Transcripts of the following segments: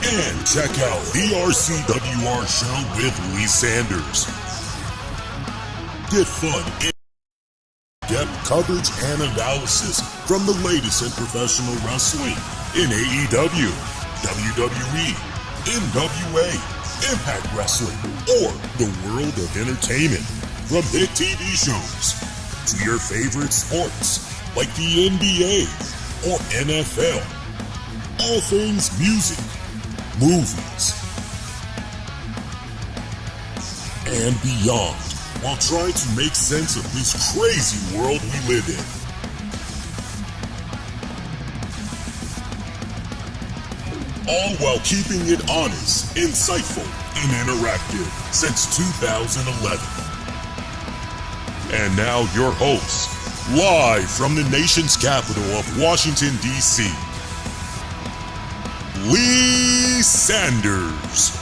And check out the RCWR show with Lee Sanders. Get fun, in-depth coverage and analysis from the latest in professional wrestling in AEW, WWE, NWA, Impact Wrestling, or the world of entertainment. From hit TV shows to your favorite sports like the NBA or NFL. All things music, movies, and beyond, while trying to make sense of this crazy world we live in. All while keeping it honest, insightful, and interactive since 2011. And now your host, live from the nation's capital of Washington, D.C., Lee Sanders.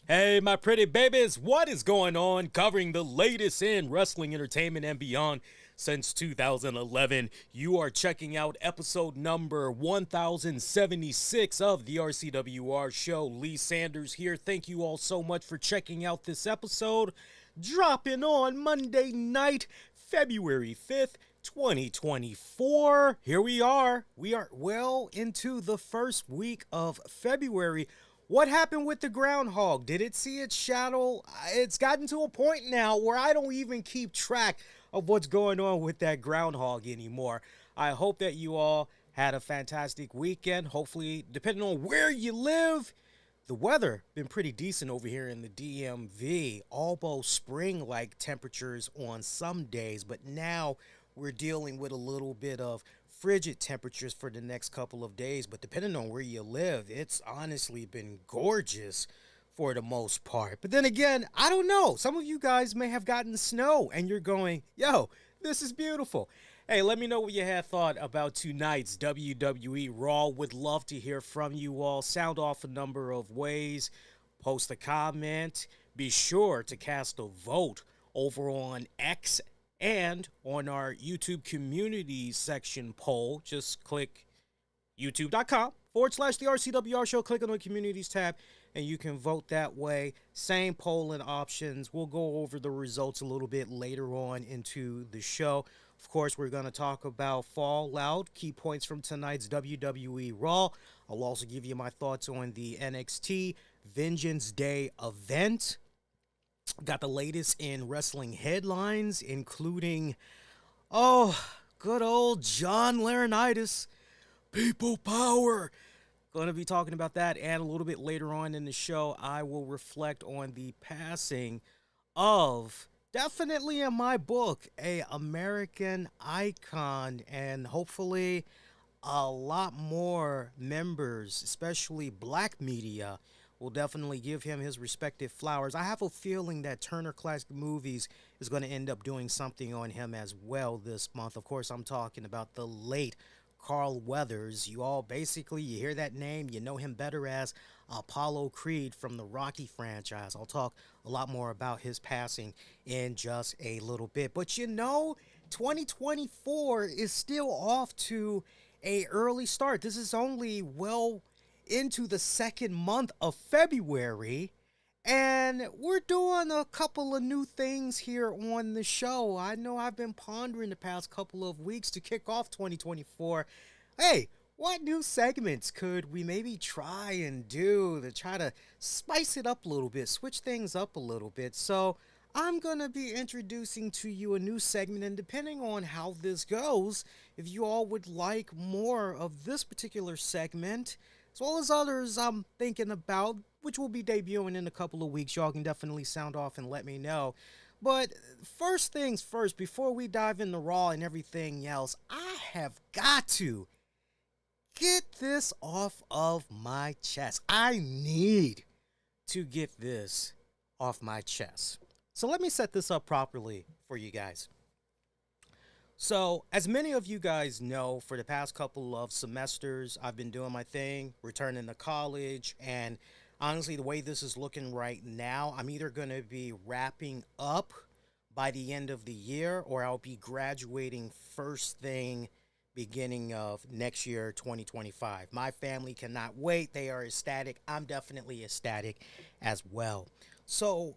Hey, my pretty babies, what is going on? Covering the latest in wrestling entertainment and beyond since 2011. You are checking out episode number 1076 of the RCWR show. Lee Sanders here. Thank you all so much for checking out this episode. Dropping on Monday night, February 5th, 2024. Here we are. We are well into the first week of February. What happened with the groundhog? Did it see its shadow? It's gotten to a point now where I don't even keep track of what's going on with that groundhog anymore. I hope that you all had a fantastic weekend. Hopefully, depending on where you live, the weather been pretty decent over here in the DMV. Almost spring-like temperatures on some days, but now we're dealing with a little bit of frigid temperatures for the next couple of days. But depending on where you live, it's honestly been gorgeous for the most part. But then again, I don't know. Some of you guys may have gotten snow and you're going, yo, this is beautiful. Hey, let me know what you had thought about tonight's WWE RAW. Would love to hear from you all. Sound off a number of ways. Post a comment. Be sure to cast a vote over on X and on our YouTube community section poll. Just click youtube.com/the RCWR show. Click on the communities tab and you can vote that way. Same polling options. We'll go over the results a little bit later on into the show. Of course, we're going to talk about Fallout, key points from tonight's WWE RAW. I'll also give you my thoughts on the NXT Vengeance Day event. Got the latest in wrestling headlines, including, good old John Laurinaitis, people power. Going to be talking about that, and a little bit later on in the show, I will reflect on the passing of, definitely in my book, a American icon, and hopefully a lot more members, especially black media, will definitely give him his respective flowers. I have a feeling that Turner Classic Movies is going to end up doing something on him as well this month. Of course, I'm talking about the late Carl Weathers. You all basically, you hear that name, you know him better as Apollo Creed from the Rocky franchise. I'll talk a lot more about his passing in just a little bit. But you know, 2024 is still off to an early start. This is only well into the second month of February, and we're doing a couple of new things here on the show. I know I've been pondering the past couple of weeks to kick off 2024. Hey, what new segments could we maybe try and do to try to spice it up a little bit, switch things up a little bit? So I'm going to be introducing to you a new segment, and depending on how this goes, if you all would like more of this particular segment, as well as others I'm thinking about, which will be debuting in a couple of weeks, y'all can definitely sound off and let me know. But first things first, before we dive into Raw and everything else, I have got to get this off of my chest. I need to get this off my chest. So let me set this up properly for you guys. So, as many of you guys know, for the past couple of semesters, I've been doing my thing, returning to college, and honestly, the way this is looking right now, I'm either going to be wrapping up by the end of the year, or I'll be graduating first thing beginning of next year, 2025. My family cannot wait. They are ecstatic. I'm definitely ecstatic as well. So,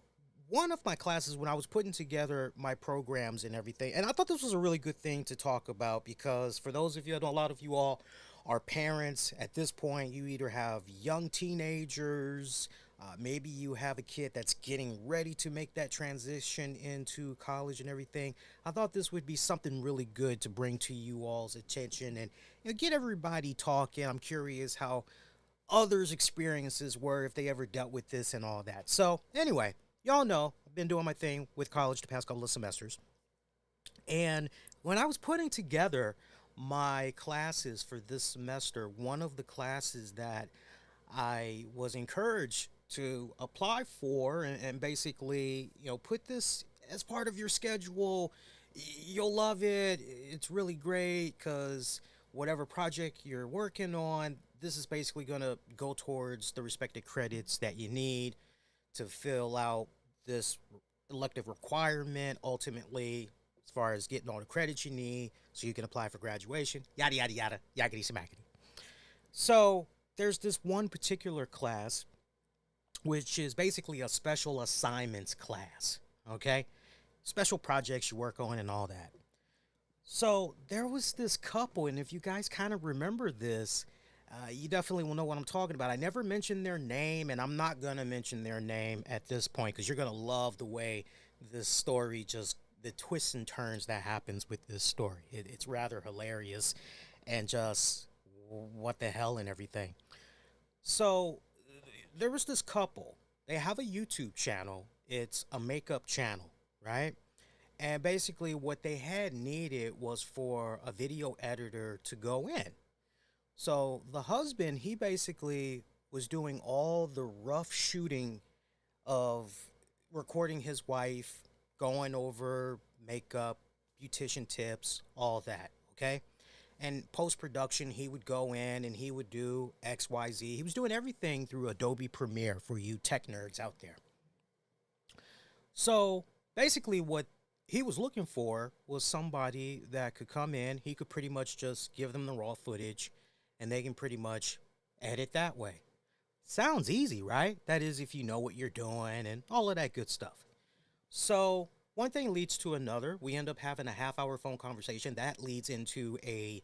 one of my classes, when I was putting together my programs and everything, and I thought this was a really good thing to talk about because for those of you, I know a lot of you all are parents at this point. You either have young teenagers, maybe you have a kid that's getting ready to make that transition into college and everything. I thought this would be something really good to bring to you all's attention and get everybody talking. I'm curious how others' experiences were, if they ever dealt with this and all that. So, anyway, y'all know I've been doing my thing with college the past couple of semesters. And when I was putting together my classes for this semester, one of the classes that I was encouraged to apply for and basically, put this as part of your schedule. You'll love it. It's really great because whatever project you're working on, this is basically going to go towards the respective credits that you need to fill out this elective requirement ultimately, as far as getting all the credits you need so you can apply for graduation, yada, yada, yada, yakety smackety. So there's this one particular class, which is basically a special assignments class, okay? Special projects you work on and all that. So there was this couple, and if you guys kind of remember this, you definitely will know what I'm talking about. I never mentioned their name, and I'm not going to mention their name at this point because you're going to love the way this story just, the twists and turns that happens with this story. It's rather hilarious and just what the hell and everything. So there was this couple. They have a YouTube channel. It's a makeup channel, right? And basically what they had needed was for a video editor to go in. So the husband, he basically was doing all the rough shooting of recording his wife, going over makeup, beautician tips, all that, okay? And post-production, he would go in and he would do XYZ. He was doing everything through Adobe Premiere for you tech nerds out there. So basically what he was looking for was somebody that could come in. He could pretty much just give them the raw footage and they can pretty much edit that way. Sounds easy, right? That is, if you know what you're doing and all of that good stuff. So one thing leads to another. We end up having a half-hour phone conversation. That leads into a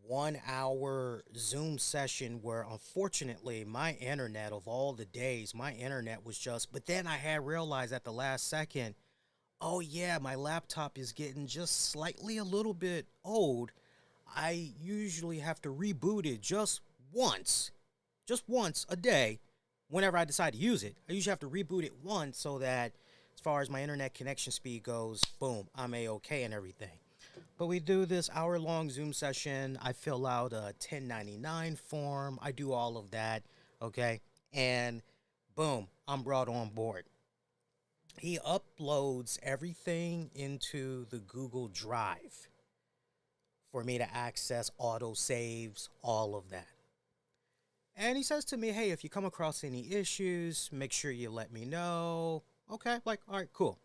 1 hour Zoom session where, unfortunately, my internet, of all the days, my internet was just, but then I had realized at the last second, oh yeah, my laptop is getting just slightly a little bit old. I usually have to reboot it just once a day whenever I decide to use it. I usually have to reboot it once so that as far as my internet connection speed goes, boom, I'm A-okay and everything. But we do this hour-long Zoom session. I fill out a 1099 form. I do all of that, okay? And boom, I'm brought on board. He uploads everything into the Google Drive for me to access, auto saves, all of that. And he says to me, hey, if you come across any issues, make sure you let me know. Okay, like, all right, cool.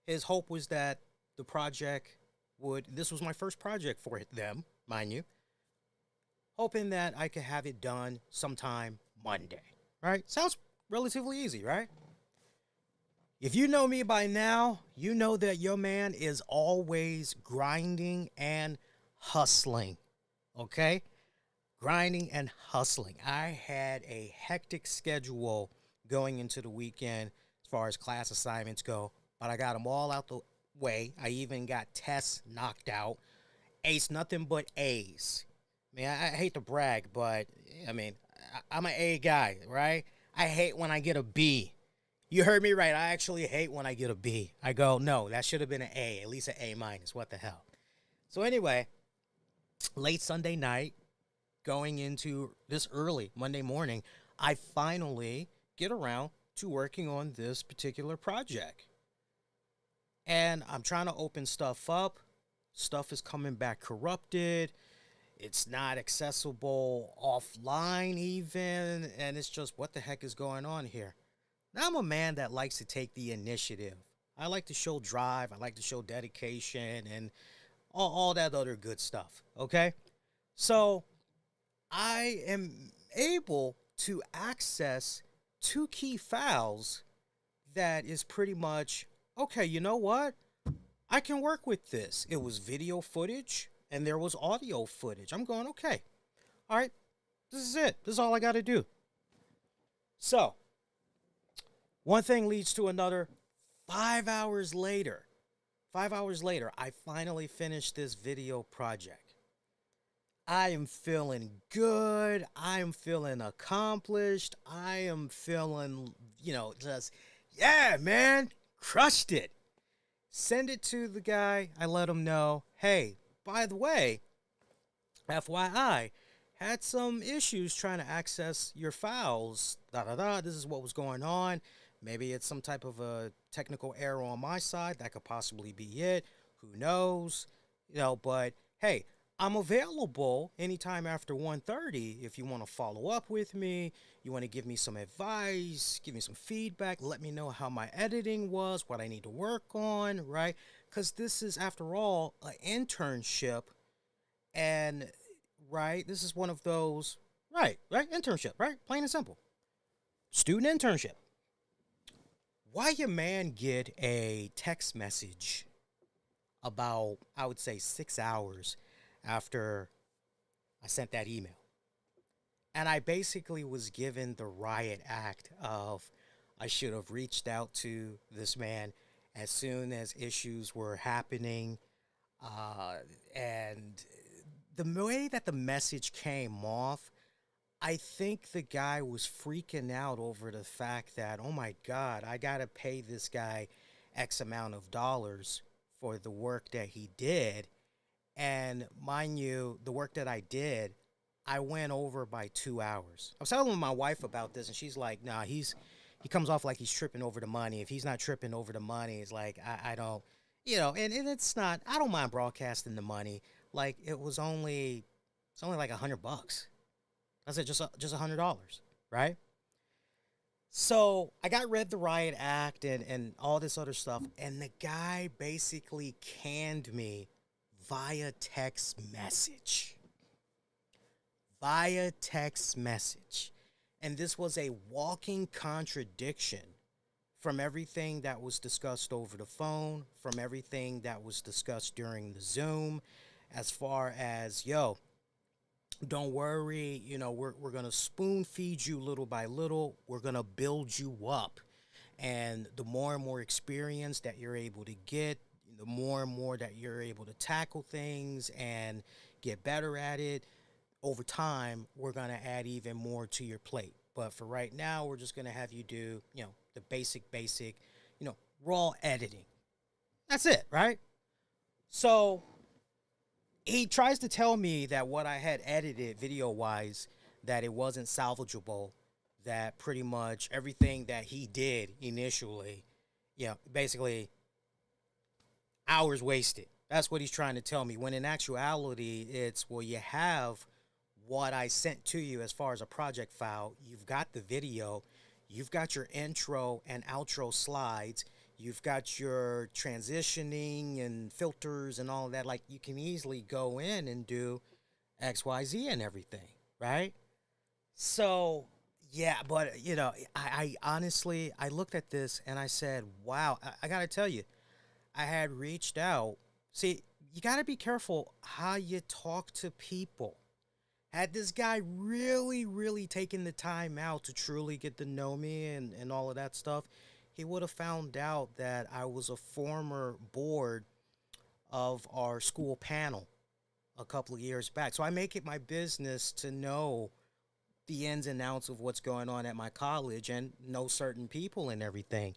His hope was that the project would, this was my first project for them, mind you, hoping that I could have it done sometime Monday, right? Sounds relatively easy, right? If you know me by now, you know that your man is always grinding and hustling, okay? Grinding and hustling. I had a hectic schedule going into the weekend as far as class assignments go, but I got them all out the way. I even got tests knocked out. Ace, nothing but A's. I mean, I hate to brag, but I mean, I'm an A guy, right? I hate when I get a B. You heard me right. I actually hate when I get a B. I go, no, that should have been an A, at least an A minus. What the hell? So anyway, late Sunday night, going into this early Monday morning, I finally get around to working on this particular project. And I'm trying to open stuff up. Stuff is coming back corrupted. It's not accessible offline even. And it's just, what the heck is going on here? Now, I'm a man that likes to take the initiative I like to show drive. I like to show dedication and all that other good stuff. Okay. So I am able to access two key files that is pretty much okay. You know what? I can work with this. It was video footage and there was audio footage. I'm going, okay. All right. This is it. This is all I got to do. So, one thing leads to another. 5 hours later, I finally finished this video project. I am feeling good. I am feeling accomplished. I am feeling, just, yeah, man, crushed it. Send it to the guy. I let him know, hey, by the way, FYI, had some issues trying to access your files. This is what was going on. Maybe it's some type of a technical error on my side. That could possibly be it. Who knows? But hey, I'm available anytime after 1:30 if you want to follow up with me, you want to give me some advice, give me some feedback, let me know how my editing was, what I need to work on, right? Because this is, after all, an internship. And, right, this is one of those, right, internship, right? Plain and simple. Student internship. Why your man get a text message about, I would say, 6 hours after I sent that email? And I basically was given the riot act of I should have reached out to this man as soon as issues were happening. And the way that the message came off, I think the guy was freaking out over the fact that, oh my God, I got to pay this guy X amount of dollars for the work that he did. And mind you, the work that I did, I went over by 2 hours. I was telling my wife about this, and she's like, nah, he comes off like he's tripping over the money. If he's not tripping over the money, it's like, I don't, and it's not, I don't mind broadcasting the money. Like, it's only like $100. I said just $100, right? So I got read the riot act and all this other stuff, and the guy basically canned me via text message. Via text message. And this was a walking contradiction from everything that was discussed over the phone, from everything that was discussed during the Zoom, as far as, don't worry, we're going to spoon feed you little by little. We're going to build you up. And the more and more experience that you're able to get, the more and more that you're able to tackle things and get better at it, over time, we're going to add even more to your plate. But for right now, we're just going to have you do, the basic, raw editing. That's it, right? So he tries to tell me that what I had edited video-wise, that it wasn't salvageable, that pretty much everything that he did initially, basically hours wasted. That's what he's trying to tell me. When in actuality, it's, well, you have what I sent to you as far as a project file. You've got the video. You've got your intro and outro slides. You've got your transitioning and filters and all of that. Like, you can easily go in and do X, Y, Z and everything, right? So, yeah, but, I honestly, I looked at this and I said, wow, I got to tell you, I had reached out. See, you got to be careful how you talk to people. Had this guy really, really taken the time out to truly get to know me and all of that stuff, he would have found out that I was a former board of our school panel a couple of years back. So I make it my business to know the ins and outs of what's going on at my college and know certain people and everything.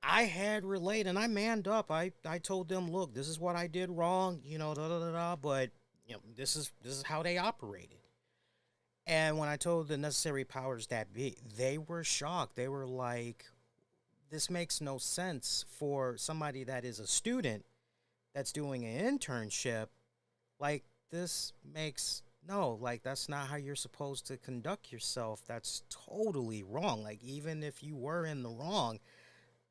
I had relayed and I manned up. I told them, look, this is what I did wrong, but this is how they operated. And when I told the necessary powers that be, they were shocked. They were like, this makes no sense for somebody that is a student that's doing an internship. Like, this makes no, like, that's not how you're supposed to conduct yourself. That's totally wrong. Like, even if you were in the wrong,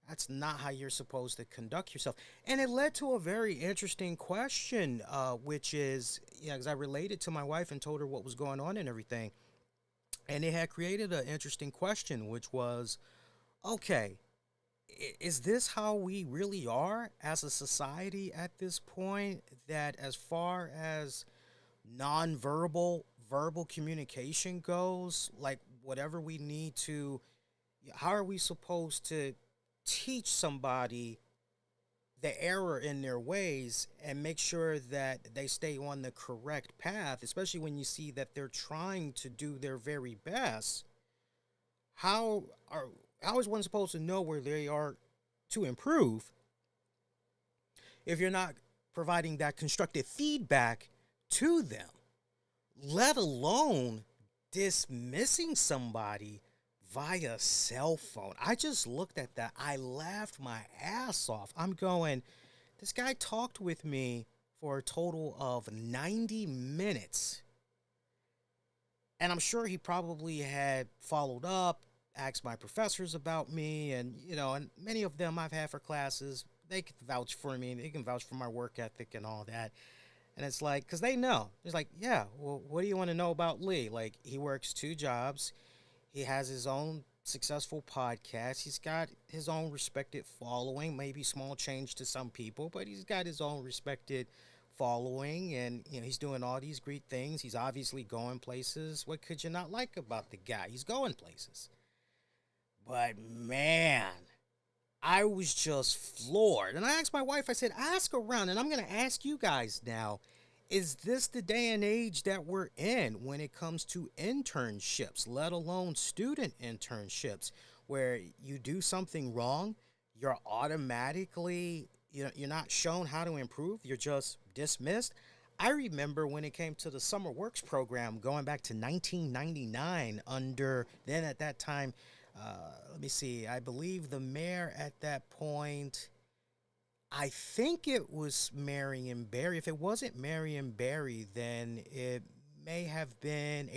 That's not how you're supposed to conduct yourself. And it led to a very interesting question, which is, yeah, because I related to my wife and told her what was going on and everything. And it had created an interesting question, which was, okay, is this how we really are as a society at this point? That as far as nonverbal, verbal communication goes, like whatever we need to, how are we supposed to teach somebody the error in their ways and make sure that they stay on the correct path, especially when you see that they're trying to do their very best? How are how is one supposed to know where they are to improve if you're not providing that constructive feedback to them, let alone dismissing somebody via cell phone? I just looked at that. I laughed my ass off. I'm going, this guy talked with me for a total of 90 minutes. And I'm sure he probably had followed up, asked my professors about me, and, and many of them I've had for classes. They can vouch for me. They can vouch for my work ethic and all that. And it's like, because they know. It's like, yeah, well, what do you want to know about Lee? Like, he works 2 jobs. He has his own successful podcast. He's got his own respected following, maybe small change to some people, but he's got his own respected following, and he's doing all these great things. He's obviously going places. What could you not like about the guy? He's going places. But man, I was just floored. And I asked my wife, I said, ask around, and I'm going to ask you guys now, is this the day and age that we're in when it comes to internships, let alone student internships, where you do something wrong, you're automatically, you're not shown how to improve, you're just dismissed? I remember when it came to the Summer Works program going back to 1999 under, then at that time, let me see, I believe the mayor at that point, I think it was Marion Barry. If it wasn't Marion Barry, then it may have been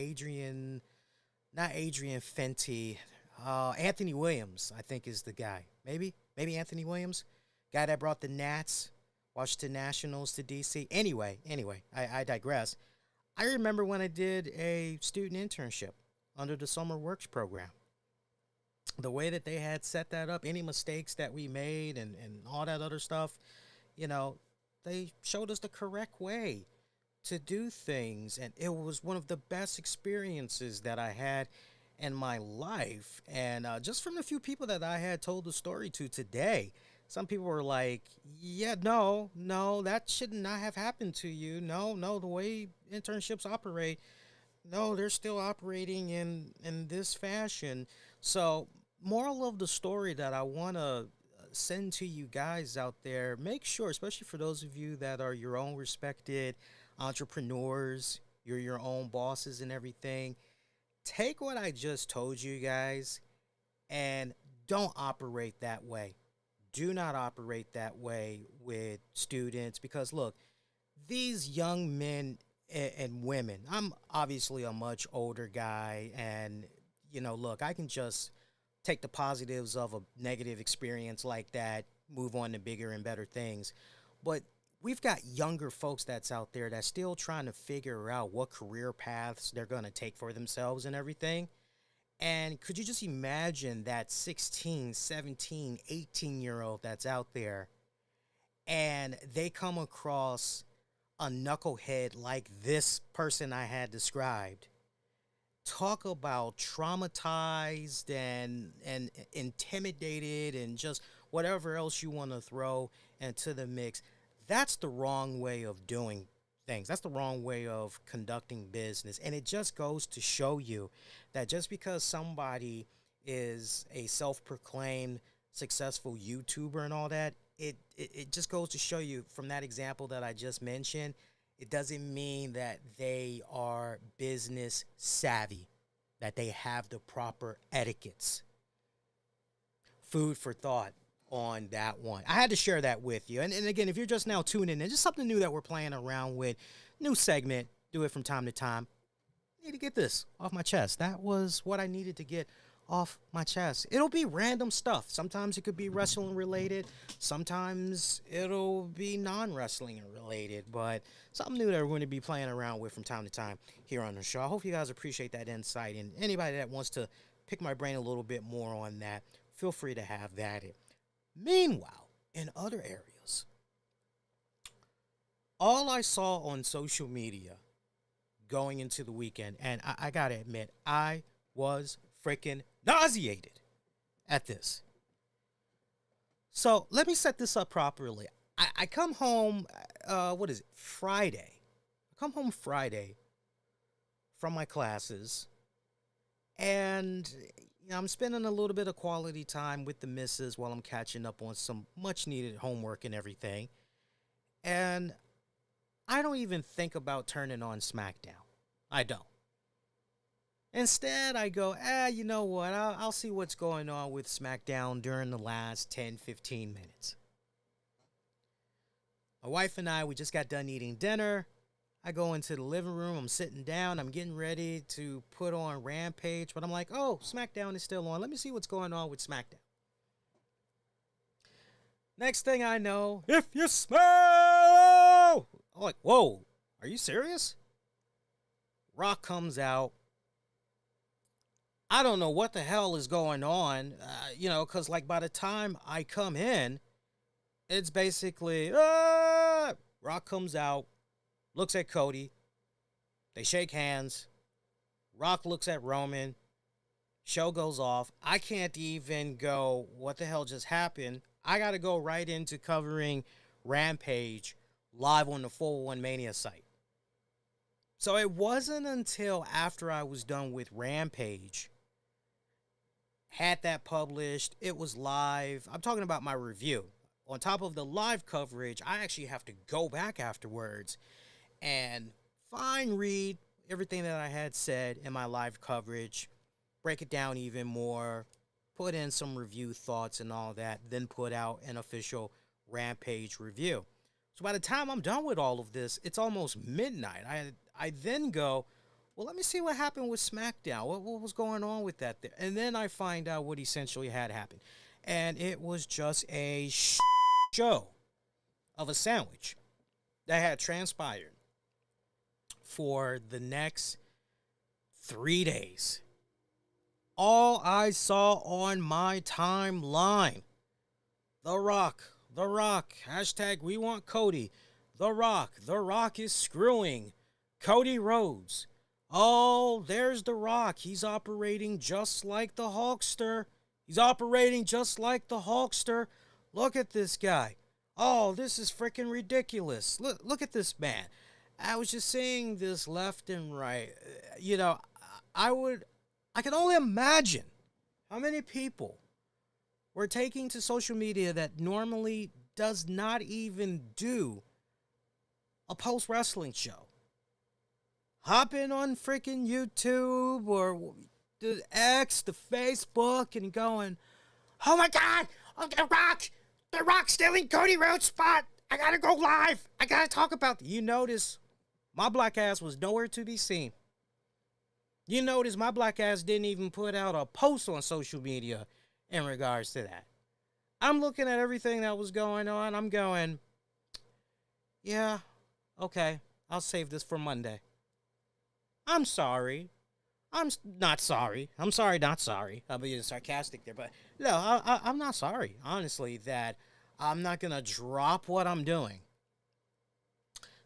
not Adrian Fenty, Anthony Williams, I think is the guy. Maybe Anthony Williams, guy that brought the Nats, Washington Nationals to DC. Anyway, I digress. I remember when I did a student internship under the Summer Works program. The way that they had set that up, any mistakes that we made and all that other stuff, they showed us the correct way to do things. And it was one of the best experiences that I had in my life. And just from the few people that I had told the story to today, some people were like, yeah, no, that should not have happened to you. No, the way internships operate, no, they're still operating in this fashion. So, moral of the story that I want to send to you guys out there, make sure, especially for those of you that are your own respected entrepreneurs, you're your own bosses and everything, take what I just told you guys and don't operate that way. Do not operate that way with students, because look, these young men and women, I'm obviously a much older guy, and look, I can just take the positives of a negative experience like that, move on to bigger and better things. But we've got younger folks that's out there that's still trying to figure out what career paths they're going to take for themselves and everything. And could you just imagine that 16, 17, 18-year-old that's out there, and they come across a knucklehead like this person I had described? Talk about traumatized and intimidated and just whatever else you want to throw into the mix. That's the wrong way of doing things. That's the wrong way of conducting business. And it just goes to show you that just because somebody is a self-proclaimed successful YouTuber and all that, it just goes to show you from that example that I just mentioned, it doesn't mean that they are business savvy, that they have the proper etiquettes. Food for thought on that one. I had to share that with you. And again, if you're just now tuning in, just something new that we're playing around with, new segment, do it from time to time. I need to get this off my chest. That was what I needed to get off my chest. It'll be random stuff. Sometimes it could be wrestling related. Sometimes it'll be non-wrestling related, but something new that we're going to be playing around with from time to time here on the show. I hope you guys appreciate that insight, and anybody that wants to pick my brain a little bit more on that, feel free to have that. Meanwhile, in other areas, all I saw on social media going into the weekend, and I gotta admit, I was freaking nauseated at this. So let me set this up properly. I come home, Friday. I come home Friday from my classes, and I'm spending a little bit of quality time with the missus while I'm catching up on some much needed homework and everything. And I don't even think about turning on SmackDown. I don't. Instead, I go, you know what? I'll see what's going on with SmackDown during the last 10, 15 minutes. My wife and I, we just got done eating dinner. I go into the living room. I'm sitting down. I'm getting ready to put on Rampage. But I'm like, oh, SmackDown is still on. Let me see what's going on with SmackDown. Next thing I know, if you smell, I'm like, whoa, are you serious? Rock comes out. I don't know what the hell is going on, because like by the time I come in, it's basically, Rock comes out, looks at Cody, they shake hands, Rock looks at Roman, show goes off. I can't even go, what the hell just happened? I got to go right into covering Rampage live on the 401 Mania site. So it wasn't until after I was done with Rampage, had that published, it was live. I'm talking about my review. On top of the live coverage, I actually have to go back afterwards and read everything that I had said in my live coverage, break it down even more, put in some review thoughts and all that, then put out an official Rampage review. So by the time I'm done with all of this, it's almost midnight. I then go, well, let me see what happened with SmackDown. What was going on with that there? And then I find out what essentially had happened. And it was just a show of a sandwich that had transpired for the next 3 days. All I saw on my timeline, The Rock, hashtag we want Cody, The Rock is screwing Cody Rhodes. Oh, there's The Rock. He's operating just like the Hulkster. Look at this guy. Oh, this is freaking ridiculous. Look at this man. I was just seeing this left and right. I can only imagine how many people were taking to social media that normally does not even do a post-wrestling show. Hopping on freaking YouTube or the X, the Facebook, and going, oh my God, The Rock stealing Cody Rhodes' spot. I gotta go live. I gotta talk about it. You notice my black ass was nowhere to be seen. You notice my black ass didn't even put out a post on social media in regards to that. I'm looking at everything that was going on. I'm going, yeah, okay, I'll save this for Monday. I'm sorry. I'm not sorry. I'm sorry, not sorry. I'm being sarcastic there, but no, I'm not sorry, honestly, that I'm not going to drop what I'm doing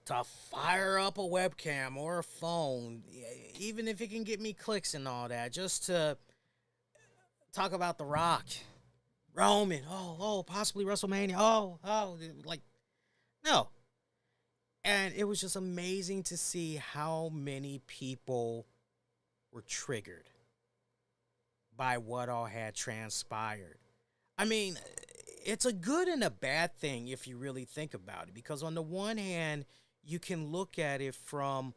to fire up a webcam or a phone, even if it can get me clicks and all that, just to talk about The Rock, Roman, possibly WrestleMania, no. And it was just amazing to see how many people were triggered by what all had transpired. I mean, it's a good and a bad thing if you really think about it, because on the one hand, you can look at it from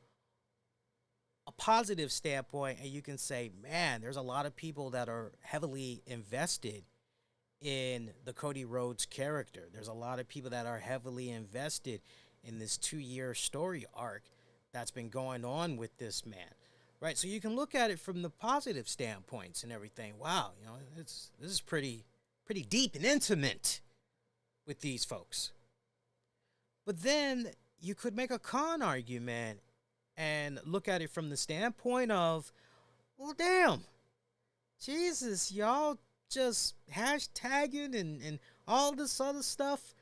a positive standpoint and you can say, man, there's a lot of people that are heavily invested in the Cody Rhodes character. There's a lot of people that are heavily invested in this 2-year story arc that's been going on with this man. right? So you can look at it from the positive standpoints and everything. Wow, this is pretty deep and intimate with these folks. But then you could make a con argument and look at it from the standpoint of, well, damn, Jesus, y'all just hashtagging and all this other stuff.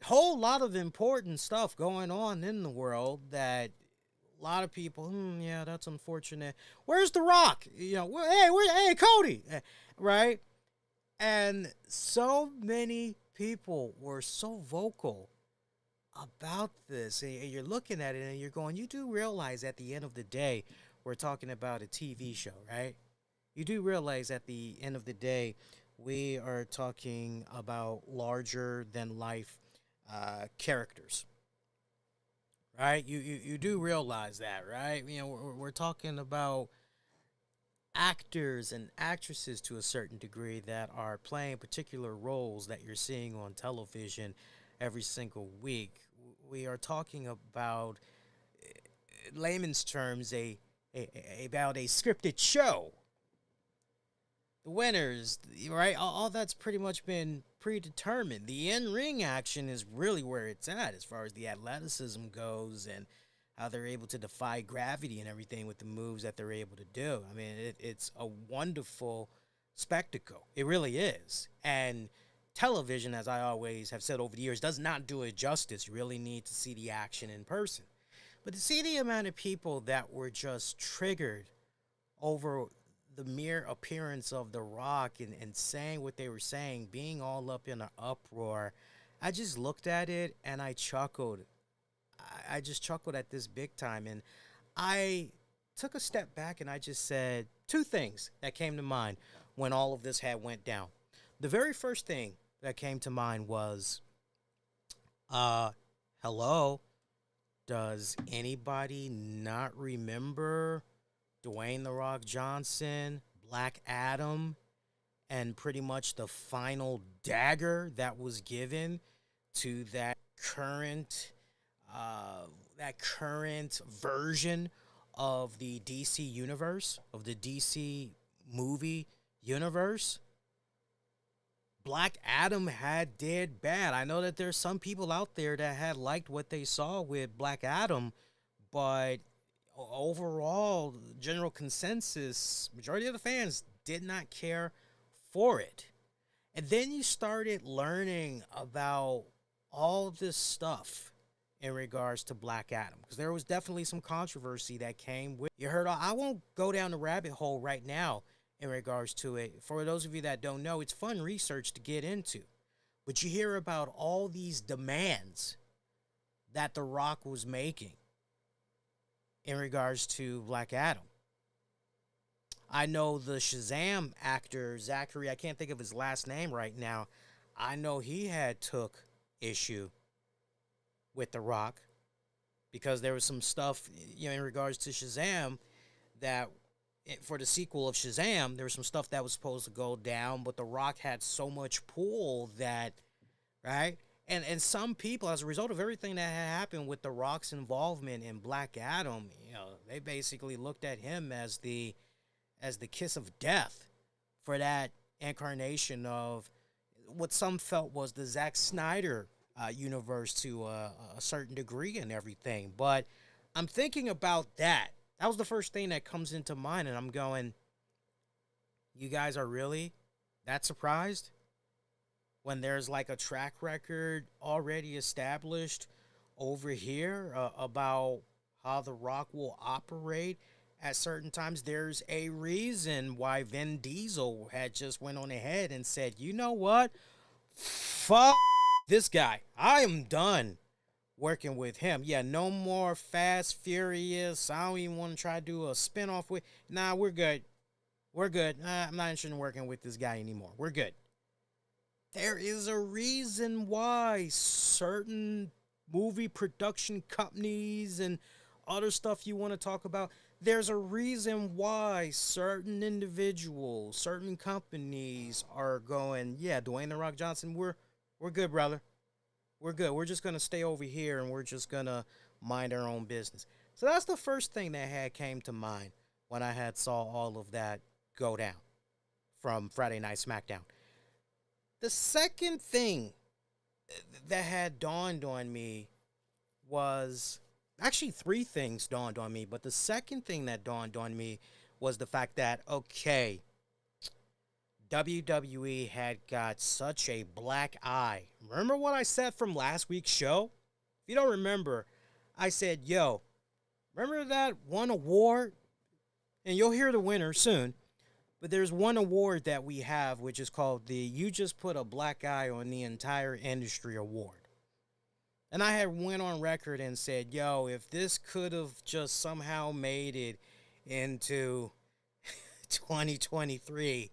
Whole lot of important stuff going on in the world that a lot of people, yeah, that's unfortunate. Where's The Rock? Hey, Cody, right? And so many people were so vocal about this, and you're looking at it and you're going, you do realize at the end of the day, we're talking about a TV show, right? You do realize at the end of the day, we are talking about larger than life characters, right? You do realize that, right? We're talking about actors and actresses to a certain degree that are playing particular roles that you're seeing on television every single week. We are talking about, layman's terms, about a scripted show. The winners, right? All that's pretty much been predetermined. The in-ring action is really where it's at as far as the athleticism goes and how they're able to defy gravity and everything with the moves that they're able to do. I mean, it's a wonderful spectacle. It really is. And television, as I always have said over the years, does not do it justice. You really need to see the action in person. But to see the amount of people that were just triggered over the mere appearance of The Rock and saying what they were saying, being all up in an uproar, I just looked at it and I chuckled. I just chuckled at this big time. And I took a step back and I just said two things that came to mind when all of this had went down. The very first thing that came to mind was, hello, does anybody not remember Dwayne The Rock Johnson, Black Adam, and pretty much the final dagger that was given to that current version of the DC universe, of the DC movie universe? Black Adam did bad. I know that there's some people out there that had liked what they saw with Black Adam, but overall, general consensus, majority of the fans did not care for it. And then you started learning about all this stuff in regards to Black Adam, because there was definitely some controversy that came with. You heard, I won't go down the rabbit hole right now in regards to it. For those of you that don't know, it's fun research to get into. But you hear about all these demands that The Rock was making in regards to Black Adam. I know the Shazam actor, Zachary, I can't think of his last name right now. I know he had took issue with The Rock because there was some stuff, in regards to Shazam that for the sequel of Shazam, there was some stuff that was supposed to go down, but The Rock had so much pull that, right? And some people, as a result of everything that had happened with The Rock's involvement in Black Adam, they basically looked at him as the kiss of death for that incarnation of what some felt was the Zack Snyder universe to a certain degree and everything. But I'm thinking about that. That was the first thing that comes into mind, and I'm going, you guys are really that surprised? When there's like a track record already established over here about how The Rock will operate at certain times. There's a reason why Vin Diesel had just went on ahead and said, you know what? Fuck this guy. I am done working with him. Yeah, no more Fast Furious. I don't even want to try to do a spinoff with. Nah, we're good. We're good. I'm not interested in working with this guy anymore. We're good. There is a reason why certain movie production companies and other stuff you want to talk about, there's a reason why certain individuals, certain companies are going, yeah, Dwayne The Rock Johnson, we're good, brother. We're good. We're just going to stay over here and we're just going to mind our own business. So that's the first thing that came to mind when I had saw all of that go down from Friday Night SmackDown. The second thing that had dawned on me was actually three things dawned on me, but the second thing that dawned on me was the fact that, okay, WWE had got such a black eye. Remember what I said from last week's show? If you don't remember, I said, yo, remember that one award? And you'll hear the winner soon. But there's one award that we have, which is called the You Just Put a Black Eye on the Entire Industry Award. And I had went on record and said, yo, if this could have just somehow made it into 2023,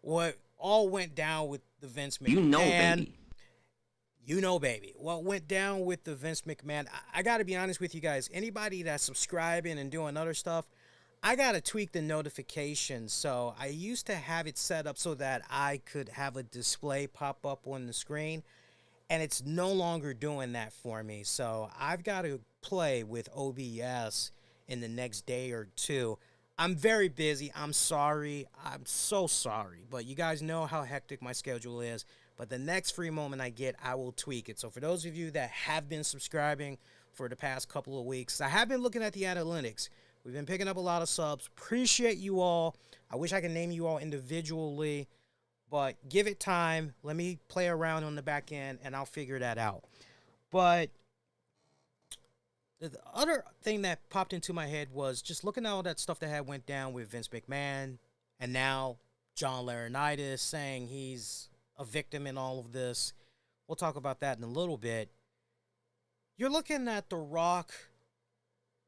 what all went down with the Vince McMahon. You know, baby. What went down with the Vince McMahon, I got to be honest with you guys. Anybody that's subscribing and doing other stuff, I got to tweak the notifications. So I used to have it set up so that I could have a display pop up on the screen. And it's no longer doing that for me. So I've got to play with OBS in the next day or two. I'm very busy. I'm sorry. I'm so sorry. But you guys know how hectic my schedule is. But the next free moment I get, I will tweak it. So for those of you that have been subscribing for the past couple of weeks, I have been looking at the analytics. We've been picking up a lot of subs. Appreciate you all. I wish I could name you all individually, but give it time. Let me play around on the back end, and I'll figure that out. But the other thing that popped into my head was just looking at all that stuff that had went down with Vince McMahon, and now John Laurinaitis saying he's a victim in all of this. We'll talk about that in a little bit. You're looking at The Rock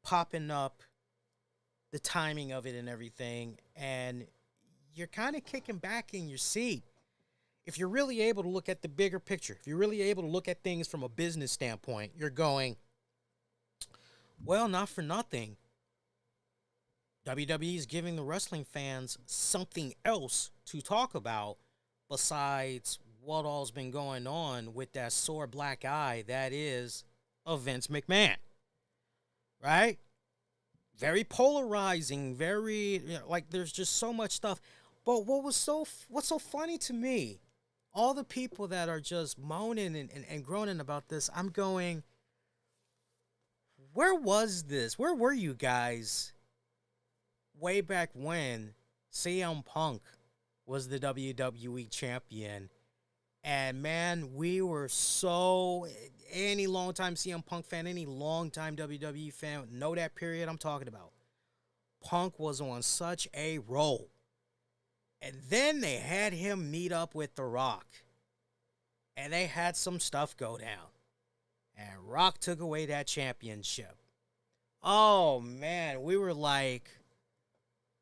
popping up, the timing of it and everything, and you're kind of kicking back in your seat. If you're really able to look at the bigger picture, if you're really able to look at things from a business standpoint, you're going, well, not for nothing. WWE is giving the wrestling fans something else to talk about besides what all's been going on with that sore black eye that is of Vince McMahon. Right? Very polarizing, very, like, there's just so much stuff. But what's so funny to me, all the people that are just moaning and groaning about this, I'm going, where was this? Where were you guys way back when CM Punk was the WWE champion? And man, we were so, any longtime CM Punk fan, any longtime WWE fan, know that period I'm talking about. Punk was on such a roll. And then they had him meet up with The Rock. And they had some stuff go down. And Rock took away that championship. Oh, man, we were like,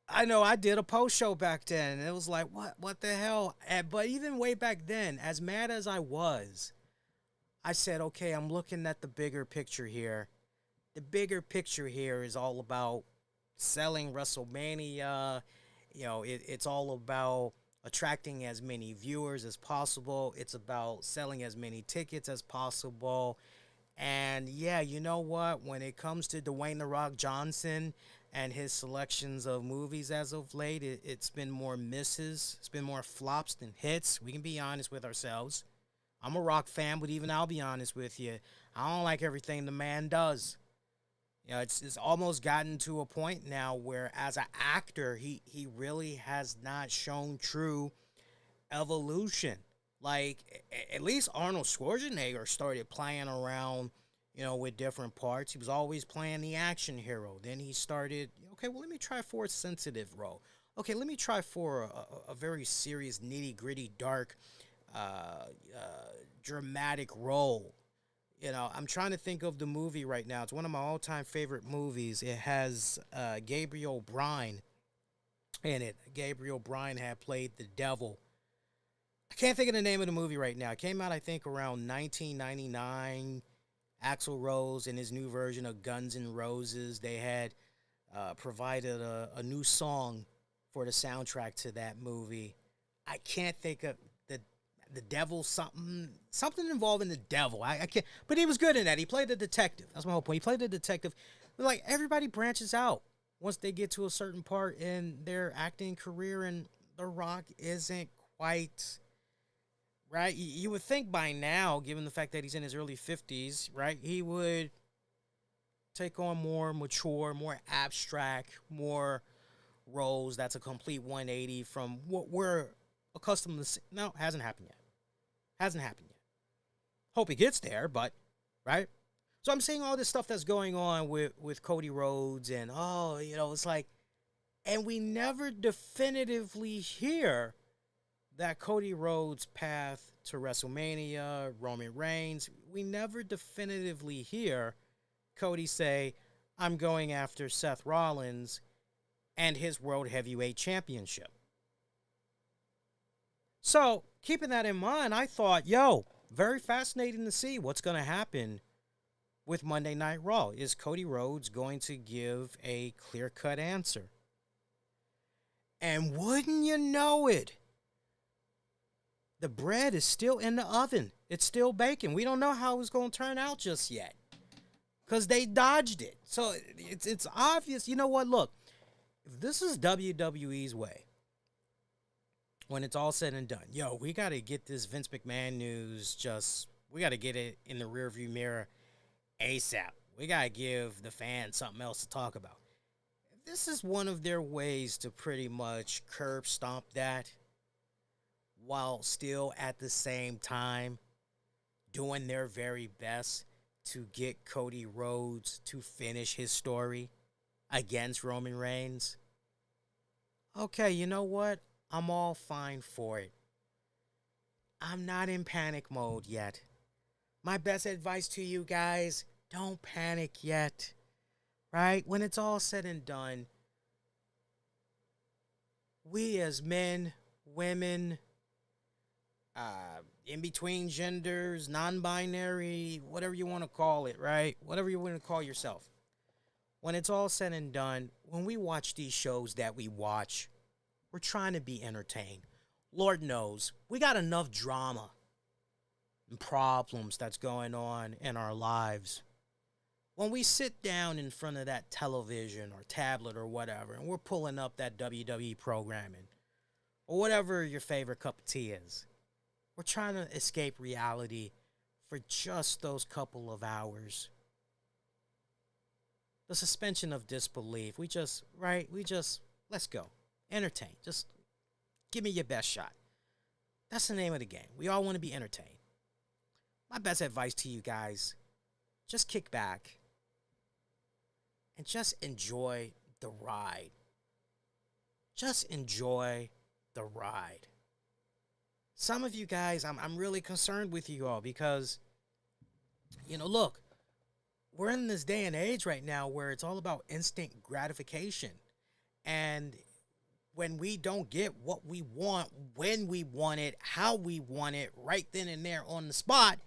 I know I did a post show back then, and it was like, what the hell? But even way back then, as mad as I was, I said, okay, I'm looking at the bigger picture here. The bigger picture here is all about selling WrestleMania. You know, it's all about attracting as many viewers as possible. It's about selling as many tickets as possible. And yeah, you know what? When it comes to Dwayne The Rock Johnson and his selections of movies as of late, it's been more misses. It's been more flops than hits. We can be honest with ourselves. I'm a Rock fan, but even I'll be honest with you. I don't like everything the man does. You know, it's almost gotten to a point now where as an actor, he really has not shown true evolution. Like, at least Arnold Schwarzenegger started playing around, you know, with different parts. He was always playing the action hero. Then he started, okay, well, let me try for a sensitive role. Okay, let me try for a very serious, nitty-gritty, dark, dramatic role. You know, I'm trying to think of the movie right now. It's one of my all-time favorite movies. It has Gabriel Bryan in it. Gabriel Bryan had played the devil. I can't think of the name of the movie right now. It came out, I think, around 1999. Axl Rose in his new version of Guns N' Roses, they had provided a new song for the soundtrack to that movie. I can't think of the devil, something involving the devil. I can't, but he was good in that. He played the detective. That's my whole point. He played the detective. But like, everybody branches out once they get to a certain part in their acting career and The Rock isn't quite right. You would think by now, given the fact that he's in his early 50s, right, he would take on more mature, more abstract, more roles. That's a complete 180 from what we're accustomed to see. No, hasn't happened yet. Hasn't happened yet. Hope he gets there, but, right? So I'm seeing all this stuff that's going on with Cody Rhodes and, it's like, and we never definitively hear that Cody Rhodes' path to WrestleMania, Roman Reigns, we never definitively hear Cody say, I'm going after Seth Rollins and his World Heavyweight Championship. So, keeping that in mind, I thought, very fascinating to see what's going to happen with Monday Night Raw. Is Cody Rhodes going to give a clear-cut answer? And wouldn't you know it, the bread is still in the oven. It's still baking. We don't know how it's going to turn out just yet because they dodged it. So it's obvious. You know what? Look, if this is WWE's way, when it's all said and done, we got to get this Vince McMahon news we got to get it in the rearview mirror ASAP. We got to give the fans something else to talk about. This is one of their ways to pretty much curb stomp that while still at the same time doing their very best to get Cody Rhodes to finish his story against Roman Reigns. Okay, you know what? I'm all fine for it. I'm not in panic mode yet. My best advice to you guys, don't panic yet. Right? When it's all said and done, we as men, women, in between genders, non-binary, whatever you want to call it, right? Whatever you want to call yourself. When it's all said and done, when we watch these shows that we watch, we're trying to be entertained. Lord knows, we got enough drama and problems that's going on in our lives. When we sit down in front of that television or tablet or whatever, and we're pulling up that WWE programming, or whatever your favorite cup of tea is, we're trying to escape reality for just those couple of hours. The suspension of disbelief. Let's go. Entertain. Just give me your best shot. That's the name of the game. We all want to be entertained. My best advice to you guys, just kick back and just enjoy the ride. Just enjoy the ride. Some of you guys, I'm really concerned with you all because, look, we're in this day and age right now where it's all about instant gratification. And when we don't get what we want, when we want it, how we want it, right then and there on the spot,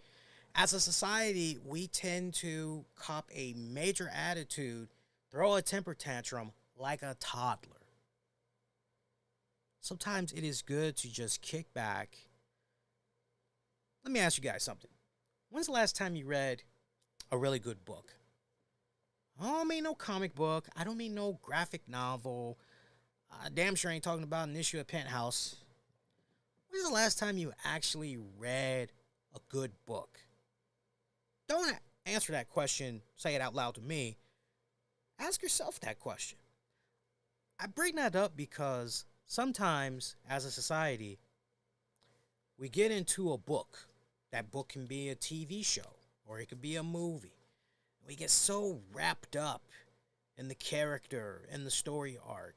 as a society, we tend to cop a major attitude, throw a temper tantrum like a toddler. Sometimes it is good to just kick back. Let me ask you guys something. When's the last time you read a really good book? I don't mean no comic book. I don't mean no graphic novel. Damn sure ain't talking about an issue of Penthouse. When's the last time you actually read a good book? Don't answer that question, say it out loud to me. Ask yourself that question. I bring that up because sometimes, as a society, we get into a book. That book can be a TV show, or it could be a movie. We get so wrapped up in the character and the story arc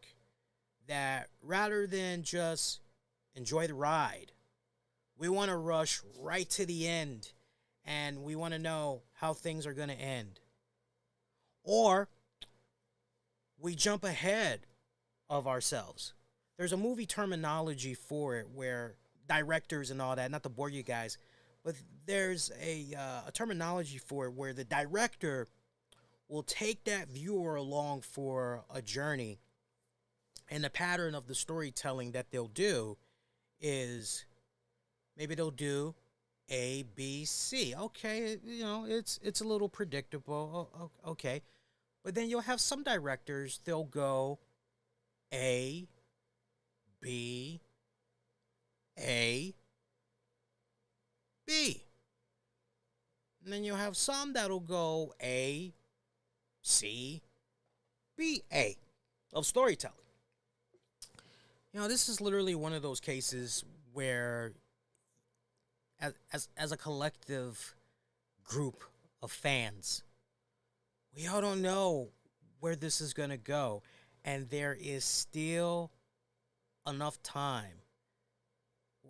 that rather than just enjoy the ride, we want to rush right to the end, and we want to know how things are going to end. Or we jump ahead of ourselves. There's a movie terminology for it where directors and all that, not to bore you guys, but there's a terminology for it where the director will take that viewer along for a journey, and the pattern of the storytelling that they'll do is maybe they'll do A, B, C. Okay, it's a little predictable. Okay. But then you'll have some directors, they'll go A, B, A, B. And then you'll have some that'll go A, C, B, A of storytelling. This is literally one of those cases where as a collective group of fans, we all don't know where this is going to go. And there is still enough time.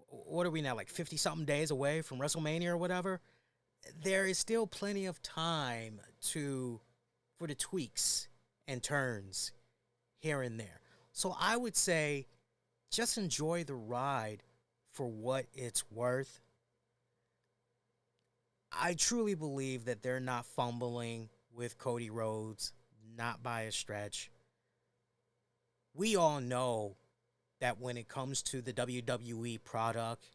What are we now, like 50-something days away from WrestleMania or whatever? There is still plenty of time for the tweaks and turns here and there. So I would say just enjoy the ride for what it's worth. I truly believe that they're not fumbling with Cody Rhodes, not by a stretch. We all know that when it comes to the WWE product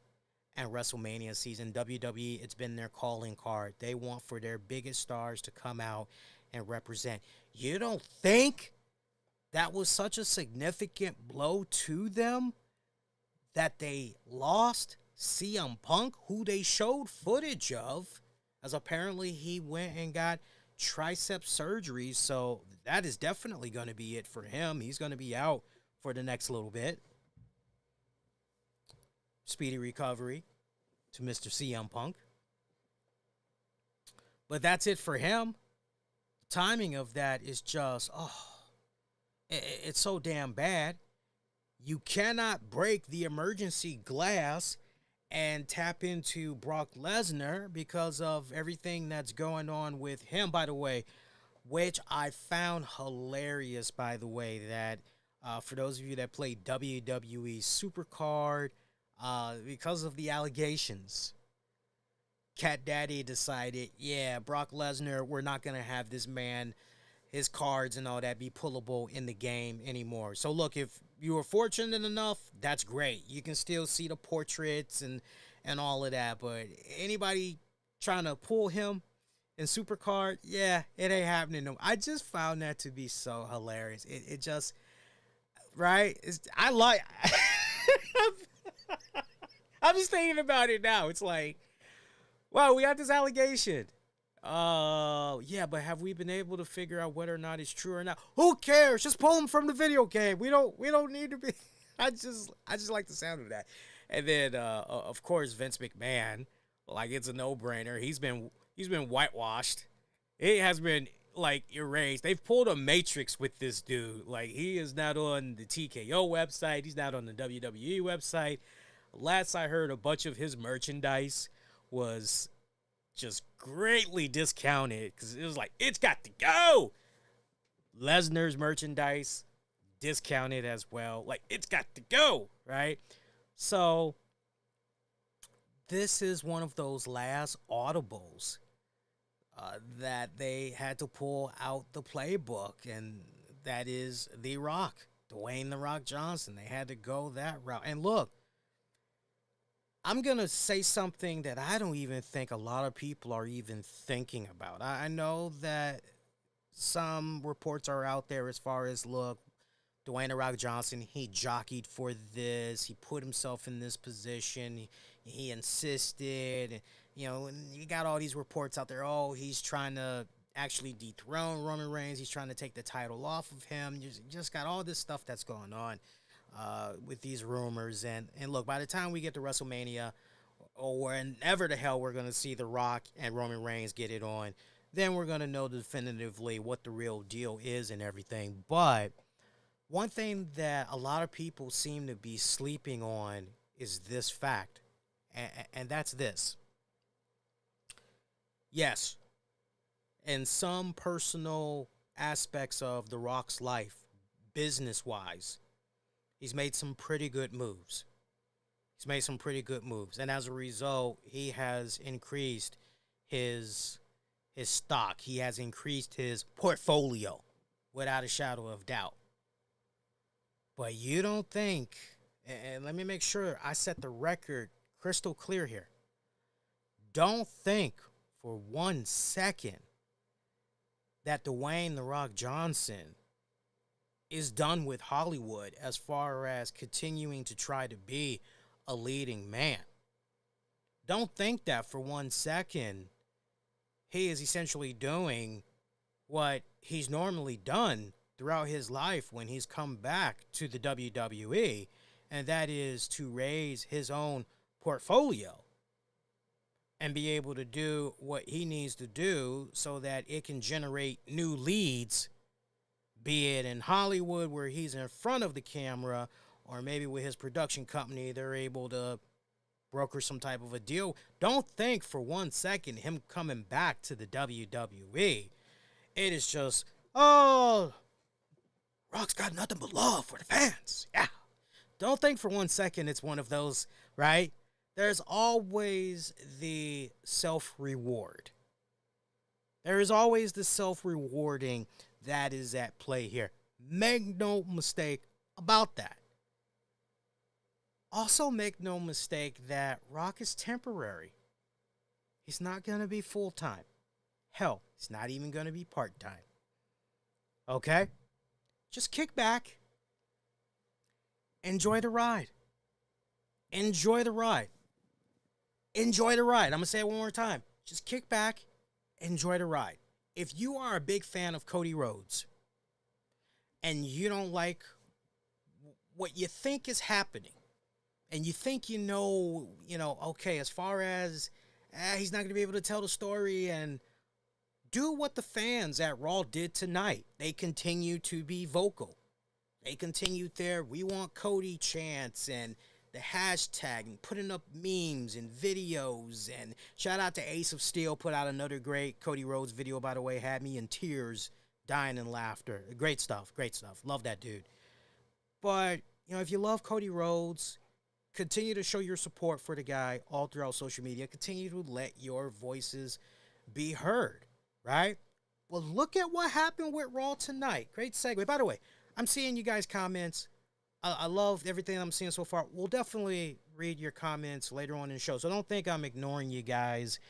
and WrestleMania season, WWE, it's been their calling card. They want for their biggest stars to come out and represent. You don't think that was such a significant blow to them that they lost CM Punk, who they showed footage of, as apparently he went and got tricep surgery. So that is definitely going to be it for him. He's going to be out for the next little bit. Speedy recovery to Mr. CM Punk. But that's it for him. The timing of that is just, it's so damn bad. You cannot break the emergency glass and tap into Brock Lesnar because of everything that's going on with him, by the way, which I found hilarious, by the way, that for those of you that play WWE Supercard, because of the allegations, Cat Daddy decided, Brock Lesnar, we're not going to have this man, his cards and all that be pullable in the game anymore. So look, if you were fortunate enough, that's great. You can still see the portraits and all of that. But anybody trying to pull him in Supercard, it ain't happening. I just found that to be so hilarious. It just, right? I'm just thinking about it now. It's like, wow, we got this allegation. But have we been able to figure out whether or not it's true or not? Who cares? Just pull him from the video game. We don't need to be. I just like the sound of that. And then of course Vince McMahon, like it's a no-brainer. He's been whitewashed. It has been like erased. They've pulled a Matrix with this dude. Like he is not on the TKO website. He's not on the WWE website. Last I heard, a bunch of his merchandise was just greatly discounted because it was like, it's got to go. Lesnar's merchandise discounted as well. Like, it's got to go, right? So this is one of those last audibles that they had to pull out the playbook, and that is The Rock, Dwayne The Rock Johnson. They had to go that route. And look, I'm going to say something that I don't even think a lot of people are even thinking about. I know that some reports are out there as far as, look, Dwayne The Rock Johnson, he jockeyed for this. He put himself in this position. He insisted. And, you got all these reports out there. Oh, he's trying to actually dethrone Roman Reigns. He's trying to take the title off of him. You just got all this stuff that's going on with these rumors. And look, by the time we get to WrestleMania, or whenever the hell we're going to see The Rock and Roman Reigns get it on, then we're going to know definitively what the real deal is and everything. But one thing that a lot of people seem to be sleeping on is this fact, and that's this. Yes, in some personal aspects of The Rock's life, business-wise, he's made some pretty good moves. And as a result, he has increased his stock. He has increased his portfolio, without a shadow of doubt. But you don't think, and let me make sure I set the record crystal clear here. Don't think for 1 second that Dwayne The Rock Johnson is done with Hollywood as far as continuing to try to be a leading man. Don't think that for 1 second he is essentially doing what he's normally done throughout his life when he's come back to the WWE, and that is to raise his own portfolio and be able to do what he needs to do so that it can generate new leads, be it in Hollywood where he's in front of the camera, or maybe with his production company, they're able to broker some type of a deal. Don't think for 1 second him coming back to the WWE, it is just, oh, Rock's got nothing but love for the fans. Yeah. Don't think for 1 second it's one of those, right? There's always the self-reward. There is always the self-rewarding that is at play here. Make no mistake about that. Also, make no mistake that Rock is temporary. He's not going to be full-time. Hell, he's not even going to be part-time. Okay? Just kick back. Enjoy the ride. Enjoy the ride. Enjoy the ride. I'm going to say it one more time. Just kick back. Enjoy the ride. If you are a big fan of Cody Rhodes and you don't like what you think is happening, and you think okay, as far as he's not going to be able to tell the story, and do what the fans at Raw did tonight. They continue to be vocal. They continued their "We Want Cody" chants and the hashtag and putting up memes and videos. And shout out to Ace of Steel, put out another great Cody Rhodes video, by the way, had me in tears, dying in laughter. Great stuff, great stuff. Love that dude. But, if you love Cody Rhodes, continue to show your support for the guy all throughout social media. Continue to let your voices be heard, right? Well, look at what happened with Raw tonight. Great segue. By the way, I'm seeing you guys' comments. I love everything I'm seeing so far. We'll definitely read your comments later on in the show. So don't think I'm ignoring you guys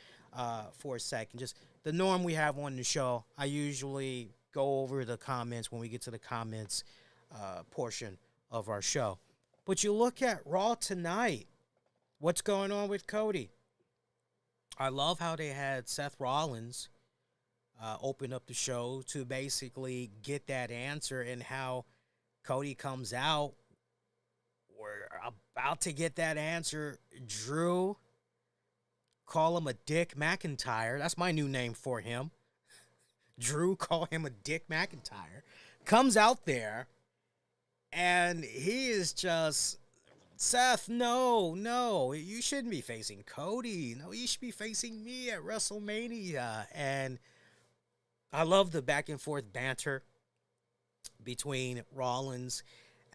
for a second. Just the norm we have on the show. I usually go over the comments when we get to the comments portion of our show. But you look at Raw tonight. What's going on with Cody? I love how they had Seth Rollins open up the show to basically get that answer, and how Cody comes out. We're about to get that answer. Drew, call him a Dick McIntyre. That's my new name for him. Drew, call him a Dick McIntyre. Comes out there, and he is just, Seth, no, you shouldn't be facing Cody. No, you should be facing me at WrestleMania. And I love the back and forth banter between Rollins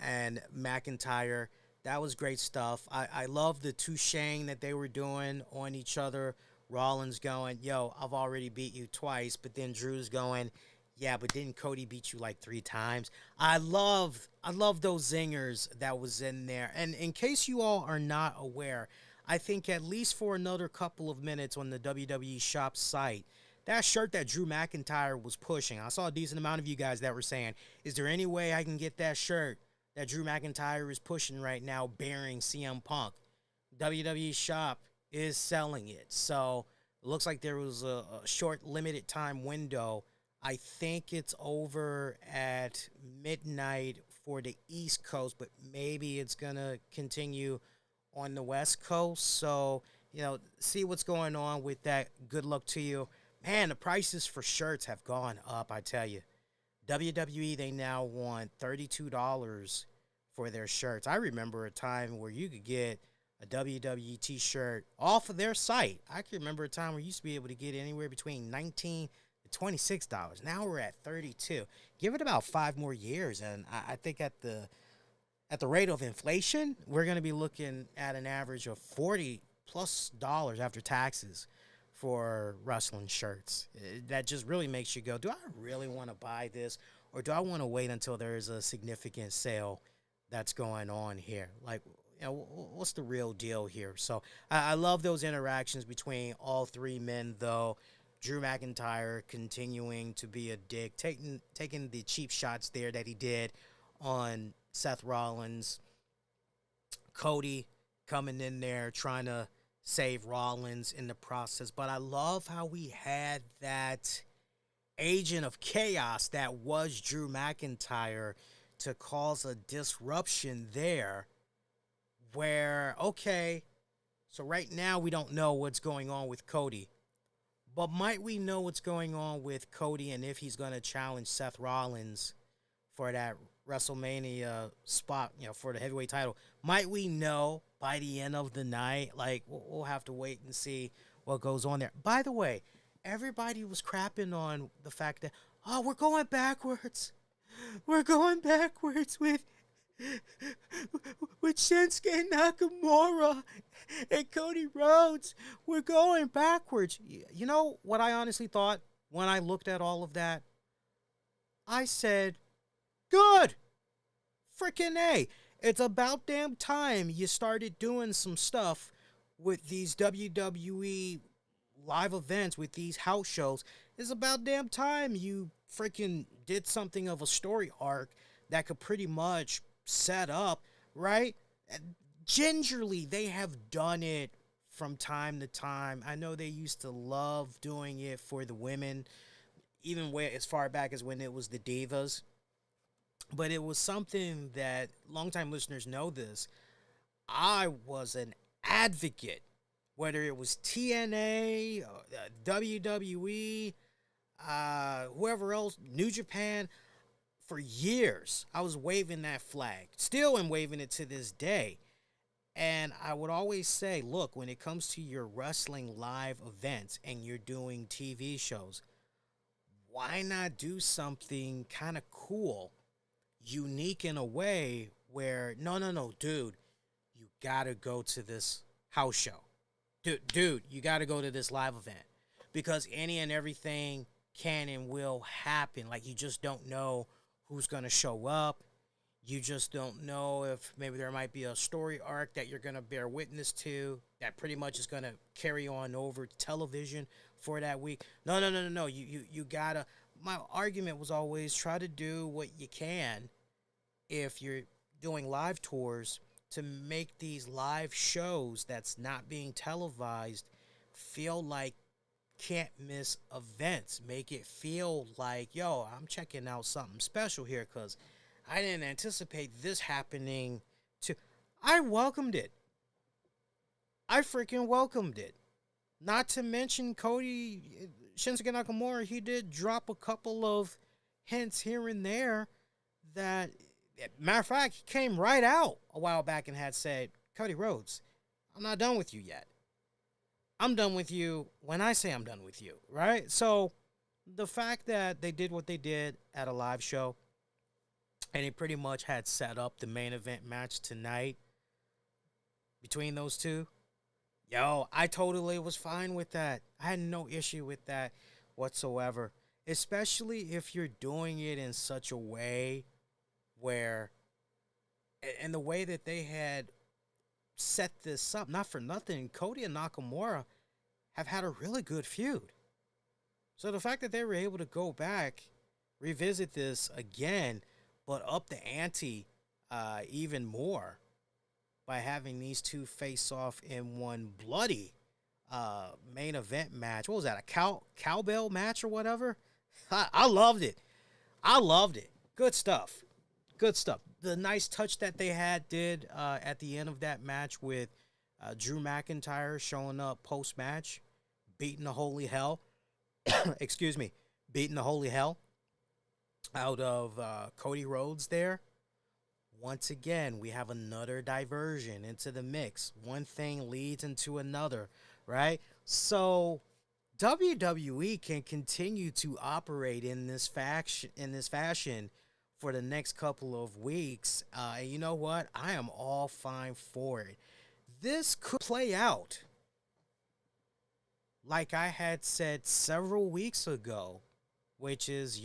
and McIntyre. That was great stuff. I love the touching that they were doing on each other. Rollins going, yo, I've already beat you twice. But then Drew's going, yeah, but didn't Cody beat you like 3 times? I love those zingers that was in there. And in case you all are not aware, I think at least for another couple of minutes on the WWE Shop site, that shirt that Drew McIntyre was pushing, I saw a decent amount of you guys that were saying, is there any way I can get that shirt that Drew McIntyre is pushing right now bearing CM Punk? WWE Shop is selling it. So it looks like there was a short limited time window. I think it's over at midnight for the East Coast, but maybe it's going to continue on the West Coast. So, see what's going on with that. Good luck to you. Man, the prices for shirts have gone up, I tell you. WWE, they now want $32 for their shirts. I remember a time where you could get a WWE t-shirt off of their site. I can remember a time where you used to be able to get anywhere between $19 to $26. Now we're at $32. Give it about 5 more years, and I think at the rate of inflation, we're going to be looking at an average of $40+ after taxes for wrestling shirts. That just really makes you go, do I really want to buy this, or do I want to wait until there's a significant sale that's going on here? Like, what's the real deal here? So I love those interactions between all 3 men, though. Drew McIntyre continuing to be a dick, taking the cheap shots there that he did on Seth Rollins. Cody coming in there trying to save Rollins in the process. But I love how we had that agent of chaos that was Drew McIntyre to cause a disruption there where, okay, so right now we don't know what's going on with Cody. But might we know what's going on with Cody and if he's going to challenge Seth Rollins for that WrestleMania spot, for the heavyweight title? Might we know by the end of the night? Like, we'll have to wait and see what goes on there. By the way, everybody was crapping on the fact that, oh, we're going backwards. We're going backwards with Shinsuke Nakamura and Cody Rhodes. We're going backwards. You know what I honestly thought when I looked at all of that? I said, good. Freaking A. It's about damn time you started doing some stuff with these WWE live events, with these house shows. It's about damn time you freaking did something of a story arc that could pretty much set up, right? Gingerly, they have done it from time to time. I know they used to love doing it for the women, even way as far back as when it was the Divas. But it was something that longtime listeners know this. I was an advocate, whether it was TNA, WWE, whoever else, New Japan. For years, I was waving that flag. Still am waving it to this day. And I would always say, look, when it comes to your wrestling live events and you're doing TV shows, why not do something kind of cool, unique in a way where, no, dude, you got to go to this house show. Dude, you got to go to this live event. Because any and everything can and will happen. Like, you just don't know who's going to show up. You just don't know if maybe there might be a story arc that you're going to bear witness to that pretty much is going to carry on over to television for that week. No. You got to. My argument was always try to do what you can if you're doing live tours to make these live shows that's not being televised feel like can't miss events. Make it feel like, yo, I'm checking out something special here because I didn't anticipate this happening to. I welcomed it. I freaking welcomed it. Not to mention Shinsuke Nakamura, he did drop a couple of hints here and there that, matter of fact, he came right out a while back and had said, Cody Rhodes, I'm not done with you yet. I'm done with you when I say I'm done with you, right? So the fact that they did what they did at a live show and they pretty much had set up the main event match tonight between those two, yo, I totally was fine with that. I had no issue with that whatsoever, especially if you're doing it in such a way where, and the way that they had set this up, not for nothing, Cody and Nakamura have had a really good feud. So the fact that they were able to go back, revisit this again, but up the ante even more by having these two face off in one bloody main event match. What was that, a cowbell match or whatever? I loved it. Good stuff. The nice touch that they did at the end of that match with Drew McIntyre showing up post-match, beating the holy hell, beating the holy hell out of Cody Rhodes there. Once again, we have another diversion into the mix. One thing leads into another, right? So WWE can continue to operate in this fashion for the next couple of weeks. And you know what? I am all fine for it. This could play out like I had said several weeks ago, which is,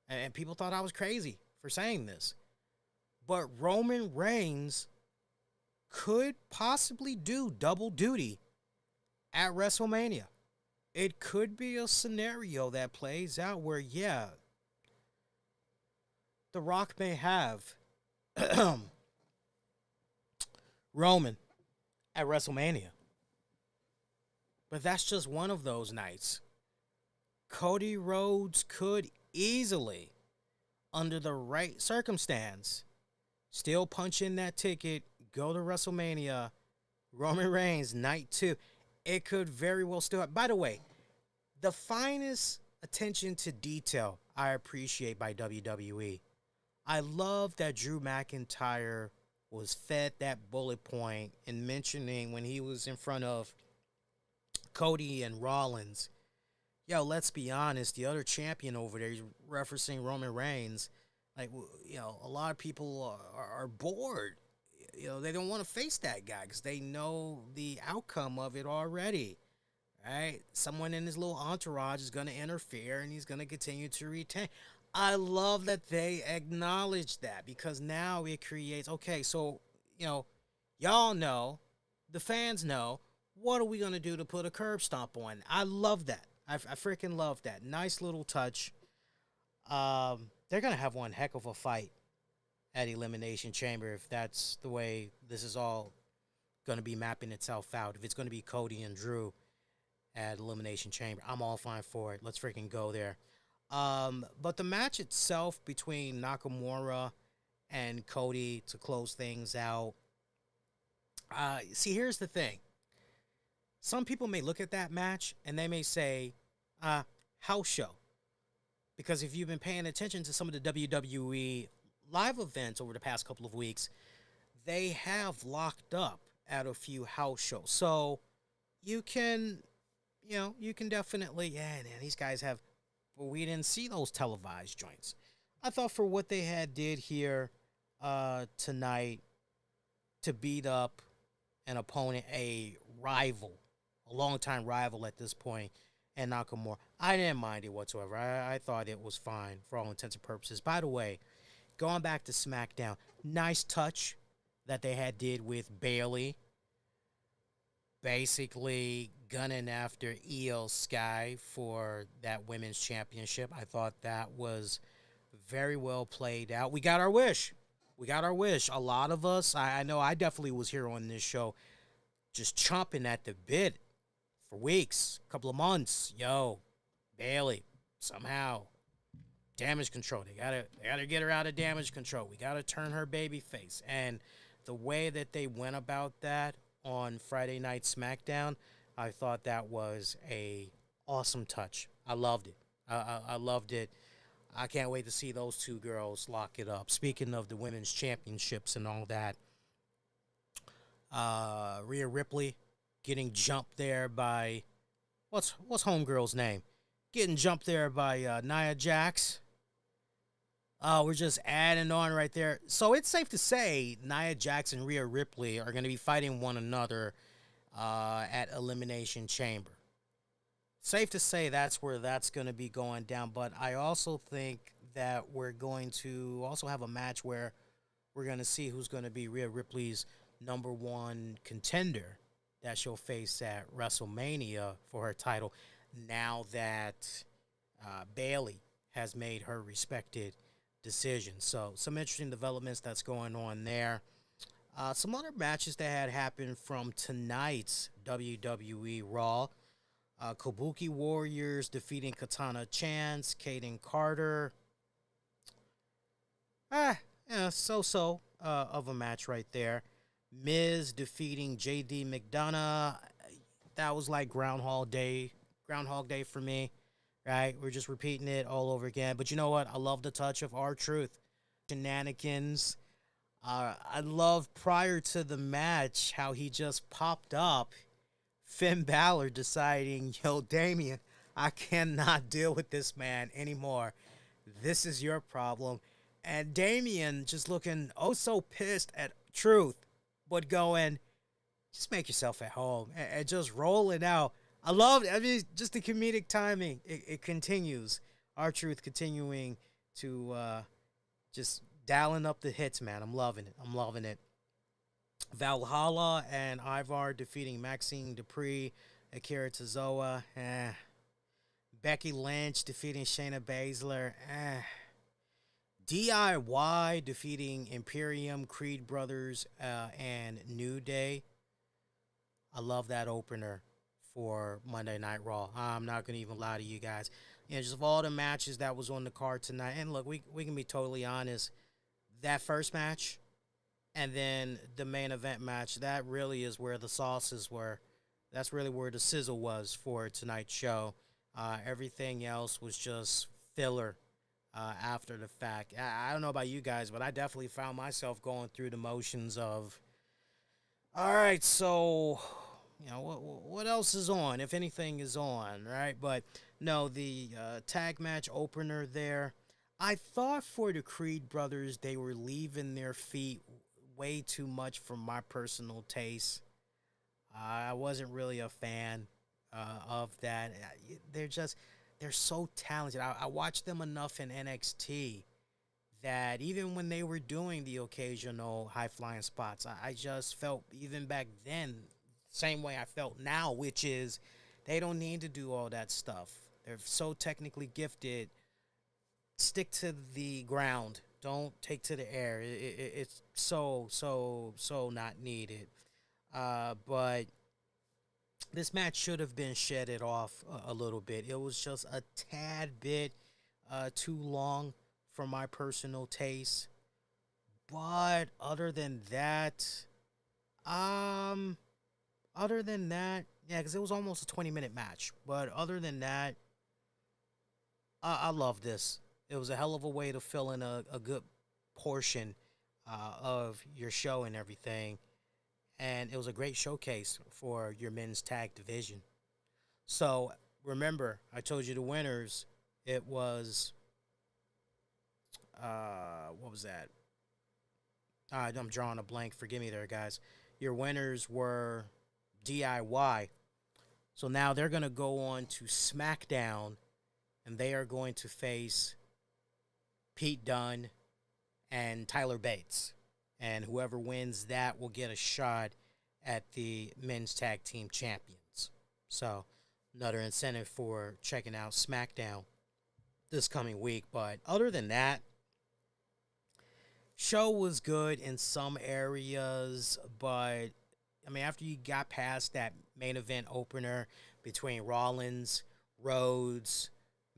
and people thought I was crazy for saying this, but Roman Reigns could possibly do double duty at WrestleMania. it could be a scenario that plays out where, yeah, The Rock may have Roman at WrestleMania, but that's just one of those nights. Cody Rhodes could easily, under the right circumstance, still punch in that ticket, go to WrestleMania, Roman Reigns, night two. It could very well still. By the way, the finest attention to detail I appreciate by WWE. I love that Drew McIntyre was fed that bullet point in mentioning when he was in front of Cody and Rollins. Yo, let's be honest, the other champion over there, he's referencing Roman Reigns. Like, a lot of people are bored. They don't want to face that guy because they know the outcome of it already. Right? Someone in his little entourage is going to interfere and he's going to continue to retain. I love that they acknowledge that because now it creates, okay, so, y'all know, the fans know, what are we going to do to put a curb stomp on? I love that. I freaking love that. Nice little touch. They're going to have one heck of a fight at Elimination Chamber if that's the way this is all going to be mapping itself out. If it's going to be Cody and Drew at Elimination Chamber, I'm all fine for it. Let's freaking go there. But the match itself between Nakamura and Cody to close things out. See, here's the thing. Some people may look at that match and they may say, house show. Because if you've been paying attention to some of the WWE live events over the past couple of weeks, they have locked up at a few house shows. So you can definitely, man, these guys have, but we didn't see those televised joints. I thought for what they had did here tonight to beat up an opponent, a longtime rival at this point, and Nakamura, I didn't mind it whatsoever. I thought it was fine for all intents and purposes. By the way, going back to SmackDown, nice touch that they had did with Bayley, basically gunning after Io Sky for that women's championship. I thought that was very well played out. We got our wish. A lot of us, I know I definitely was here on this show, just chomping at the bit for weeks, a couple of months. Yo, Bayley, somehow, damage control. They gotta get her out of damage control. We gotta turn her baby face. And the way that they went about that on Friday Night SmackDown, I thought that was a awesome touch. I loved it. I loved it. I can't wait to see those two girls lock it up. Speaking of the women's championships and all that, Rhea Ripley getting jumped there by what's homegirl's name? Getting jumped there by Nia Jax. We're just adding on right there. So it's safe to say Nia Jax and Rhea Ripley are going to be fighting one another at Elimination Chamber. Safe to say that's where that's going to be going down. But I also think that we're going to also have a match where we're going to see who's going to be Rhea Ripley's number one contender that she'll face at WrestleMania for her title now that Bayley has made her respected decision. So some interesting developments that's going on there. Some other matches that had happened from tonight's WWE RAW. Kabuki Warriors defeating Katana Chance, Kaden Carter. So of a match right there. Miz defeating JD McDonough. That was like Groundhog Day for me. Right? We're just repeating it all over again. But you know what? I love the touch of R-Truth. Shenanigans. I love prior to the match how he just popped up. Finn Balor deciding, yo, Damian, I cannot deal with this man anymore. This is your problem. And Damian just looking oh so pissed at Truth, but going, just make yourself at home and just roll it out. I love it. I mean, just the comedic timing. It continues. R-Truth continuing to just dialing up the hits, man. I'm loving it. Valhalla and Ivar defeating Maxine Dupree, Akira Tozawa, Becky Lynch defeating Shayna Baszler, DIY defeating Imperium, Creed Brothers, and New Day. I love that opener for Monday Night Raw. I'm not going to even lie to you guys. Just of all the matches that was on the card tonight, and look, we can be totally honest, that first match and then the main event match, that really is where the sauces were. That's really where the sizzle was for tonight's show. Everything else was just filler after the fact. I don't know about you guys, but I definitely found myself going through the motions of, all right, so what else is on, if anything is on, right? But no, the tag match opener there, I thought for the Creed brothers they were leaving their feet way too much for my personal taste. I wasn't really a fan of that. They're so talented. I watched them enough in NXT that even when they were doing the occasional high flying spots, I just felt even back then same way I felt now, which is they don't need to do all that stuff. They're so technically gifted. Stick to the ground. Don't take to the air. It's so not needed. But this match should have been shedded off a little bit. It was just a tad bit too long for my personal taste. But other than that, yeah, because it was almost a 20-minute match. But other than that, I love this. It was a hell of a way to fill in a good portion of your show and everything. And it was a great showcase for your men's tag division. So remember, I told you the winners. It was, what was that? I'm drawing a blank. Forgive me there, guys. Your winners were DIY. So now they're going to go on to SmackDown, and they are going to face Pete Dunne and Tyler Bates. And whoever wins that will get a shot at the men's tag team champions. So another incentive for checking out SmackDown this coming week. But other than that, show was good in some areas. But, I mean, after you got past that main event opener between Rollins, Rhodes,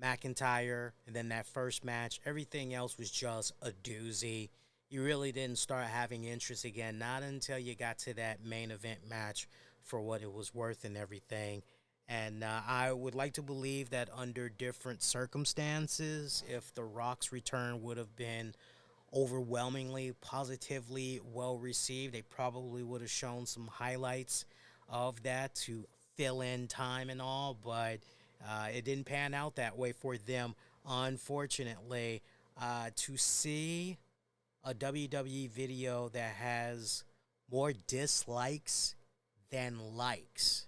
McIntyre, and then that first match, everything else was just a doozy. You really didn't start having interest again, not until you got to that main event match for what it was worth and everything. And I would like to believe that under different circumstances, if The Rock's return would have been overwhelmingly positively well received, they probably would have shown some highlights of that to fill in time and all, but it didn't pan out that way for them, unfortunately. To see a WWE video that has more dislikes than likes,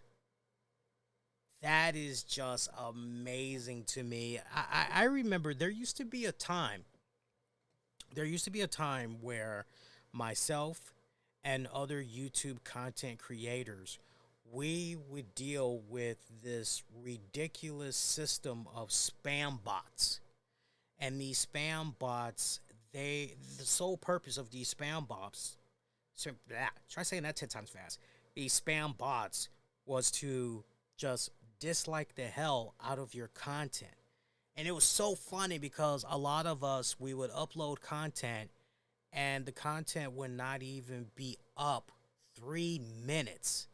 that is just amazing to me. I remember there used to be a time where myself and other YouTube content creators, we would deal with this ridiculous system of spam bots. And these spam bots, the sole purpose of these spam bots, try saying that 10 times fast. These spam bots was to just dislike the hell out of your content. And it was so funny because a lot of us, we would upload content and the content would not even be up 3 minutes.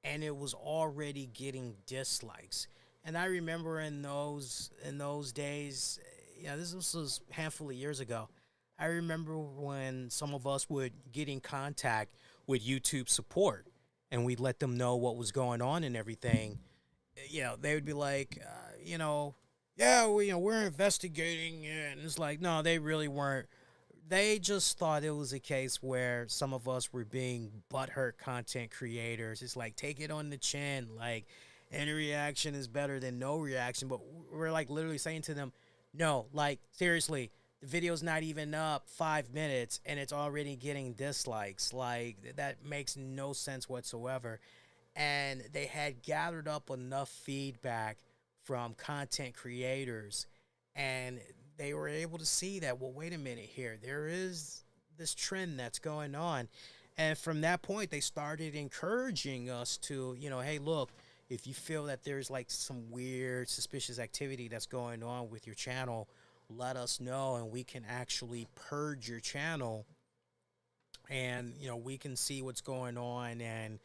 And it was already getting dislikes. And I remember in those days, this was a handful of years ago. I remember when some of us would get in contact with YouTube support and we'd let them know what was going on and everything. They would be like, yeah, we're investigating. And it's like, no, they really weren't. They just thought it was a case where some of us were being butthurt content creators. It's like, take it on the chin. Like, any reaction is better than no reaction. But we're like literally saying to them, no, like, seriously, the video's not even up 5 minutes and it's already getting dislikes. Like, that makes no sense whatsoever. and they had gathered up enough feedback from content creators, and they were able to see that, well, wait a minute here, there is this trend that's going on. And from that point, they started encouraging us to, hey, look, if you feel that there's like some weird, suspicious activity that's going on with your channel, let us know and we can actually purge your channel, and we can see what's going on and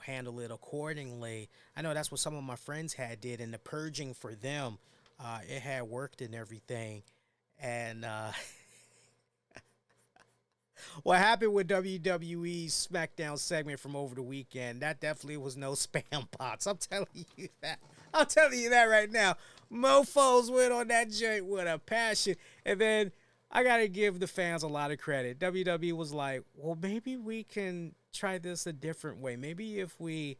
handle it accordingly. I know that's what some of my friends had did, and the purging for them, it had worked and everything. And what happened with WWE's SmackDown segment from over the weekend, that definitely was no spam bots. I'm telling you that. I'm telling you that right now. Mofos went on that joint with a passion. And then I got to give the fans a lot of credit. WWE was like, well, maybe we can try this a different way. Maybe if we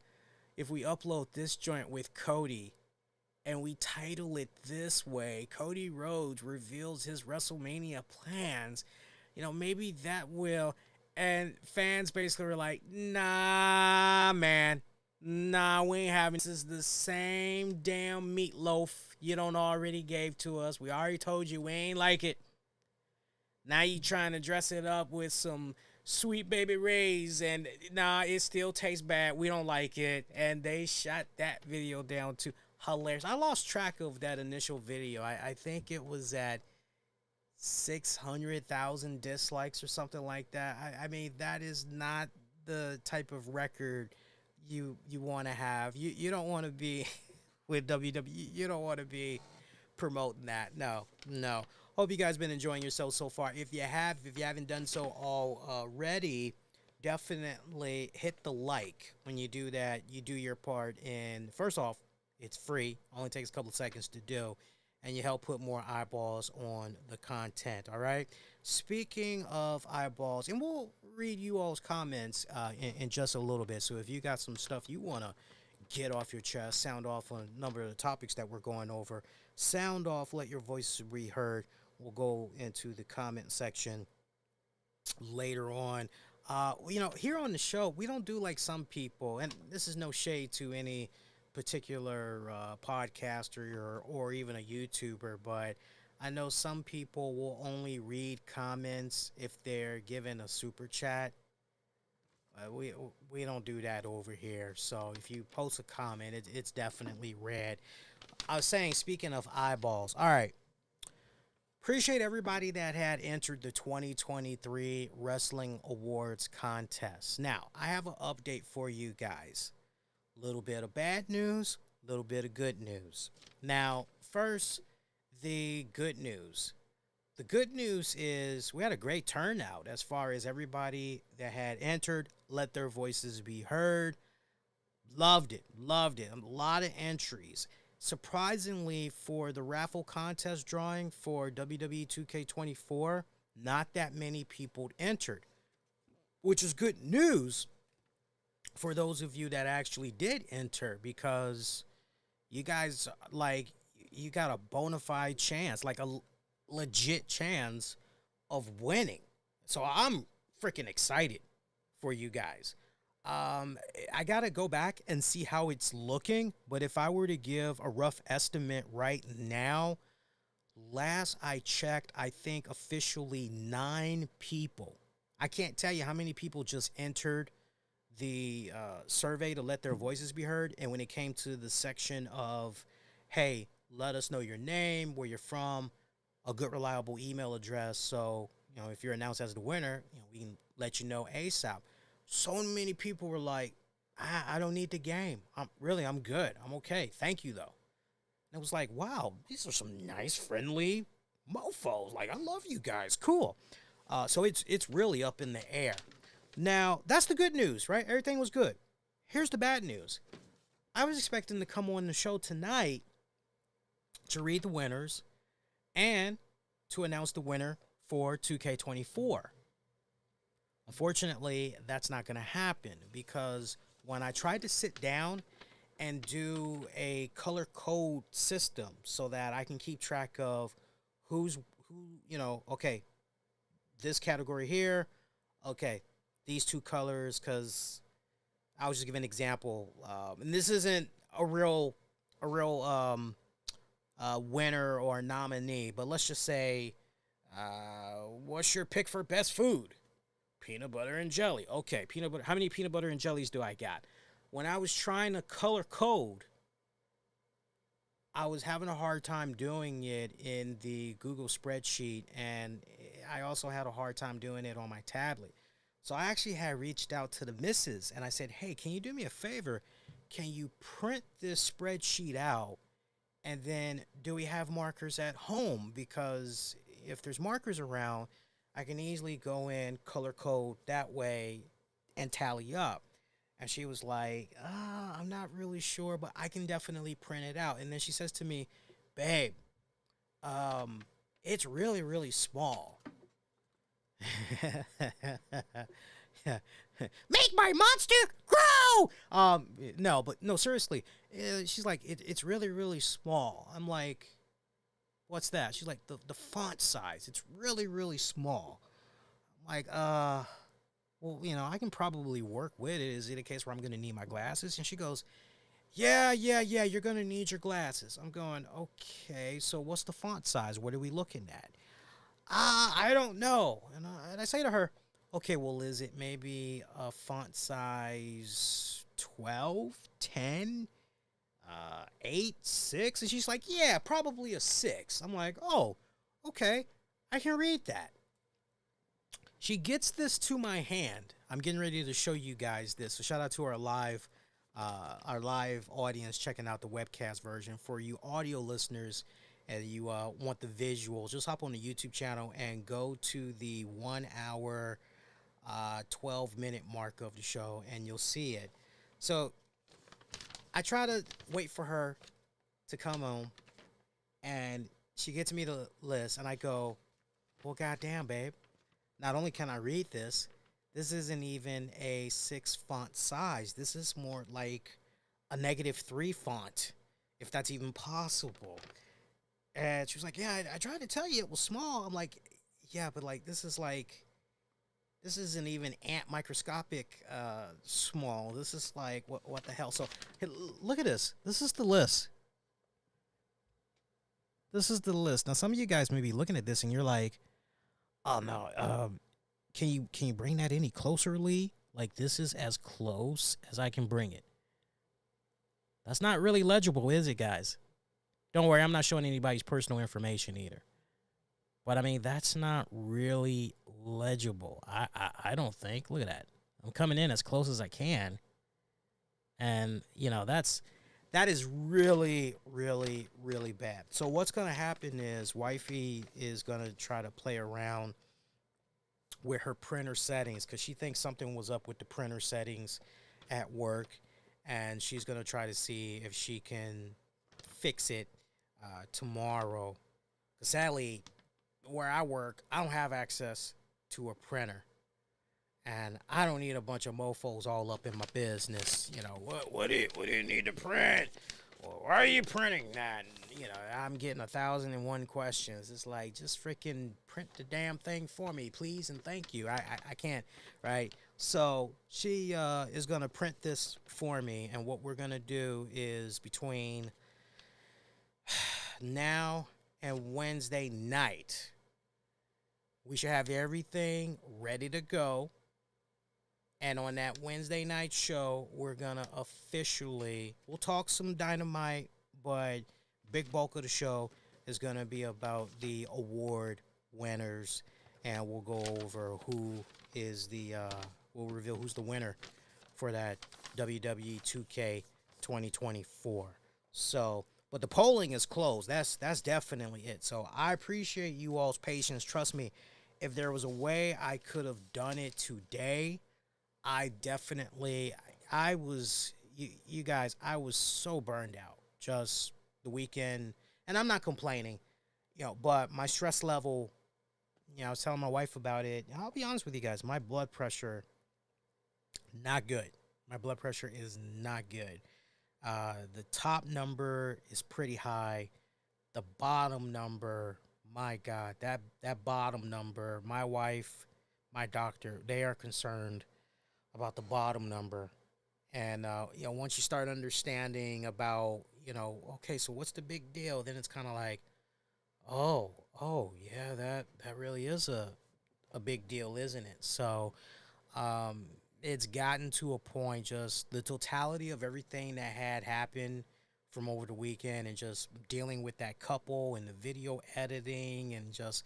upload this joint with Cody and we title it this way, Cody Rhodes reveals his WrestleMania plans, maybe that will. And fans basically were like, nah, man. Nah, we ain't having this. Is the same damn meatloaf you don't already gave to us. We already told you we ain't like it. Now you trying to dress it up with some Sweet Baby Ray's, and nah, it still tastes bad. We don't like it. And they shot that video down to hilarious. I lost track of that initial video. I think it was at 600,000 dislikes or something like that. I mean, that is not the type of record you want to have. You don't want to be with WWE. You don't want to be promoting that. No. Hope you guys been enjoying yourselves so far. If you haven't done so already, definitely hit the like. When you do that, you do your part. And first off, it's free. Only takes a couple of seconds to do. And you help put more eyeballs on the content, all right? Speaking of eyeballs, and we'll read you all's comments in just a little bit. So if you got some stuff you want to get off your chest, sound off on a number of the topics that we're going over, sound off, let your voices be heard. We'll go into the comment section later on. Here on the show, we don't do like some people, and this is no shade to any particular podcaster or even a YouTuber, but I know some people will only read comments if they're given a super chat. We don't do that over here. So if you post a comment, it's definitely read. I was saying, speaking of eyeballs, all right. Appreciate everybody that had entered the 2023 Wrestling Awards contest. Now, I have an update for you guys. A little bit of bad news, a little bit of good news. Now, first, the good news. The good news is we had a great turnout as far as everybody that had entered, let their voices be heard. Loved it. A lot of entries. Surprisingly, for the raffle contest drawing for WWE 2K24, not that many people entered, which is good news for those of you that actually did enter, because you guys, you got a bona fide chance, like a legit chance of winning. So I'm freaking excited for you guys. I gotta go back and see how it's looking, but if I were to give a rough estimate right now, last I checked, I think officially 9 people. I can't tell you how many people just entered the survey to let their voices be heard, and when it came to the section of, hey, let us know your name, where you're from, a good reliable email address, so if you're announced as the winner, we can let you know ASAP. So many people were like, I don't need the game. I'm good. I'm okay. Thank you, though. And it was like, wow, these are some nice, friendly mofos. Like, I love you guys. Cool. So it's really up in the air. Now, that's the good news, right? Everything was good. Here's the bad news. I was expecting to come on the show tonight to read the winners and to announce the winner for 2K24. Unfortunately, that's not going to happen, because when I tried to sit down and do a color code system so that I can keep track of okay, this category here, okay, these 2 colors, because I was just giving an example, and this isn't a real winner or nominee, but let's just say, what's your pick for best food? Peanut butter and jelly. Okay, peanut butter. How many peanut butter and jellies do I got? When I was trying to color code, I was having a hard time doing it in the Google spreadsheet, and I also had a hard time doing it on my tablet. So I actually had reached out to the missus, and I said, hey, can you do me a favor? Can you print this spreadsheet out? And then do we have markers at home? Because if there's markers around, I can easily go in, color code that way, and tally up. And she was like, I'm not really sure, but I can definitely print it out. And then she says to me, babe, it's really, really small. Make my monster grow. No, seriously. She's like, it's really, really small. I'm like, what's that? She's like, the font size. It's really, really small. I'm like, well, I can probably work with it. Is it a case where I'm going to need my glasses? And she goes, yeah, you're going to need your glasses. I'm going, okay, so what's the font size? What are we looking at? I don't know. And I say to her, okay, well, is it maybe a font size 12, 10, 8, 6? And she's like, yeah, probably a 6. I'm like, oh, okay, I can read that. She gets this to my hand. I'm getting ready to show you guys this. So shout out to our live audience checking out the webcast version. For you audio listeners and you want the visuals, just hop on the YouTube channel and go to the 1 hour, 12-minute mark of the show, and you'll see it. So I try to wait for her to come home, and she gets me the list, and I go, well, goddamn, babe. Not only can I read this, this isn't even a 6 font size. This is more like a -3 font, if that's even possible. And she was like, yeah, I tried to tell you it was small. I'm like, yeah, but like, this isn't even ant microscopic small. This is like, what the hell? So hey, look at this. This is the list. This is the list. Now, some of you guys may be looking at this and you're like, oh no, can you bring that any closer, Lee? Like, this is as close as I can bring it. That's not really legible, is it, guys? Don't worry, I'm not showing anybody's personal information either. But I mean, that's not really legible. I don't think. Look at that. I'm coming in as close as I can. And, that is really, really, really bad. So what's going to happen is wifey is going to try to play around with her printer settings because she thinks something was up with the printer settings at work, and she's going to try to see if she can fix it tomorrow. Because sadly, where I work, I don't have access to a printer. And I don't need a bunch of mofos all up in my business. What do you need to print? Well, why are you printing that? And, I'm getting 1,001 questions. It's like, just freaking print the damn thing for me, please, and thank you. I can't, right? So she is going to print this for me, and what we're going to do is between now and Wednesday night, we should have everything ready to go. And on that Wednesday night show, we're going to we'll talk some Dynamite, but big bulk of the show is going to be about the award winners. And we'll go over we'll reveal who's the winner for that WWE 2K 2024. So, but the polling is closed. That's definitely it. So I appreciate you all's patience. Trust me, if there was a way I could have done it today, I was, you guys, I was so burned out just the weekend, and I'm not complaining, but my stress level, I was telling my wife about it. I'll be honest with you guys, my blood pressure, not good. My blood pressure is not good. The top number is pretty high. The bottom number, my God, that bottom number, my wife, my doctor, they are concerned about the bottom number, And once you start understanding about, okay, so what's the big deal? Then it's kind of like, oh, yeah, that really is a big deal, isn't it? So, um, it's gotten to a point, just the totality of everything that had happened from over the weekend, and just dealing with that couple and the video editing and just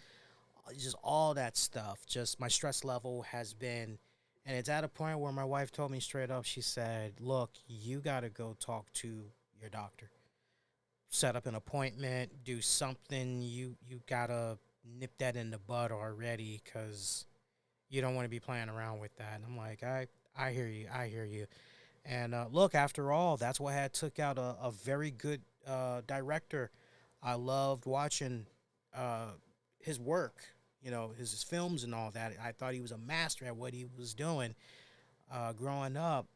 all that stuff. Just my stress level has been, and it's at a point where my wife told me straight up. She said, "Look, you got to go talk to your doctor. Set up an appointment. Do something. You gotta nip that in the bud already, because you don't want to be playing around with that." And I'm like, I hear you. I hear you. And look, after all, that's what had took out a very good director. I loved watching uh, his work, his films and all that. I thought he was a master at what he was doing growing up.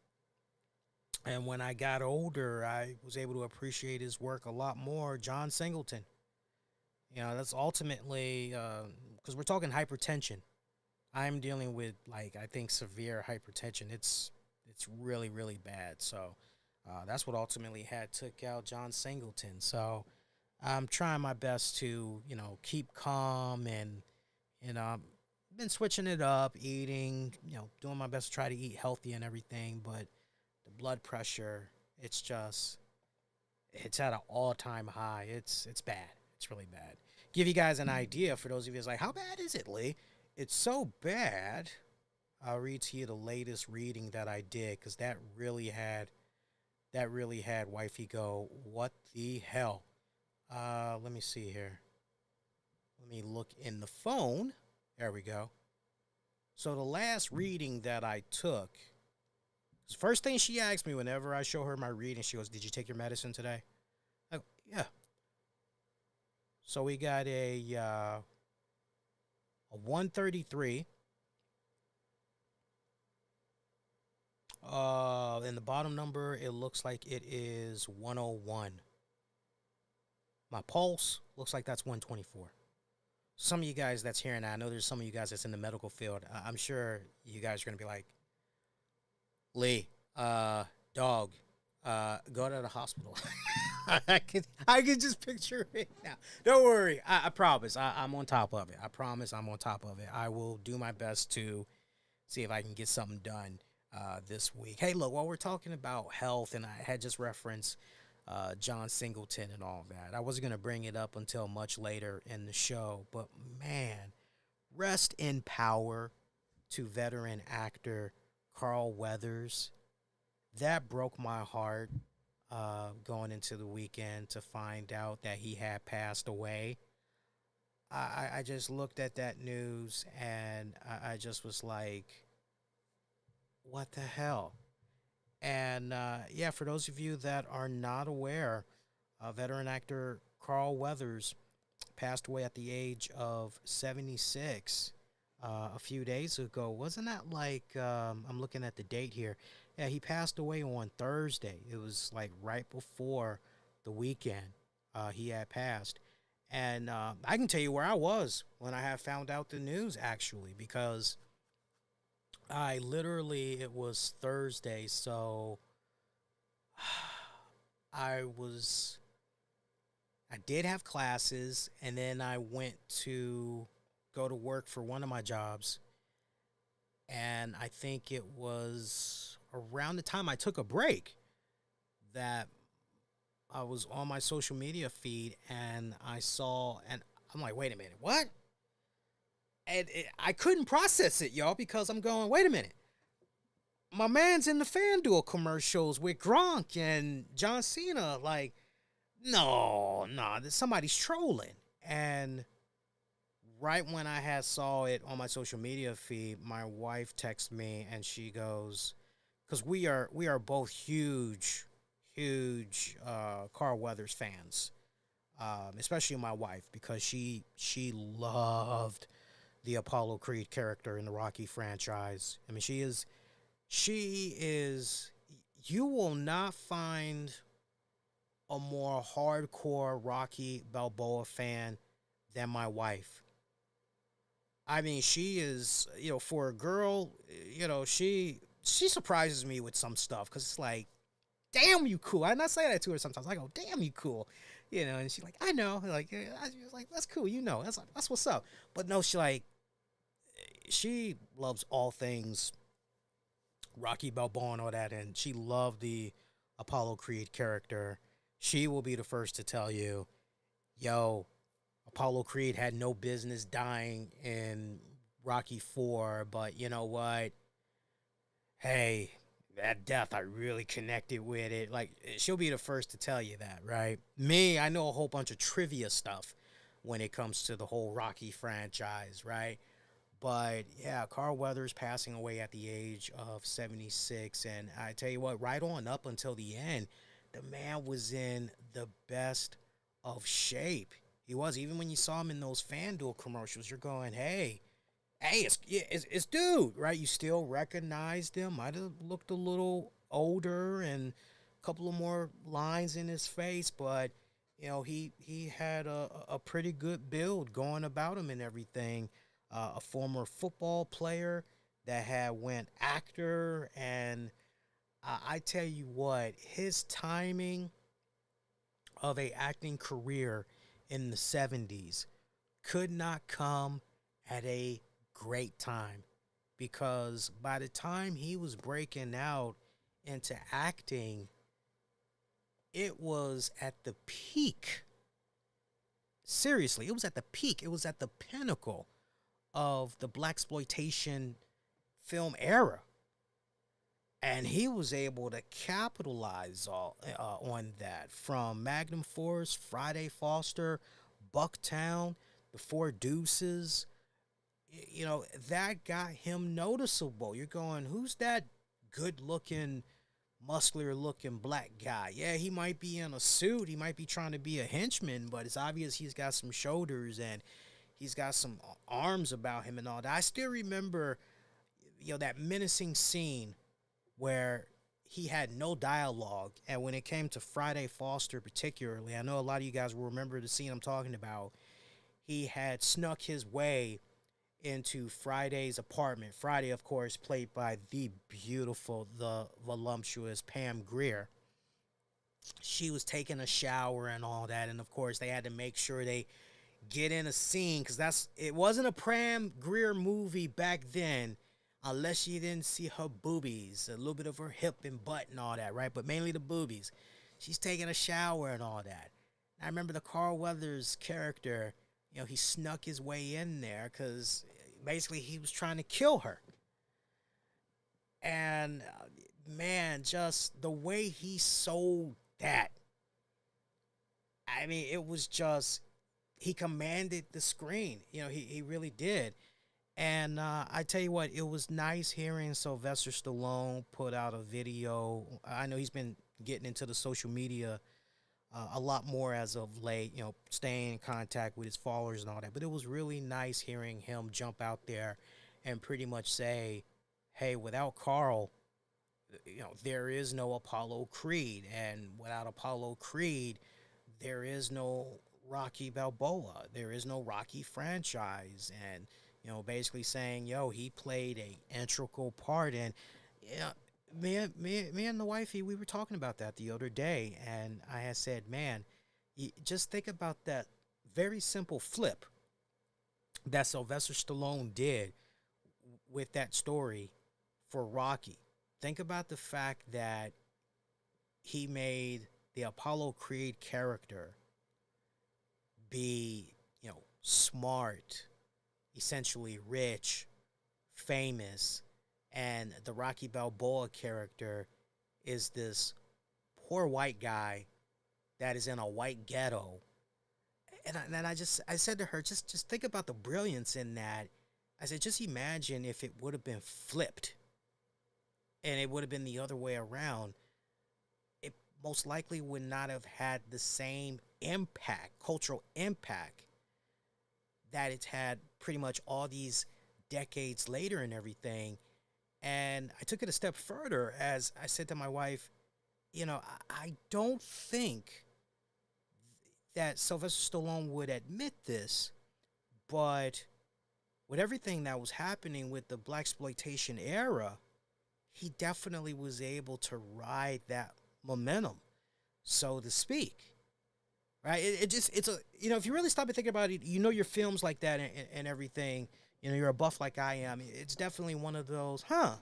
And when I got older, I was able to appreciate his work a lot more. John Singleton. That's ultimately, because we're talking hypertension. I'm dealing with, like, I think severe hypertension. It's really, really bad. So that's what ultimately had took out John Singleton. So I'm trying my best to, keep calm, and, I've been switching it up, eating, doing my best to try to eat healthy and everything. But the blood pressure, it's at an all-time high. It's bad. It's really bad. Give you guys an idea, for those of you who's like, how bad is it, Lee? It's so bad. I'll read to you the latest reading that I did, because that really had wifey go, what the hell? Let me see here. Let me look in the phone. There we go. So the last reading that I took, the first thing she asked me whenever I show her my reading, she goes, "Did you take your medicine today?" I go, "Yeah." So we got a 133. In the bottom number, it looks like it is 101. My pulse looks like that's 124. Some of you guys that's hearing that, I know there's some of you guys that's in the medical field. I'm sure you guys are going to be like, Lee, dog, go to the hospital. I can just picture it now. Don't worry. I promise. I'm on top of it. I promise I'm on top of it. I will do my best to see if I can get something done this week. Hey, look, while we're talking about health, and I had just referenced John Singleton and all that, I wasn't going to bring it up until much later in the show, but man, rest in power to veteran actor Carl Weathers. That broke my heart going into the weekend to find out that he had passed away. I just looked at that news, and I just was like, what the hell? And yeah, for those of you that are not aware, veteran actor Carl Weathers passed away at the age of 76 a few days ago. Wasn't that like, I'm looking at the date here. Yeah, he passed away on Thursday. It was like right before the weekend he had passed. And I can tell you where I was when I had found out the news, actually, because it was Thursday, so I was, I did have classes, and then I went to go to work for one of my jobs, and I think it was around the time I took a break that I was on my social media feed, and I saw, and I'm like, wait a minute, what? And I couldn't process it, y'all, because I'm going, wait a minute. My man's in the FanDuel commercials with Gronk and John Cena. Like, no, somebody's trolling. And right when I had saw it on my social media feed, my wife texts me, and she goes, because we are both huge Carl Weathers fans, especially my wife, because she loved the Apollo Creed character in the Rocky franchise. I mean, she is, you will not find a more hardcore Rocky Balboa fan than my wife. I mean, she is, for a girl, she she surprises me with some stuff because it's like, damn, you cool. I not say that to her sometimes. I go, damn, you cool, and she's like, I know, like, I was like, that's cool, that's what's up. But no, she loves all things Rocky Balboa and all that, and she loved the Apollo Creed character. She will be the first to tell you, yo, Apollo Creed had no business dying in Rocky 4, but you know what? Hey, that death, I really connected with it. Like, she'll be the first to tell you that, right? Me, I know a whole bunch of trivia stuff when it comes to the whole Rocky franchise, right? But yeah, Carl Weathers passing away at the age of 76. And I tell you what, right on up until the end, the man was in the best of shape. He was. Even when you saw him in those FanDuel commercials, you're going, hey, it's dude, right? You still recognized him. Might have looked a little older and a couple of more lines in his face, but he had a pretty good build going about him and everything. A former football player that had went actor, and I tell you what, his timing of a acting career in the 70s could not come at a great time, because by the time he was breaking out into acting, it was at the peak. Seriously, it was at the peak. It was at the pinnacle of the blaxploitation film era, and he was able to capitalize on that, from Magnum Force, Friday Foster, Bucktown, The Four Deuces. That got him noticeable. You're going, who's that good looking, muscular looking black guy? Yeah, he might be in a suit, he might be trying to be a henchman, but it's obvious he's got some shoulders and he's got some arms about him and all that. I still remember, that menacing scene where he had no dialogue, and when it came to Friday Foster particularly, I know a lot of you guys will remember the scene I'm talking about. He had snuck his way into Friday's apartment. Friday, of course, played by the beautiful, the voluptuous Pam Grier. She was taking a shower and all that, and of course they had to make sure they get in a scene, because it wasn't a Pam Grier movie back then unless you didn't see her boobies, a little bit of her hip and butt and all that, right? But mainly the boobies. She's taking a shower and all that. I remember the Carl Weathers character, he snuck his way in there because basically he was trying to kill her. And man, just the way he sold that, I mean, it was just, he commanded the screen. He really did. And I tell you what, it was nice hearing Sylvester Stallone put out a video. I know he's been getting into the social media a lot more as of late, staying in contact with his followers and all that. But it was really nice hearing him jump out there and pretty much say, hey, without Carl, there is no Apollo Creed. And without Apollo Creed, there is no Rocky Balboa. There is no Rocky franchise. And, basically saying, he played a integral part. And, me and the wifey, we were talking about that the other day, and I had said, man, just think about that very simple flip that Sylvester Stallone did with that story for Rocky. Think about the fact that he made the Apollo Creed character be, smart, essentially rich, famous, and the Rocky Balboa character is this poor white guy that is in a white ghetto. And I said to her, just think about the brilliance in that. I said, just imagine if it would have been flipped and it would have been the other way around. It most likely would not have had the same impact, cultural impact, that it's had pretty much all these decades later and everything. And I took it a step further, as I said to my wife, I don't think that Sylvester Stallone would admit this, but with everything that was happening with the blaxploitation era, he definitely was able to ride that momentum, so to speak. Right? It's a, if you really stop and think about it, your films like that and everything. You're a buff like I am. It's definitely one of those, huh?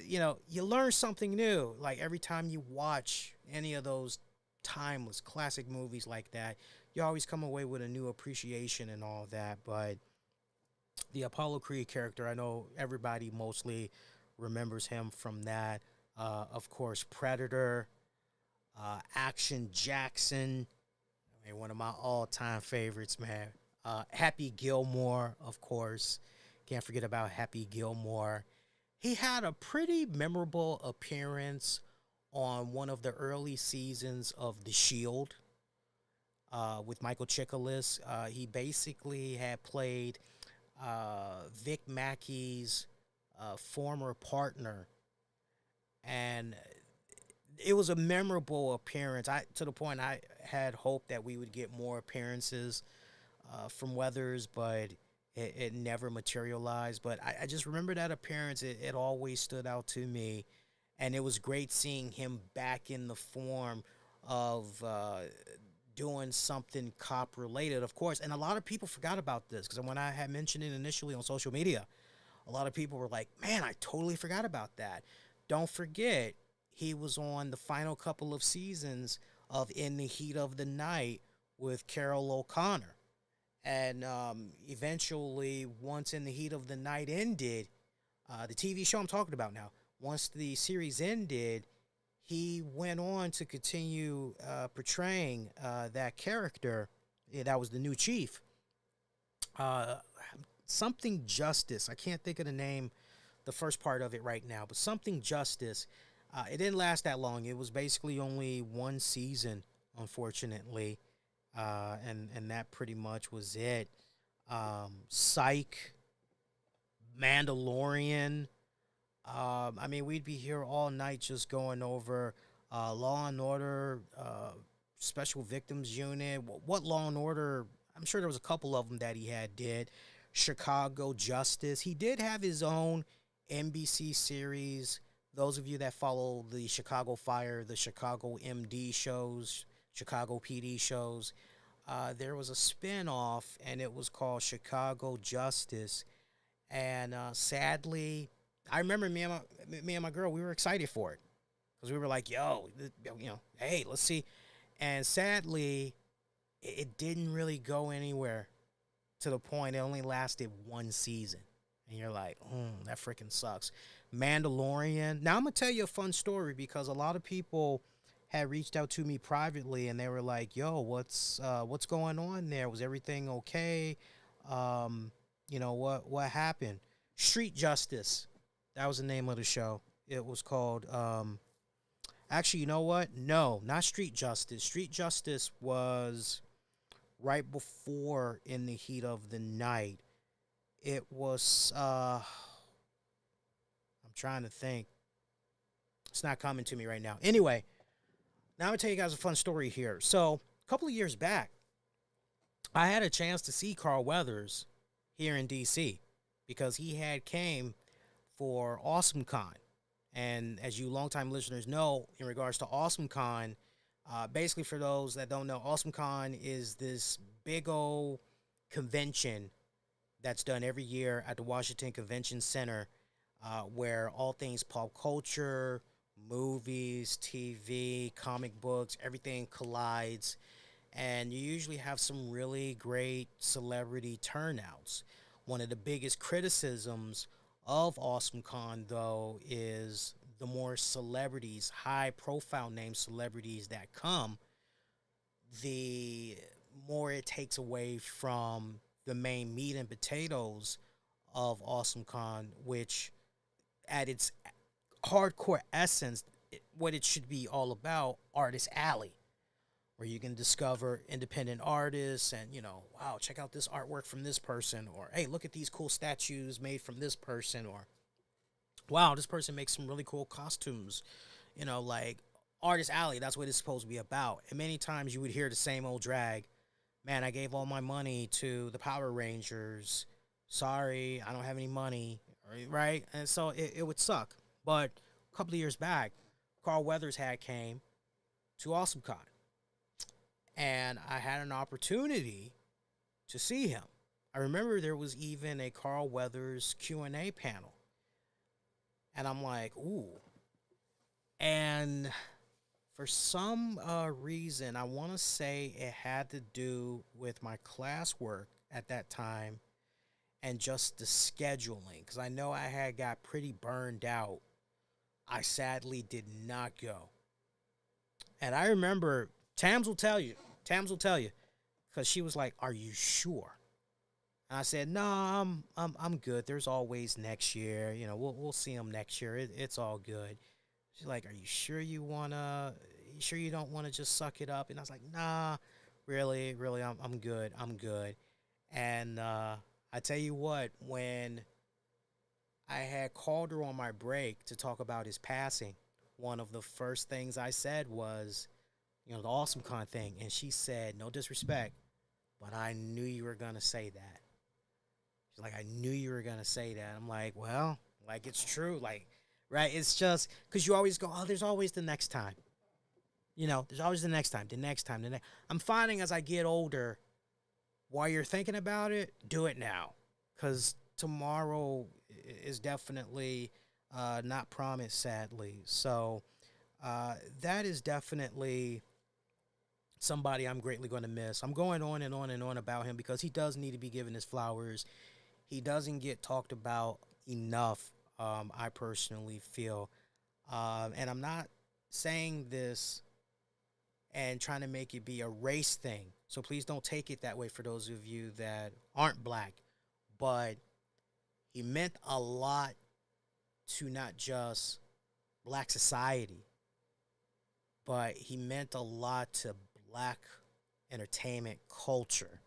You learn something new. Like every time you watch any of those timeless classic movies like that, you always come away with a new appreciation and all that. But the Apollo Creed character, I know everybody mostly remembers him from that. Of course, Predator, Action Jackson, I mean, one of my all-time favorites, man. Happy Gilmore, of course. Can't forget about Happy Gilmore. He had a pretty memorable appearance on one of the early seasons of The Shield with Michael Chiklis. He basically had played Vic Mackey's former partner, and it was a memorable appearance. To the point I had hoped that we would get more appearances from Weathers, but it never materialized. But I just remember that appearance. It always stood out to me, and it was great seeing him back in the form of doing something cop related, of course. And a lot of people forgot about this because when I had mentioned it initially on social media, a lot of people were like, "Man, I totally forgot about that." Don't forget, he was on the final couple of seasons of In the Heat of the Night with Carol O'Connor. And eventually, once In the Heat of the Night ended, the TV show I'm talking about now, once the series ended, he went on to continue portraying that character. Yeah, that was the new chief. Uh, Something Justice. I can't think of the name, the first part of it right now, but Something Justice. It didn't last that long. It was basically only one season, unfortunately, and that pretty much was it. Psych, Mandalorian. I mean, we'd be here all night just going over Law and Order, Special Victims Unit. What Law and Order? I'm sure there was a couple of them that he did. Chicago Justice. He did have his own NBC series. Those of you that follow the Chicago Fire, the Chicago MD shows, Chicago PD shows, there was a spin-off, and it was called Chicago Justice. And sadly, I remember me and my girl, we were excited for it because we were like, "Yo, hey, let's see." And sadly, it didn't really go anywhere to the point it only lasted one season. And you're like, that freaking sucks. Mandalorian. Now, I'm going to tell you a fun story because a lot of people had reached out to me privately and they were like, "Yo, what's going on there? Was everything okay? What happened?" Street Justice. That was the name of the show. It was called, actually, you know what? No, not Street Justice. Street Justice was right before In the Heat of the Night. It was, I'm trying to think. It's not coming to me right now. Anyway, now I'm going to tell you guys a fun story here. So, a couple of years back, I had a chance to see Carl Weathers here in D.C. because he had came for AwesomeCon. And as you longtime listeners know, in regards to AwesomeCon, basically for those that don't know, AwesomeCon is this big old convention that's done every year at the Washington Convention Center, where all things pop culture, movies, TV, comic books, everything collides. And you usually have some really great celebrity turnouts. One of the biggest criticisms of AwesomeCon, though, is the more celebrities, high-profile name celebrities that come, the more it takes away from the main meat and potatoes of AwesomeCon, which at its hardcore essence, what it should be all about, Artist Alley, where you can discover independent artists and, wow, check out this artwork from this person, or, hey, look at these cool statues made from this person, or, wow, this person makes some really cool costumes, like Artist Alley, that's what it's supposed to be about. And many times you would hear the same old drag. Man, I gave all my money to the Power Rangers. Sorry, I don't have any money, right? And so it would suck. But a couple of years back, Carl Weathers had came to AwesomeCon, and I had an opportunity to see him. I remember there was even a Carl Weathers Q&A panel. And I'm like, ooh. And for some reason, I want to say it had to do with my classwork at that time and just the scheduling. Because I know I had got pretty burned out. I sadly did not go. And I remember, Tams will tell you. Because she was like, are you sure? And I said, no, I'm good. There's always next year. You know, we'll see him next year. It's all good. She's like, are you sure you don't want to just suck it up? And I was like, nah, really, I'm good. And I tell you what, when I had called her on my break to talk about his passing, one of the first things I said was, the AwesomeCon thing. And she said, no disrespect, but I knew you were going to say that. She's like, I knew you were going to say that. I'm like, well, like, it's true. Like, right? It's just because you always go, oh, there's always the next time. There's always the next time. I'm finding as I get older, while you're thinking about it, do it now. Because tomorrow is definitely not promised, sadly. So that is definitely somebody I'm greatly going to miss. I'm going on and on and on about him because he does need to be given his flowers. He doesn't get talked about enough, I personally feel. And I'm not saying this and trying to make it be a race thing. So please don't take it that way for those of you that aren't black. But he meant a lot to not just black society, but he meant a lot to black entertainment culture.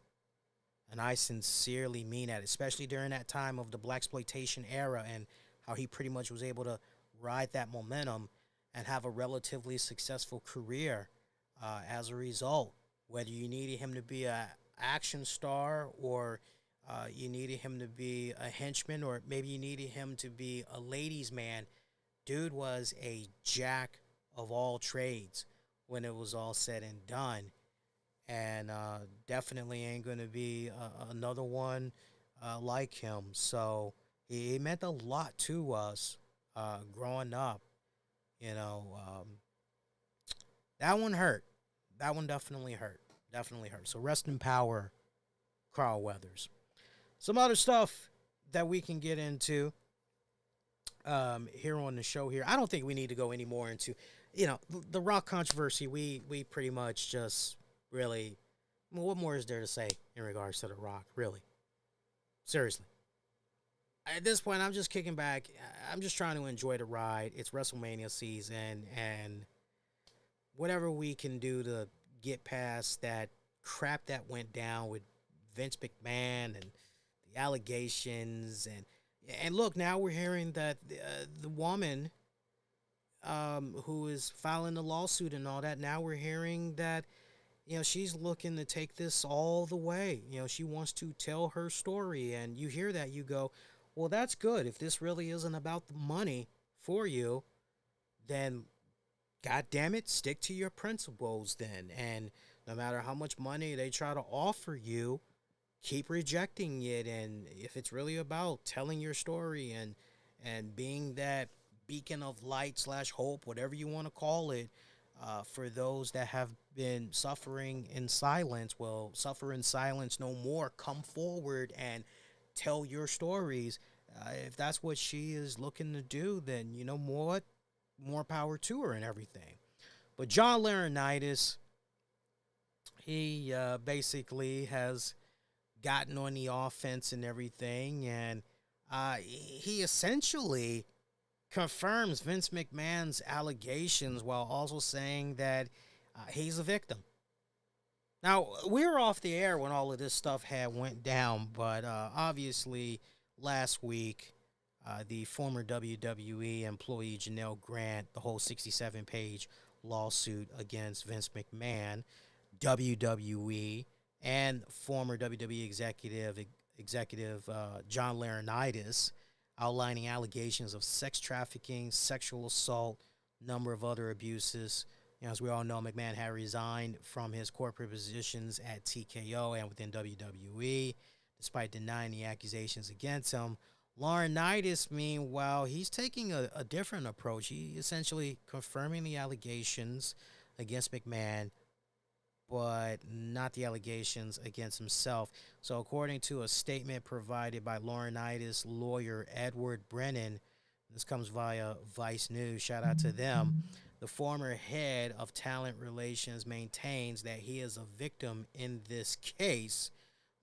And I sincerely mean that, especially during that time of the blaxploitation era and how he pretty much was able to ride that momentum and have a relatively successful career as a result. Whether you needed him to be an action star or you needed him to be a henchman or maybe you needed him to be a ladies' man, dude was a jack of all trades when it was all said and done. And definitely ain't going to be another one like him. So he meant a lot to us growing up. That one hurt. That one definitely hurt. So rest in power, Carl Weathers. Some other stuff that we can get into here on the show here. I don't think we need to go any more into, the Rock controversy. We pretty much just really, what more is there to say in regards to The Rock, really? Seriously. At this point, I'm just kicking back. I'm just trying to enjoy the ride. It's WrestleMania season, and whatever we can do to get past that crap that went down with Vince McMahon and the allegations. And look, now we're hearing that the woman who is filing the lawsuit and all that, now we're hearing that she's looking to take this all the way. She wants to tell her story. And you hear that, you go, well, that's good. If this really isn't about the money for you, then, God damn it, stick to your principles then. And no matter how much money they try to offer you, keep rejecting it. And if it's really about telling your story and being that beacon of light / hope, whatever you want to call it, for those that have been suffering in silence, well, suffer in silence no more. Come forward and tell your stories. If that's what she is looking to do, then you know what? More power to her and everything. But John Laurinaitis, he basically has gotten on the offense and everything, and he essentially confirms Vince McMahon's allegations while also saying that he's a victim. Now, we were off the air when all of this stuff had went down, but obviously last week, the former WWE employee Janelle Grant, the whole 67-page lawsuit against Vince McMahon, WWE, and former WWE executive John Laurinaitis, outlining allegations of sex trafficking, sexual assault, number of other abuses. As we all know, McMahon had resigned from his corporate positions at TKO and within WWE, despite denying the accusations against him. Laurinaitis, meanwhile, he's taking a different approach. He essentially confirming the allegations against McMahon, but not the allegations against himself. So according to a statement provided by Laurinaitis' lawyer, Edward Brennan, this comes via Vice News, shout out to them, the former head of talent relations maintains that he is a victim in this case,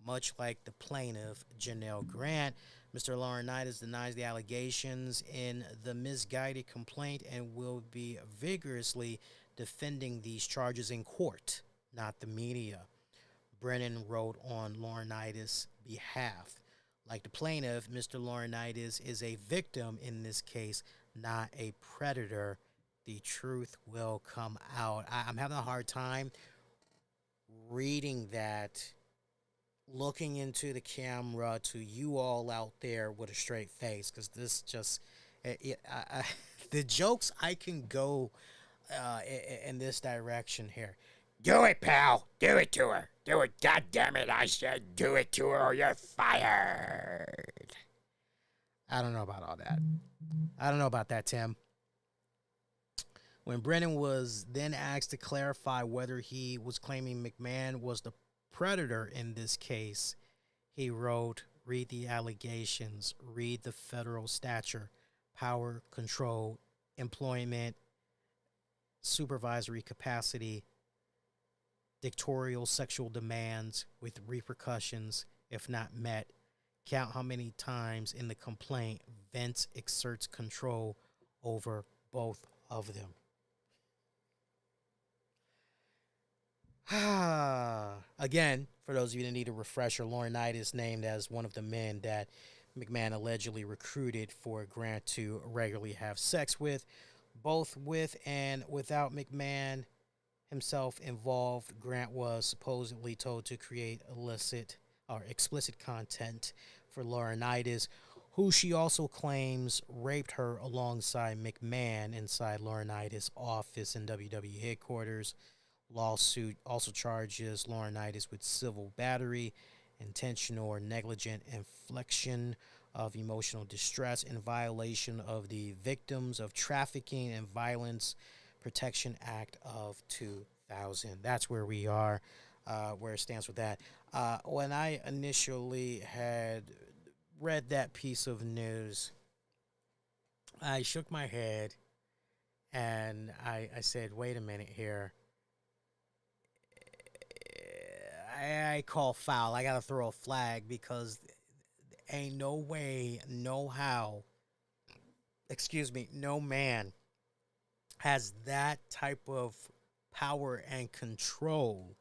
much like the plaintiff, Janelle Grant. Mr. Laurinaitis denies the allegations in the misguided complaint and will be vigorously defending these charges in court, not the media. Brennan wrote on Laurinaitis' behalf. Like the plaintiff, Mr. Laurinaitis is a victim in this case, not a predator. The truth will come out. I'm having a hard time reading that, looking into the camera to you all out there with a straight face, because this just, the jokes I can go in this direction here. Do it, pal. Do it to her. Do it. God damn it. I said do it to her or you're fired. I don't know about all that. I don't know about that, Tim. When Brennan was then asked to clarify whether he was claiming McMahon was the predator in this case, he wrote, read the allegations, read the federal stature, power, control, employment, supervisory capacity, dictatorial sexual demands with repercussions if not met. Count how many times in the complaint Vince exerts control over both of them. Again, for those of you that need a refresher, Laurinaitis named as one of the men that McMahon allegedly recruited for Grant to regularly have sex with. Both with and without McMahon himself involved, Grant was supposedly told to create illicit or explicit content for Laurinaitis, who she also claims raped her alongside McMahon inside Laurinaitis' office in WWE headquarters. Lawsuit also charges Laurinaitis with civil battery, intentional or negligent infliction of emotional distress in violation of the Victims of Trafficking and Violence Protection Act of 2000. That's where we are, where it stands with that. When I initially had read that piece of news, I shook my head and I said, wait a minute here. I call foul. I got to throw a flag because ain't no way, no how, no man has that type of power and control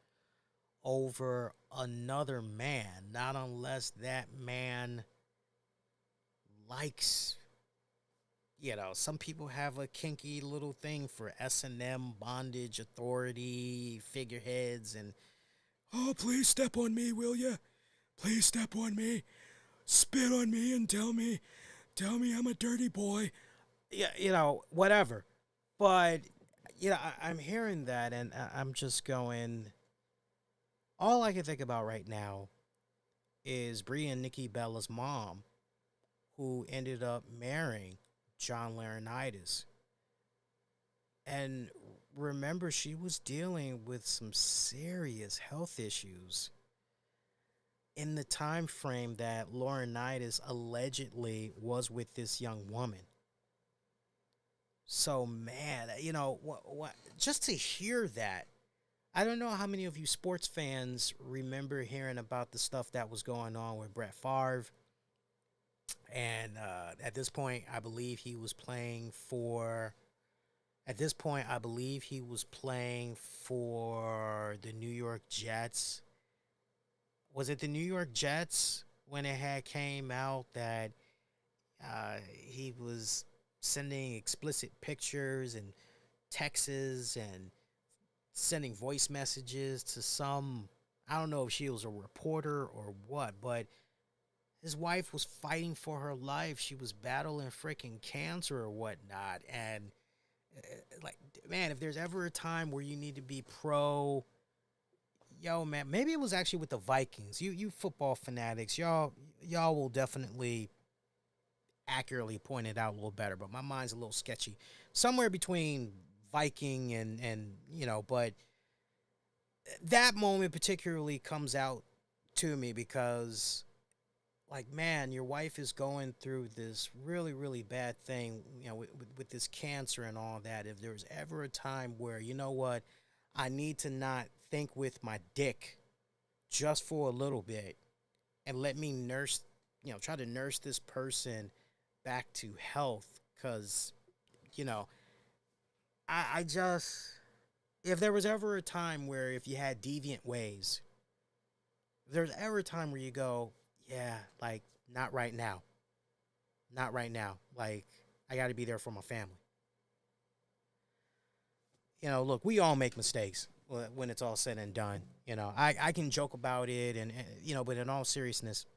over another man, not unless that man likes, some people have a kinky little thing for S&M, bondage, authority, figureheads, and oh, please step on me, will ya? Please step on me. Spit on me and tell me I'm a dirty boy. Yeah, whatever. But, I'm hearing that and I'm just going, all I can think about right now is Brie and Nikki Bella's mom, who ended up marrying John Laurinaitis. And remember, she was dealing with some serious health issues in the time frame that Laurinaitis allegedly was with this young woman. So, man, what just to hear that, I don't know how many of you sports fans remember hearing about the stuff that was going on with Brett Favre. And at this point, I believe he was playing for the New York Jets. Was it the New York Jets when it had came out that he was sending explicit pictures and texts and sending voice messages to some, I don't know if she was a reporter or what, but his wife was fighting for her life. She was battling freaking cancer or whatnot. And like, man, if there's ever a time where you need to be pro, yo, man, maybe it was actually with the Vikings. You football fanatics, y'all will definitely accurately point it out a little better. But my mind's a little sketchy, somewhere between Viking and but that moment particularly comes out to me because, like, man, your wife is going through this really, really bad thing, with this cancer and all that. If there's ever a time where, you know what, I need to not think with my dick just for a little bit and let me try to nurse this person back to health. Because, you know, I just, if there was ever a time where if you had deviant ways, if there's ever a time where you go, yeah, like, not right now. Not right now. Like, I got to be there for my family. Look, we all make mistakes when it's all said and done. I can joke about it but in all seriousness,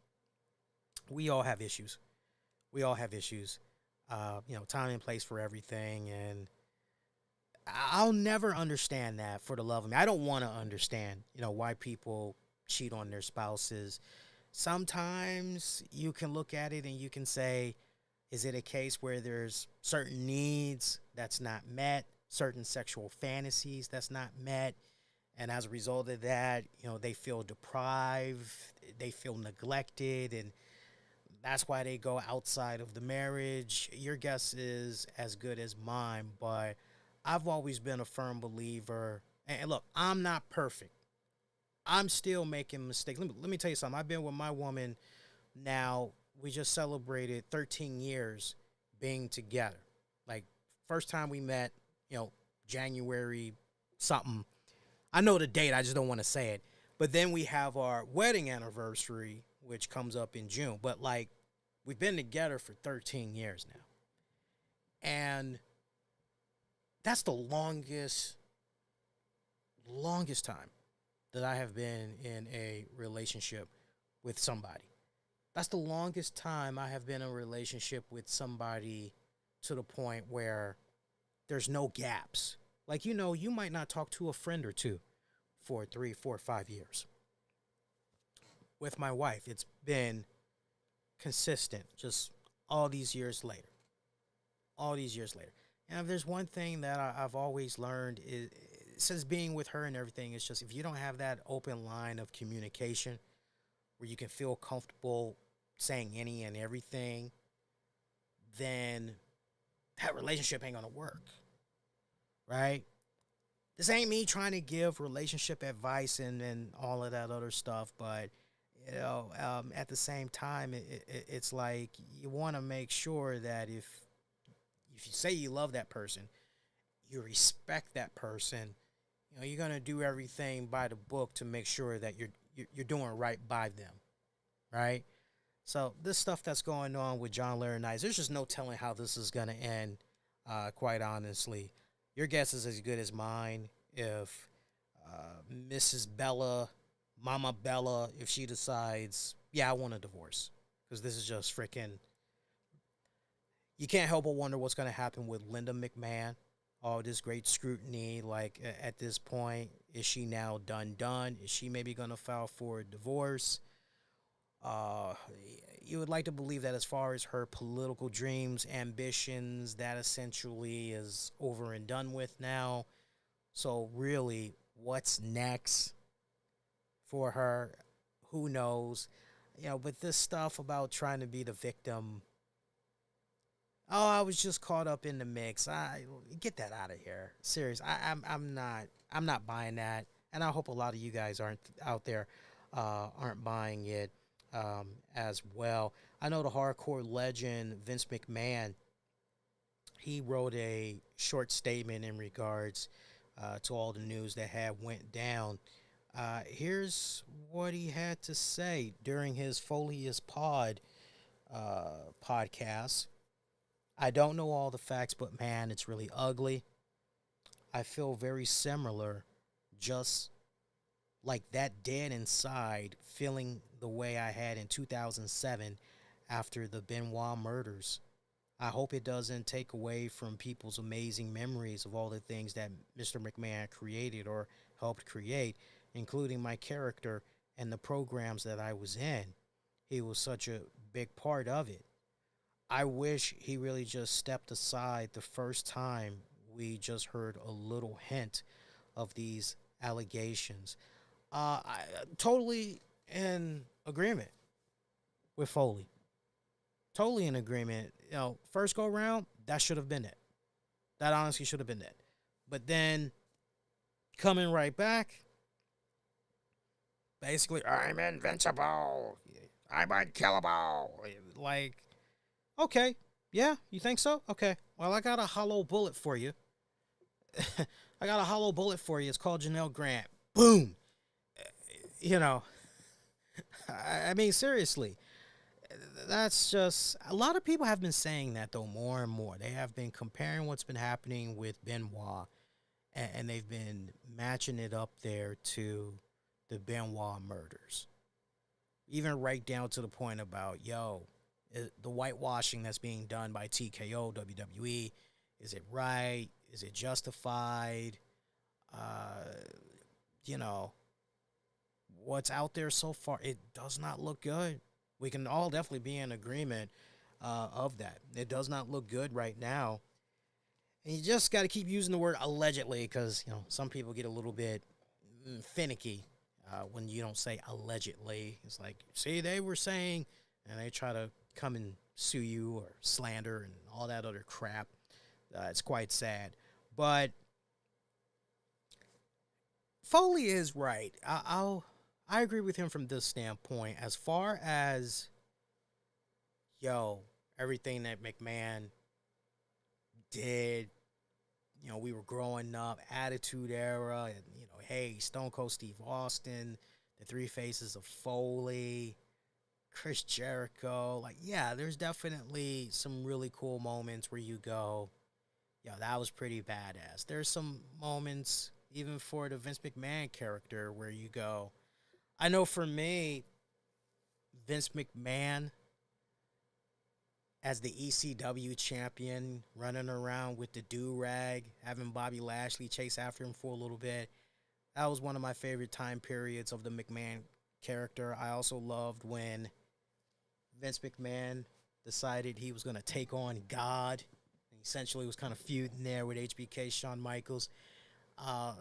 we all have issues. We all have issues. Time and place for everything. And I'll never understand that, for the love of me. I don't want to understand, why people cheat on their spouses. Sometimes you can look at it and you can say, is it a case where there's certain needs that's not met, certain sexual fantasies that's not met, and as a result of that, they feel deprived, they feel neglected, and that's why they go outside of the marriage? Your guess is as good as mine, but I've always been a firm believer. And look, I'm not perfect. I'm still making mistakes. Let me tell you something. I've been with my woman now. We just celebrated 13 years being together. Like, first time we met, January something. I know the date. I just don't want to say it. But then we have our wedding anniversary, which comes up in June. But, like, we've been together for 13 years now. And that's the longest time that I have been in a relationship with somebody. That's the longest time I have been in a relationship with somebody to the point where there's no gaps. Like, you might not talk to a friend or two for 3, 4, 5 years. With my wife, it's been consistent just all these years later. All these years later. And if there's one thing that I've always learned is, since being with her and everything, it's just if you don't have that open line of communication where you can feel comfortable saying any and everything, then that relationship ain't gonna work, right? This ain't me trying to give relationship advice and all of that other stuff, but at the same time, it's like you want to make sure that if you say you love that person, you respect that person. You're gonna do everything by the book to make sure that you're doing right by them, right? So this stuff that's going on with John Laurinaitis, there's just no telling how this is gonna end. Quite honestly, your guess is as good as mine. If Mrs. Bella, Mama Bella, if she decides, yeah, I want a divorce, because this is just freaking. You can't help but wonder what's going to happen with Linda McMahon. All this great scrutiny. Like, at this point, is she now done? Is she maybe going to file for a divorce? You would like to believe that as far as her political dreams, ambitions, that essentially is over and done with now. So really, what's next for her? Who knows? But this stuff about trying to be the victim. Oh, I was just caught up in the mix. I get that out of here. Serious. I'm not buying that, and I hope a lot of you guys aren't out there aren't buying it as well. I know the hardcore legend Vince McMahon. He wrote a short statement in regards to all the news that had went down. Here's what he had to say during his Folius podcast. I don't know all the facts, but man, it's really ugly. I feel very similar, just like that dead inside, feeling the way I had in 2007 after the Benoit murders. I hope it doesn't take away from people's amazing memories of all the things that Mr. McMahon created or helped create, including my character and the programs that I was in. He was such a big part of it. I wish he really just stepped aside the first time we just heard a little hint of these allegations. I totally in agreement with Foley. Totally in agreement. First go round, that should have been it. That honestly should have been it. But then coming right back, basically, I'm invincible. I'm unkillable. Like, okay, yeah, you think so? Okay. Well, I got a hollow bullet for you. I got a hollow bullet for you. It's called Janelle Grant. Boom. You know, I mean, seriously, that's just a lot of people have been saying that though more and more. They have been comparing what's been happening with Benoit, and they've been matching it up there to the Benoit murders. Even right down to the point about the whitewashing that's being done by TKO WWE. Is it right? Is it justified? Uh, you know, what's out there so far, it does not look good. We can all definitely be in agreement of that. It does not look good right now. And you just got to keep using the word allegedly because, some people get a little bit finicky when you don't say allegedly. It's like, see, they were saying, and they try to come and sue you or slander and all that other crap. It's quite sad. But Foley is right. I agree with him from this standpoint. As far as everything that McMahon did, we were growing up, Attitude Era, and hey, Stone Cold Steve Austin, the Three Faces of Foley, Chris Jericho. Like, yeah, there's definitely some really cool moments where you go, that was pretty badass. There's some moments even for the Vince McMahon character where you go, I know for me, Vince McMahon as the ECW champion, running around with the do-rag, having Bobby Lashley chase after him for a little bit. That was one of my favorite time periods of the McMahon character. I also loved when Vince McMahon decided he was going to take on God. He essentially was kind of feuding there with HBK, Shawn Michaels.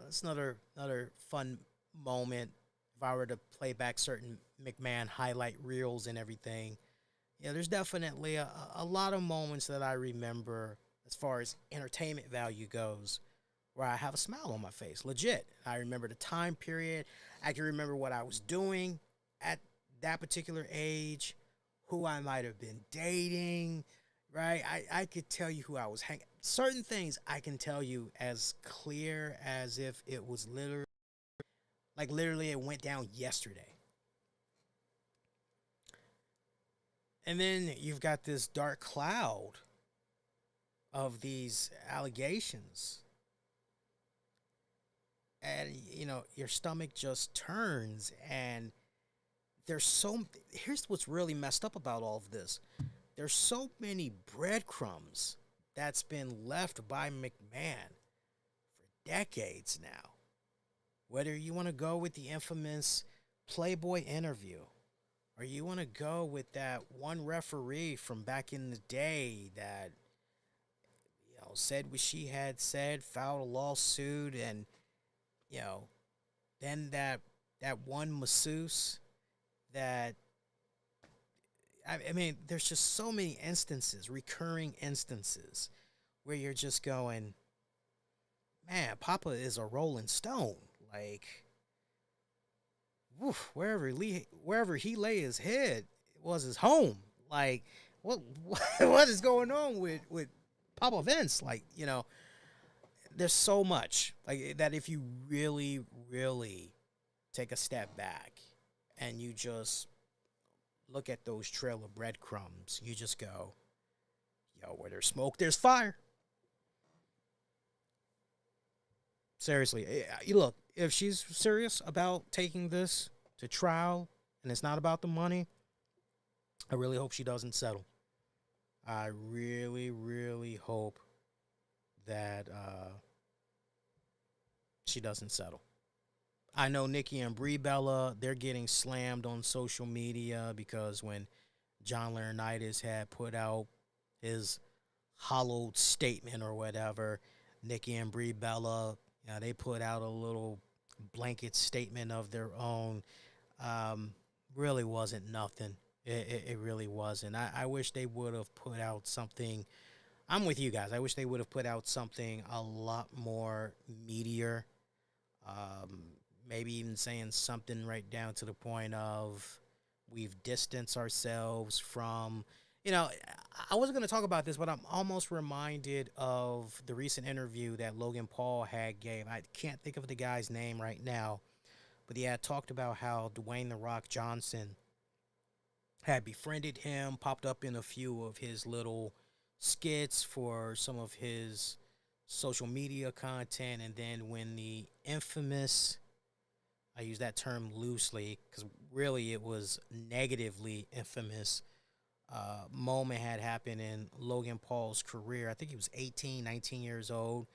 It's another fun moment. If I were to play back certain McMahon highlight reels and everything, there's definitely a lot of moments that I remember as far as entertainment value goes where I have a smile on my face, legit. I remember the time period. I can remember what I was doing at that particular age, who I might have been dating, right? I could tell you who I was hanging. Certain things I can tell you as clear as if it was literally it went down yesterday. And then you've got this dark cloud of these allegations. And, your stomach just turns. And here's what's really messed up about all of this. There's so many breadcrumbs that's been left by McMahon for decades now. Whether you want to go with the infamous Playboy interview, or you want to go with that one referee from back in the day that, said what she had said, filed a lawsuit, and, then that one masseuse that, I mean, there's just so many instances, recurring instances, where you're just going, man, Papa is a rolling stone. Like, woof, wherever he lay his head was his home. Like, what is going on with Papa Vince? Like, there's so much like that. If you really, really take a step back and you just look at those trail of breadcrumbs, you just go, where there's smoke, there's fire. Seriously, you look, if she's serious about taking this to trial and it's not about the money, I really hope she doesn't settle. I really, really hope that she doesn't settle. I know Nikki and Brie Bella, they're getting slammed on social media because when John Laurinaitis had put out his hollowed statement or whatever, Nikki and Brie Bella, they put out a little blanket statement of their own. Um, really wasn't nothing. It really wasn't. I wish they would have put out something. I'm with you guys. I wish they would have put out something a lot more meatier. Um, Maybe even saying something right down to the point of we've distanced ourselves from, I wasn't going to talk about this, but I'm almost reminded of the recent interview that Logan Paul had gave. I can't think of the guy's name right now, but he had talked about how Dwayne The Rock Johnson had befriended him, popped up in a few of his little skits for some of his social media content, and then when the infamous, I use that term loosely because really it was negatively infamous, moment had happened in Logan Paul's career. I think he was 18, 19 years old.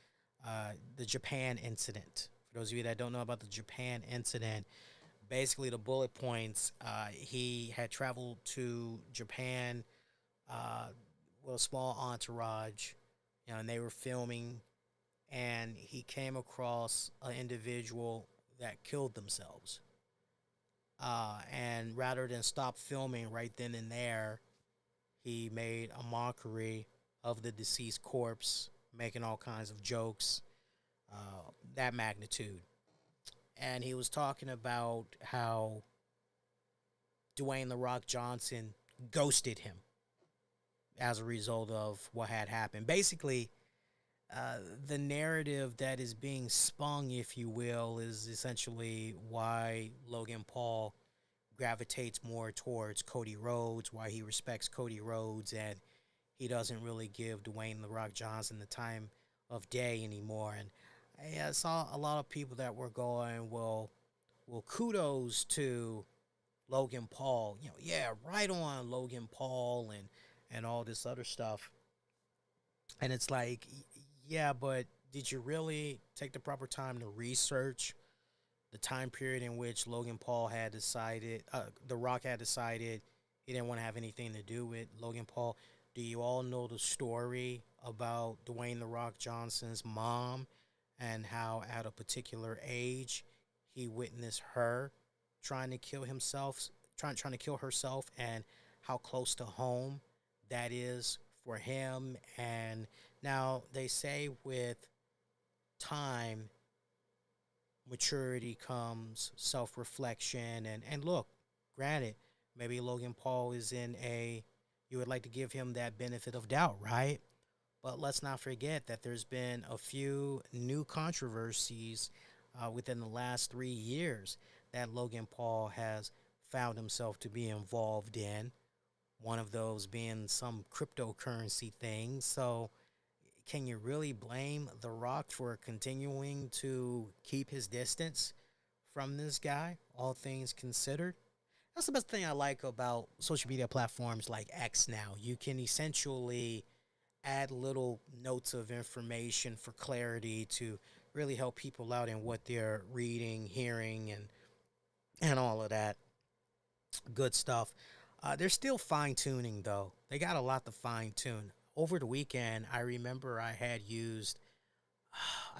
The Japan incident. For those of you that don't know about the Japan incident, basically the bullet points, he had traveled to Japan with a small entourage, and they were filming, and he came across an individual that killed themselves. And rather than stop filming right then and there, he made a mockery of the deceased corpse, making all kinds of jokes, that magnitude. And he was talking about how Dwayne The Rock Johnson ghosted him as a result of what had happened. Basically, the narrative that is being spun, if you will, is essentially why Logan Paul gravitates more towards Cody Rhodes, why he respects Cody Rhodes, and he doesn't really give Dwayne The Rock Johnson the time of day anymore. And I saw a lot of people that were going, well, kudos to Logan Paul. Yeah, right on Logan Paul and all this other stuff. And it's like, yeah, but did you really take the proper time to research the time period in which Logan Paul had decided, The Rock had decided he didn't want to have anything to do with Logan Paul? Do you all know the story about Dwayne The Rock Johnson's mom and how at a particular age he witnessed her trying to kill himself, trying to kill herself, and how close to home that is for him? And now they say with time, maturity comes self-reflection, and look, granted, maybe Logan Paul is in a, you would like to give him that benefit of doubt, right? But let's not forget that there's been a few new controversies within the last 3 years that Logan Paul has found himself to be involved in. One of those being some cryptocurrency thing. So can you really blame The Rock for continuing to keep his distance from this guy, all things considered? That's the best thing I like about social media platforms like X now. You can essentially add little notes of information for clarity to really help people out in what they're reading, hearing, and all of that good stuff. They're still fine tuning though. They got a lot to fine tune. Over the weekend, I remember I had used,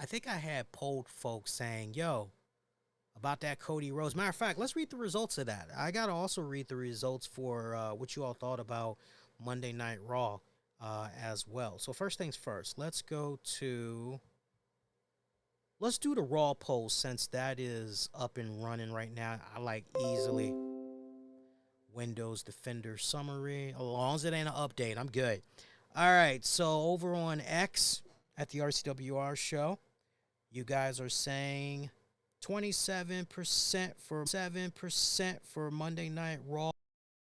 I think I had polled folks saying, yo, about that Cody Rhodes. Matter of fact, let's read the results of that. I got to also read the results for what you all thought about Monday Night Raw as well. So first things first, let's do the Raw poll since that is up and running right now. I like easily Windows Defender summary. As long as it ain't an update, I'm good. All right, so over on X at the RCWR show, you guys are saying 27% for Monday Night Raw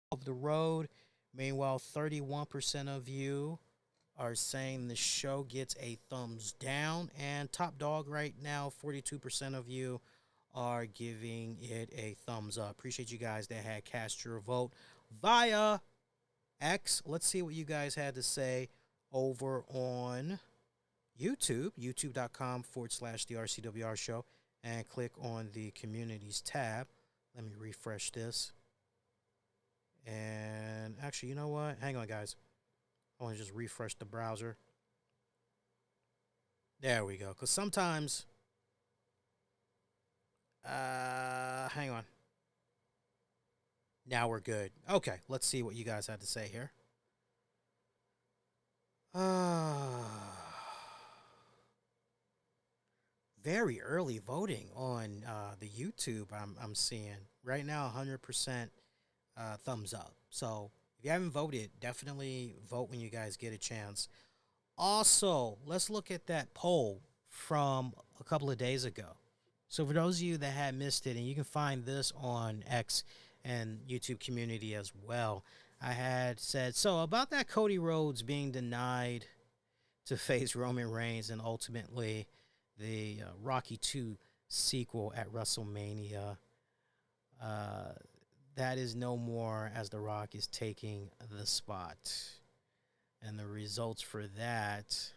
of the road. Meanwhile, 31% of you are saying the show gets a thumbs down. And top dog right now, 42% of you are giving it a thumbs up. Appreciate you guys that had cast your vote via X. Let's see what you guys had to say over on YouTube, youtube.com/the RCWR show, and click on the communities tab. Let me refresh this. And actually, you know what? Hang on, guys. I want to just refresh the browser. There we go. Because sometimes, hang on. Now we're good. Okay, let's see what you guys had to say here. Very early voting on the YouTube. I'm seeing right now 100% thumbs up. So if you haven't voted, definitely vote when you guys get a chance. Also, let's look at that poll from a couple of days ago. So for those of you that had missed it, and you can find this on X and YouTube community as well, I had said, so about that Cody Rhodes being denied to face Roman Reigns and ultimately the Rocky 2 sequel at WrestleMania. That is no more, as The Rock is taking the spot. And the results for that,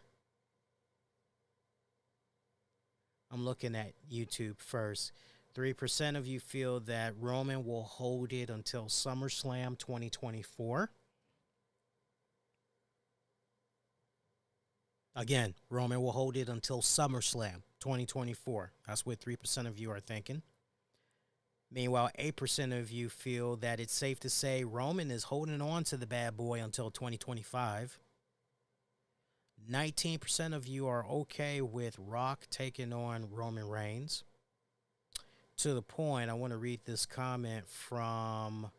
I'm looking at YouTube first. 3% of you feel that Roman will hold it until SummerSlam 2024. Again, Roman will hold it until SummerSlam 2024. That's what 3% of you are thinking. Meanwhile, 8% of you feel that it's safe to say Roman is holding on to the bad boy until 2025. 19% of you are okay with Rock taking on Roman Reigns. To the point, I want to read this comment from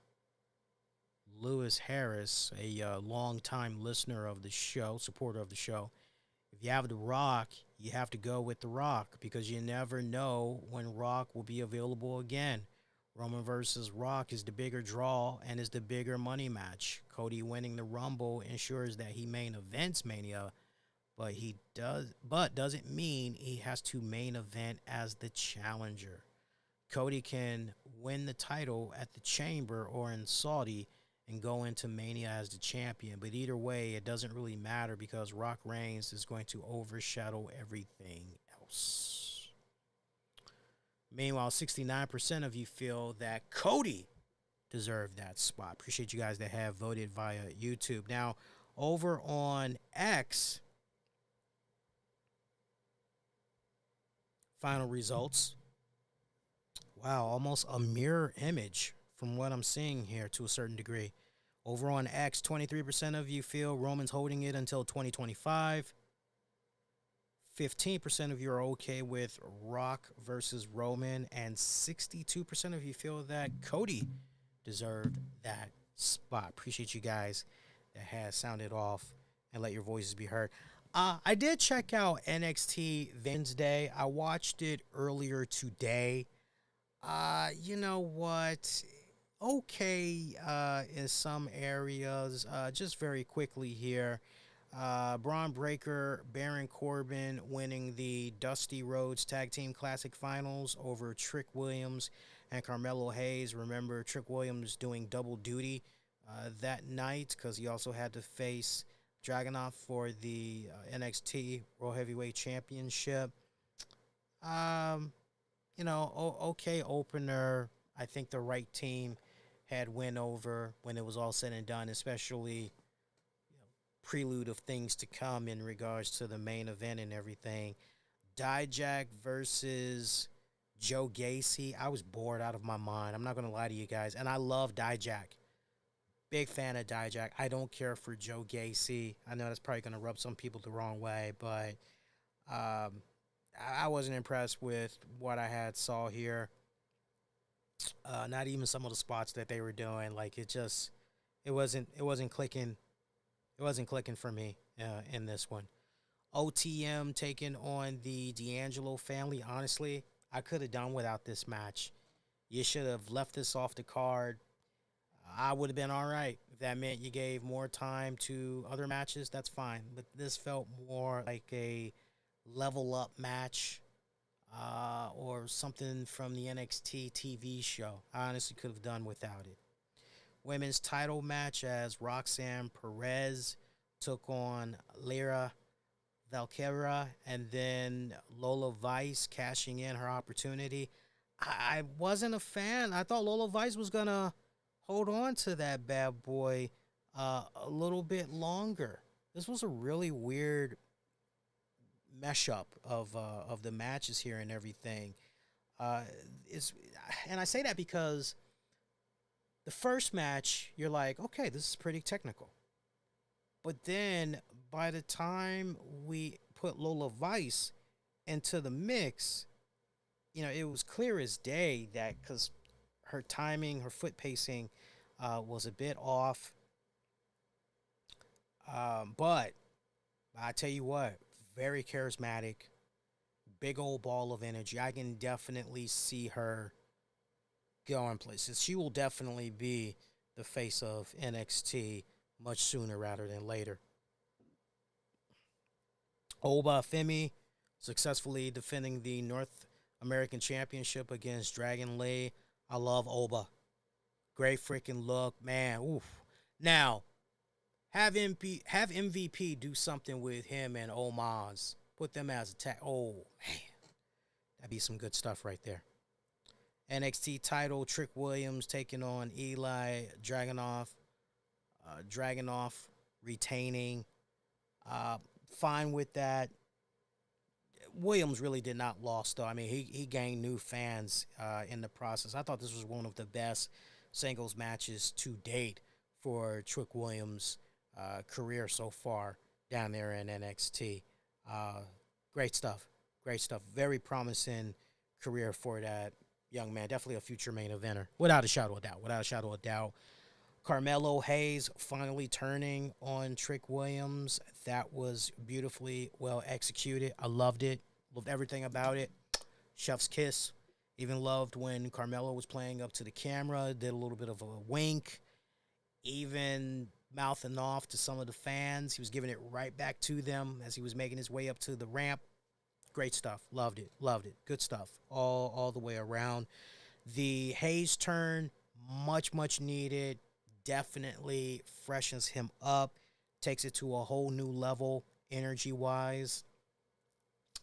Lewis Harris, a longtime listener of the show, supporter of the show. If you have The Rock, you have to go with The Rock because you never know when Rock will be available again. Roman versus Rock is the bigger draw and is the bigger money match. Cody winning the Rumble ensures that he main events Mania, but doesn't mean he has to main event as the challenger. Cody can win the title at the Chamber or in Saudi and go into Mania as the champion. But either way, it doesn't really matter because Rock Reigns is going to overshadow everything else. Meanwhile, 69% of you feel that Cody deserved that spot. Appreciate you guys that have voted via YouTube. Now, over on X, final results. Wow, almost a mirror image from what I'm seeing here to a certain degree. Over on X, 23% of you feel Roman's holding it until 2025. 15% of you are okay with Rock versus Roman. And 62% of you feel that Cody deserved that spot. Appreciate you guys that has sounded off and let your voices be heard. I did check out NXT Wednesday. I watched it earlier today. You know what? Okay, in some areas. Just very quickly here. Braun Breaker, Baron Corbin winning the Dusty Rhodes Tag Team Classic Finals over Trick Williams and Carmelo Hayes. Remember, Trick Williams doing double duty that night because he also had to face Dragunov for the NXT World Heavyweight Championship. Okay opener. I think the right team had win over when it was all said and done, especially prelude of things to come in regards to the main event and everything. Dijak versus Joe Gacy. I was bored out of my mind. I'm not going to lie to you guys. And I love Dijak. Big fan of Dijak. I don't care for Joe Gacy. I know that's probably going to rub some people the wrong way, but I wasn't impressed with what I had saw here. Not even some of the spots that they were doing. Like it wasn't clicking. It wasn't clicking for me in this one. OTM taking on the D'Angelo family. Honestly, I could have done without this match. You should have left this off the card. I would have been all right. If that meant you gave more time to other matches, that's fine. But this felt more like a level up match. or something from the NXT TV show. I honestly could have done without it. Women's title match as Roxanne Perez took on Lyra Valkyria, and then Lola Vice cashing in her opportunity. I wasn't a fan. I thought Lola Vice was gonna hold on to that bad boy a little bit longer. This was a really weird mesh up of the matches here and everything. Uh, it's and I say that because the first match you're like, okay, this is pretty technical, but then by the time we put Lola Vice into the mix, it was clear as day that because her timing, her foot pacing was a bit off. But I tell you what, very charismatic, big old ball of energy. I can definitely see her going places. She will definitely be the face of NXT much sooner rather than later. Oba Femi successfully defending the North American Championship against Dragon Lee. I love Oba. Great freaking look, man. Oof. Now, have MVP do something with him and Omaz. Put them as a tag. Oh, man. That'd be some good stuff right there. NXT title, Trick Williams taking on Eli Dragunov. Dragunov retaining. Fine with that. Williams really did not lose, though. I mean, he gained new fans in the process. I thought this was one of the best singles matches to date for Trick Williams' career so far down there in NXT. Great stuff. Great stuff. Very promising career for that young man. Definitely a future main eventer. Without a shadow of doubt. Without a shadow of doubt. Carmelo Hayes finally turning on Trick Williams. That was beautifully well executed. I loved it. Loved everything about it. Chef's kiss. Even loved when Carmelo was playing up to the camera. Did a little bit of a wink. Even mouthing off to some of the fans. He was giving it right back to them as he was making his way up to the ramp. Great stuff. Loved it. Loved it. Good stuff. All the way around. The Hayes turn, much needed. Definitely freshens him up, takes it to a whole new level energy-wise,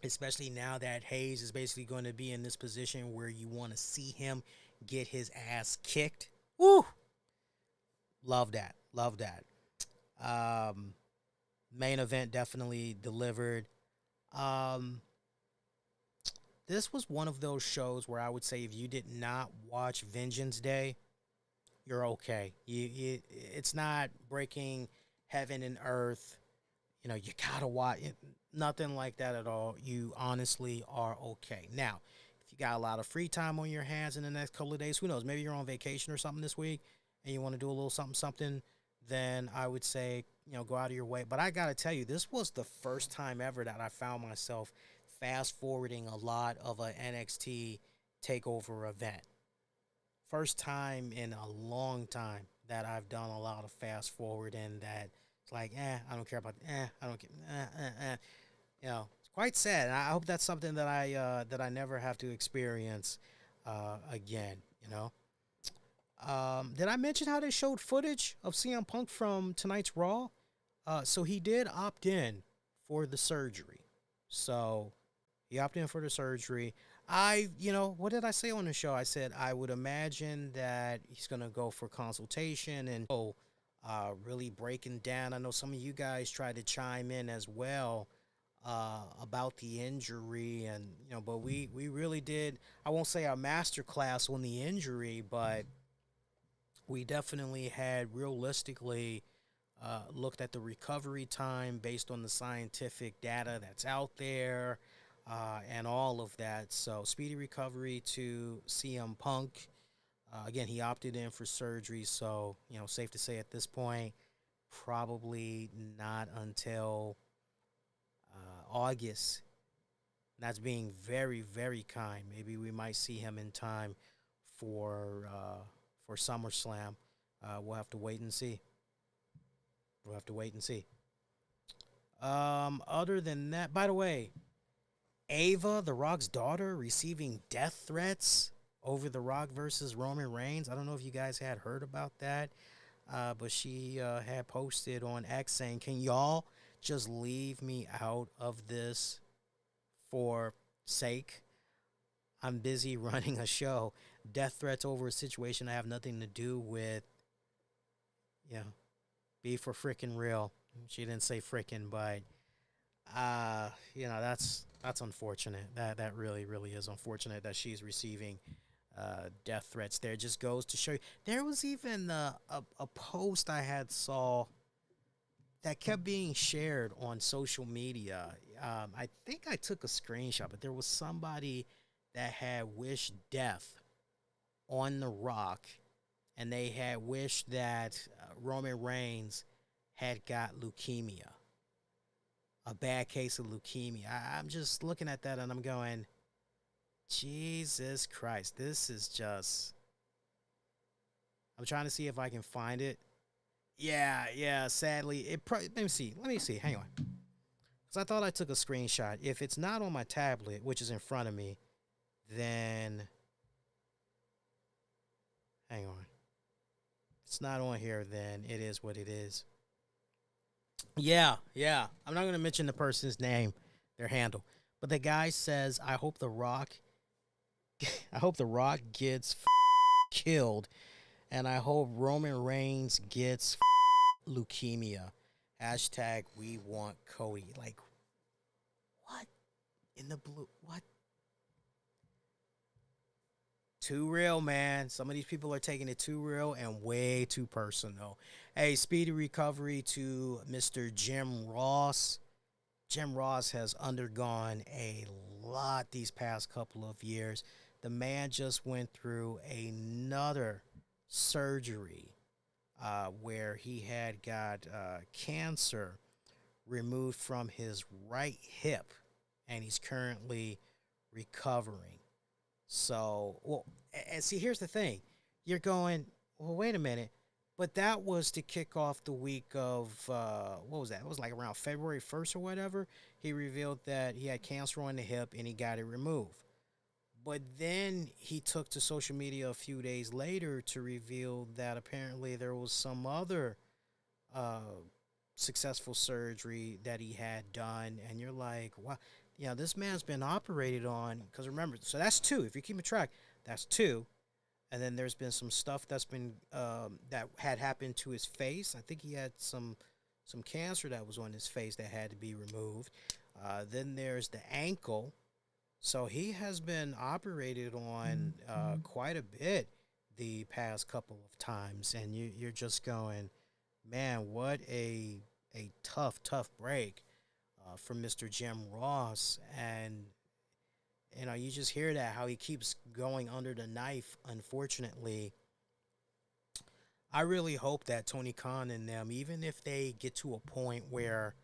especially now that Hayes is basically going to be in this position where you want to see him get his ass kicked. Woo! Love that. Love that. Main event definitely delivered. This was one of those shows where I would say if you did not watch Vengeance Day, you're okay. It's not breaking heaven and earth. You gotta watch it. Nothing like that at all. You honestly are okay. Now, if you got a lot of free time on your hands in the next couple of days, who knows? Maybe you're on vacation or something this week, and you want to do a little something. Then I would say, go out of your way. But I gotta tell you, this was the first time ever that I found myself fast forwarding a lot of a NXT takeover event. First time in a long time that I've done a lot of fast forwarding that it's like, I don't care about, I don't care, it's quite sad. And I hope that's something that I never have to experience again. Did I mention how they showed footage of CM Punk from tonight's Raw? So he did opt in for the surgery. So he opted in for the surgery. What did I say on the show? I said I would imagine that he's going to go for consultation and really breaking down. I know some of you guys tried to chime in as well about the injury. And, but we really did, I won't say a master class on the injury, but we definitely had realistically looked at the recovery time based on the scientific data that's out there. And all of that. So speedy recovery to CM Punk. Again, he opted in for surgery. So, safe to say at this point, probably not until August. That's being very, very kind. Maybe we might see him in time for SummerSlam. We'll have to wait and see. Other than that, by the way, Ava, The Rock's daughter, receiving death threats over The Rock versus Roman Reigns. I don't know if you guys had heard about that, but she had posted on X saying, "Can y'all just leave me out of this for sake? I'm busy running a show. Death threats over a situation I have nothing to do with. Yeah, be for freaking real." She didn't say freaking, but that's unfortunate. That really really is unfortunate that she's receiving death threats. There just goes to show you. There was even a post I had saw that kept being shared on social media. I think I took a screenshot, but there was somebody that had wished death on The Rock, and they had wished that Roman Reigns had got leukemia, a bad case of leukemia. I'm just looking at that and I'm going, Jesus Christ, this is just. I'm trying to see if I can find it. Yeah. Sadly, let me see. Hang on, because I thought I took a screenshot. If it's not on my tablet, which is in front of me, then hang on. It's not on here. Then it is what it is. Yeah. I'm not gonna mention the person's name, their handle, but the guy says, "I hope the Rock, I hope the Rock gets killed, and I hope Roman Reigns gets leukemia. Hashtag we want Cody." Like, what in the blue? What? Too real, man. Some of these people are taking it too real and way too personal. Hey, speedy recovery to Mr. Jim Ross. Jim Ross has undergone a lot these past couple of years. The man just went through another surgery where he had got cancer removed from his right hip, and he's currently recovering. So, well, and see, here's the thing. You're going, well, wait a minute. But that was to kick off the week of, what was that? It was like around February 1st or whatever. He revealed that he had cancer on the hip and he got it removed. But then he took to social media a few days later to reveal that apparently there was some other uh, successful surgery that he had done. And you're like, wow, this man's been operated on. Because remember, so that's two. If you're keeping track, that's two. And then there's been some stuff that's been that had happened to his face. I think he had some cancer that was on his face that had to be removed. Then there's the ankle. So he has been operated on quite a bit the past couple of times, and you're just going, man, what a tough break from Mr. Jim Ross. And you just hear that, how he keeps going under the knife, unfortunately. I really hope that Tony Khan and them, even if they get to a point where,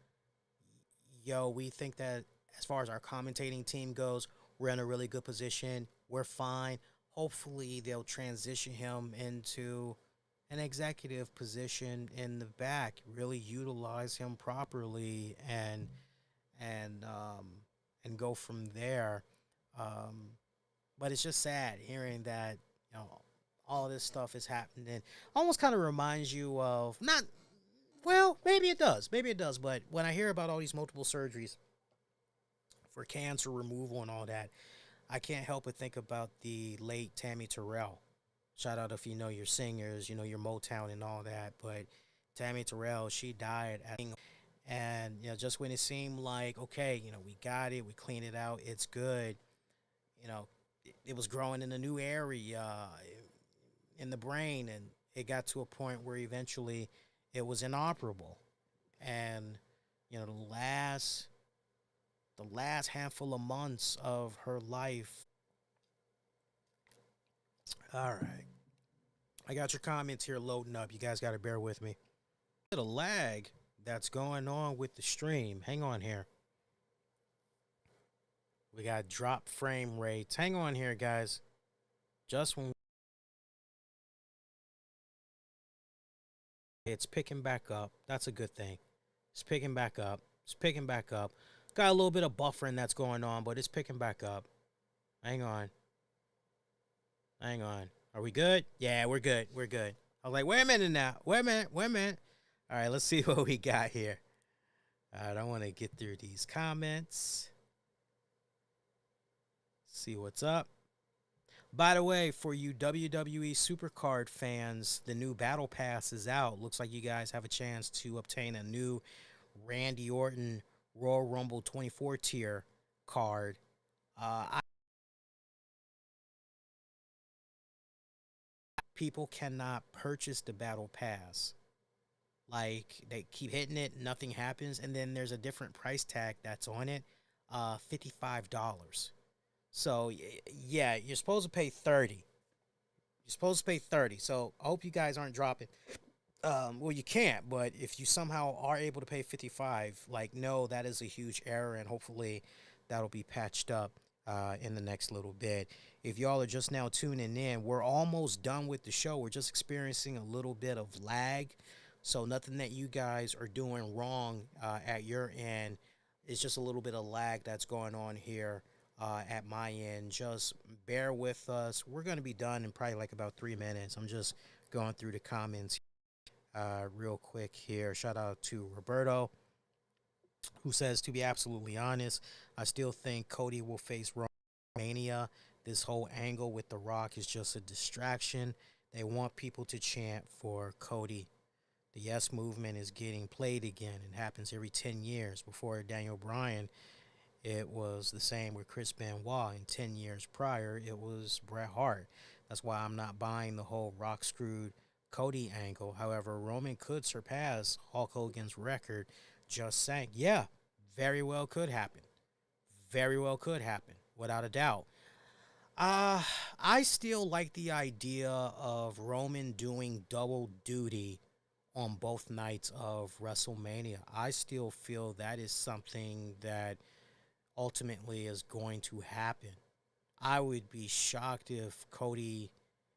we think that as far as our commentating team goes, we're in a really good position, we're fine. Hopefully they'll transition him into an executive position in the back, really utilize him properly, and go from there. But it's just sad hearing that, all this stuff is happening. Almost kind of reminds you of, not, well, maybe it does. But when I hear about all these multiple surgeries for cancer removal and all that, I can't help but think about the late Tammy Terrell. Shout out if you know your singers, your Motown and all that. But Tammy Terrell, she died and just when it seemed like, okay, we got it, we cleaned it out, it's good. It was growing in a new area in the brain, and it got to a point where eventually it was inoperable. And the last handful of months of her life. All right, I got your comments here loading up. You guys got to bear with me. The lag that's going on with the stream. Hang on here. We got drop frame rates. Hang on here, guys. Just when it's picking back up, that's a good thing. It's picking back up. Got a little bit of buffering that's going on, but it's picking back up. Hang on. Hang on. Are we good? Yeah, we're good. We're good. I was like, wait a minute now. Wait a minute. Wait a minute. All right, let's see what we got here. All right, I want to get through these comments. See what's up. By the way, for you WWE Supercard fans, the new Battle Pass is out. Looks like you guys have a chance to obtain a new Randy Orton Royal Rumble 24 tier card. People cannot purchase the Battle Pass. Like, they keep hitting it, nothing happens, and then there's a different price tag that's on it, $55. So yeah, you're supposed to pay 30. You're supposed to pay 30. So I hope you guys aren't dropping. Well, you can't, but if you somehow are able to pay 55, like, no, that is a huge error, and hopefully that'll be patched up in the next little bit. If y'all are just now tuning in, we're almost done with the show. We're just experiencing a little bit of lag, so nothing that you guys are doing wrong at your end. It's just a little bit of lag that's going on here at my end. Just bear with us. We're going to be done in probably like about 3 minutes. I'm just going through the comments real quick here. Shout out to Roberto, who says, to be absolutely honest, I still think Cody will face Mania. This whole angle with The Rock is just a distraction. They want people to chant for Cody. The Yes movement is getting played again. It happens every 10 years. Before Daniel Bryan, it was the same with Chris Benoit. And 10 years prior, it was Bret Hart. That's why I'm not buying the whole Rock screwed Cody angle. However, Roman could surpass Hulk Hogan's record. Just saying. Yeah, very well could happen. Very well could happen, without a doubt. I still like the idea of Roman doing double duty on both nights of WrestleMania. I still feel that is something that ultimately is going to happen. I would be shocked if Cody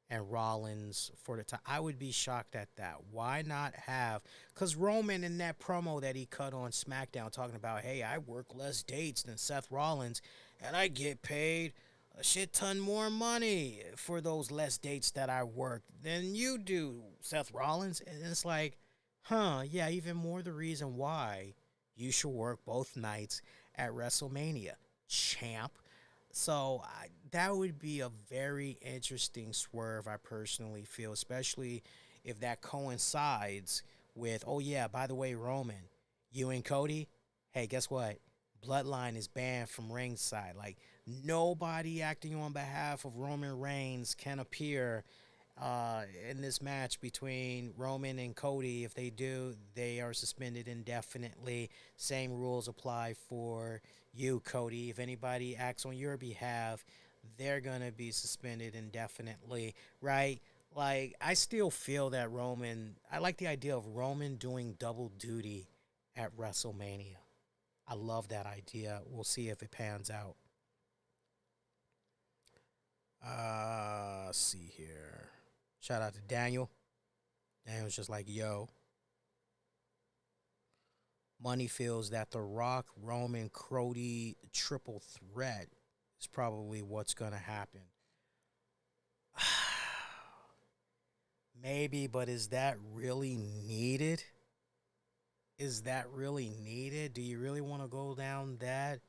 and Rollins for the time. I would be shocked at that. Why not have? Because Roman, in that promo that he cut on SmackDown, talking about, hey, I work less dates than Seth Rollins, and I get paid a shit ton more money for those less dates that I worked than you do, Seth Rollins. And it's like, yeah, even more the reason why you should work both nights at WrestleMania, champ. So that would be a very interesting swerve, I personally feel, especially if that coincides with, oh, yeah, by the way, Roman, you and Cody, hey, guess what? Bloodline is banned from ringside. Like, nobody acting on behalf of Roman Reigns can appear in this match between Roman and Cody. If they do, they are suspended indefinitely. Same rules apply for you, Cody. If anybody acts on your behalf, they're going to be suspended indefinitely, right? Like, I still feel that I like the idea of Roman doing double duty at WrestleMania. I love that idea. We'll see if it pans out. Let's see here. Shout out to Daniel. Daniel's just like, yo. Money feels that the Rock, Roman, Cody triple threat is probably what's going to happen. Maybe, but is that really needed? Is that really needed? Do you really want to go down that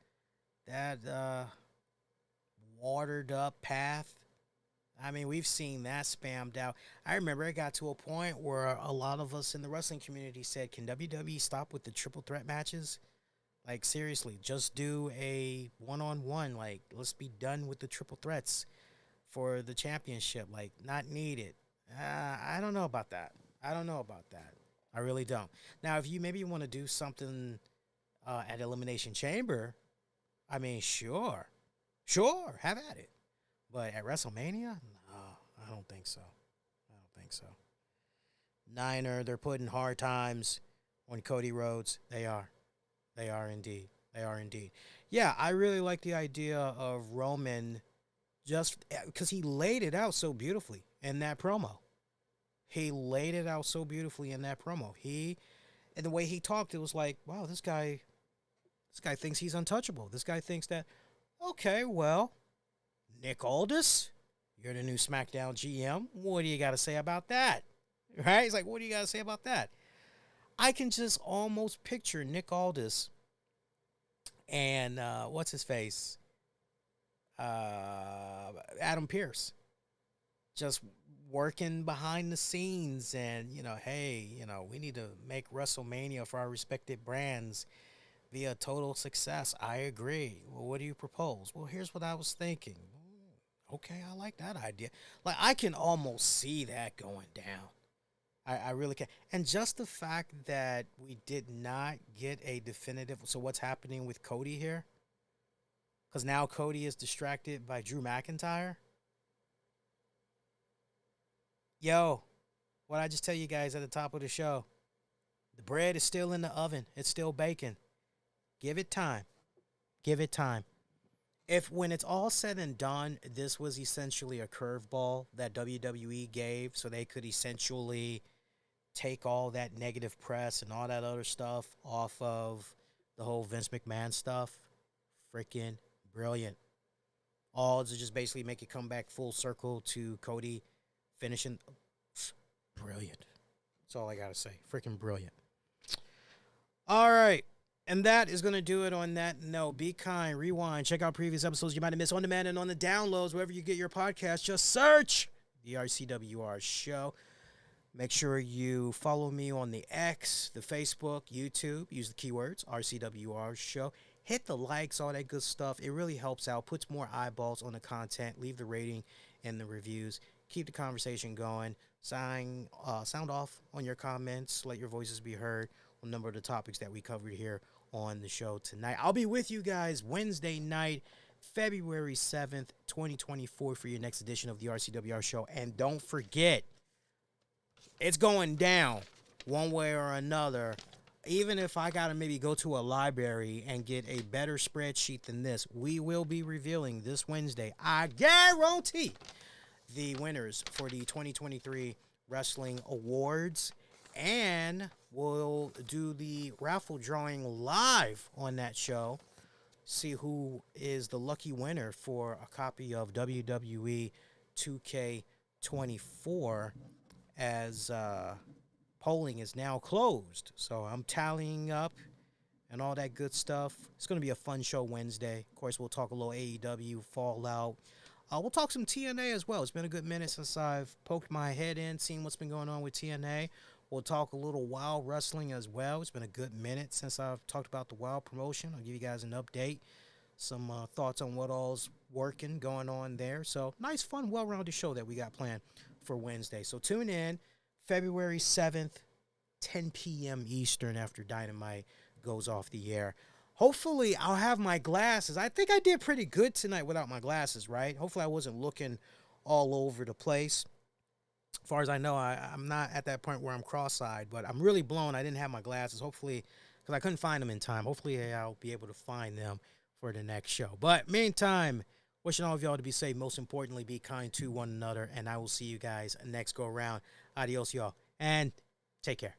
watered up path? I mean, we've seen that spammed out. I remember it got to a point where a lot of us in the wrestling community said, can WWE stop with the triple threat matches? Like, seriously, just do a one-on-one. Like, let's be done with the triple threats for the championship. Like, not needed. I don't know about that. I really don't. Now, if you maybe want to do something at Elimination Chamber, I mean, sure, have at it. But at WrestleMania, no, I don't think so. Niner, they're putting hard times on Cody Rhodes. They are indeed. Yeah, I really like the idea of Roman, just because he laid it out so beautifully in that promo. And the way he talked, it was like, wow, this guy This guy thinks he's untouchable. This guy thinks that, okay, well, Nick Aldis, you're the new SmackDown GM. What do you got to say about that? Right? He's like, what do you got to say about that? I can just almost picture Nick Aldis and what's his face? Adam Pearce. Just working behind the scenes and, hey, we need to make WrestleMania for our respective brands be a total success. I agree. Well, what do you propose? Well, here's what I was thinking. Okay, I like that idea. Like, I can almost see that going down. I really can. And just the fact that we did not get a definitive. So what's happening with Cody here? Because now Cody is distracted by Drew McIntyre. Yo, what I just tell you guys at the top of the show. The bread is still in the oven. It's still baking. Give it time. Give it time. If when it's all said and done, this was essentially a curveball that WWE gave so they could essentially take all that negative press and all that other stuff off of the whole Vince McMahon stuff, freaking brilliant. All to just basically make it come back full circle to Cody finishing. Brilliant. That's all I got to say. Freaking brilliant. All right. And that is going to do it on that note. Be kind, rewind, check out previous episodes you might have missed on demand and on the downloads, wherever you get your podcast. Just search the RCWR show. Make sure you follow me on the X, the Facebook, YouTube. Use the keywords RCWR show. Hit the likes, all that good stuff. It really helps out, puts more eyeballs on the content. Leave the rating and the reviews. Keep the conversation going. Sound off on your comments. Let your voices be heard on a number of the topics that we covered here on the show tonight. I'll be with you guys Wednesday night, February 7th, 2024 for your next edition of the RCWR show. And don't forget, it's going down one way or another. Even if I got to maybe go to a library and get a better spreadsheet than this, we will be revealing this Wednesday, I guarantee, the winners for the 2023 Wrestling Awards. And we'll do the raffle drawing live on that show. See who is the lucky winner for a copy of WWE 2K24 as polling is now closed. So I'm tallying up and all that good stuff. It's going to be a fun show Wednesday. Of course, we'll talk a little AEW, Fallout. We'll talk some TNA as well. It's been a good minute since I've poked my head in, seen what's been going on with TNA. We'll talk a little Wild Wrestling as well. It's been a good minute since I've talked about the Wild promotion. I'll give you guys an update, some thoughts on what all's working, going on there. So nice, fun, well-rounded show that we got planned for Wednesday. So tune in February 7th, 10 p.m. Eastern after Dynamite goes off the air. Hopefully, I'll have my glasses. I think I did pretty good tonight without my glasses, right? Hopefully, I wasn't looking all over the place. As far as I know, I'm not at that point where I'm cross-eyed, but I'm really blown. I didn't have my glasses. Hopefully, because I couldn't find them in time. Hopefully, I'll be able to find them for the next show. But meantime, wishing all of y'all to be safe. Most importantly, be kind to one another. And I will see you guys next go around. Adios, y'all. And take care.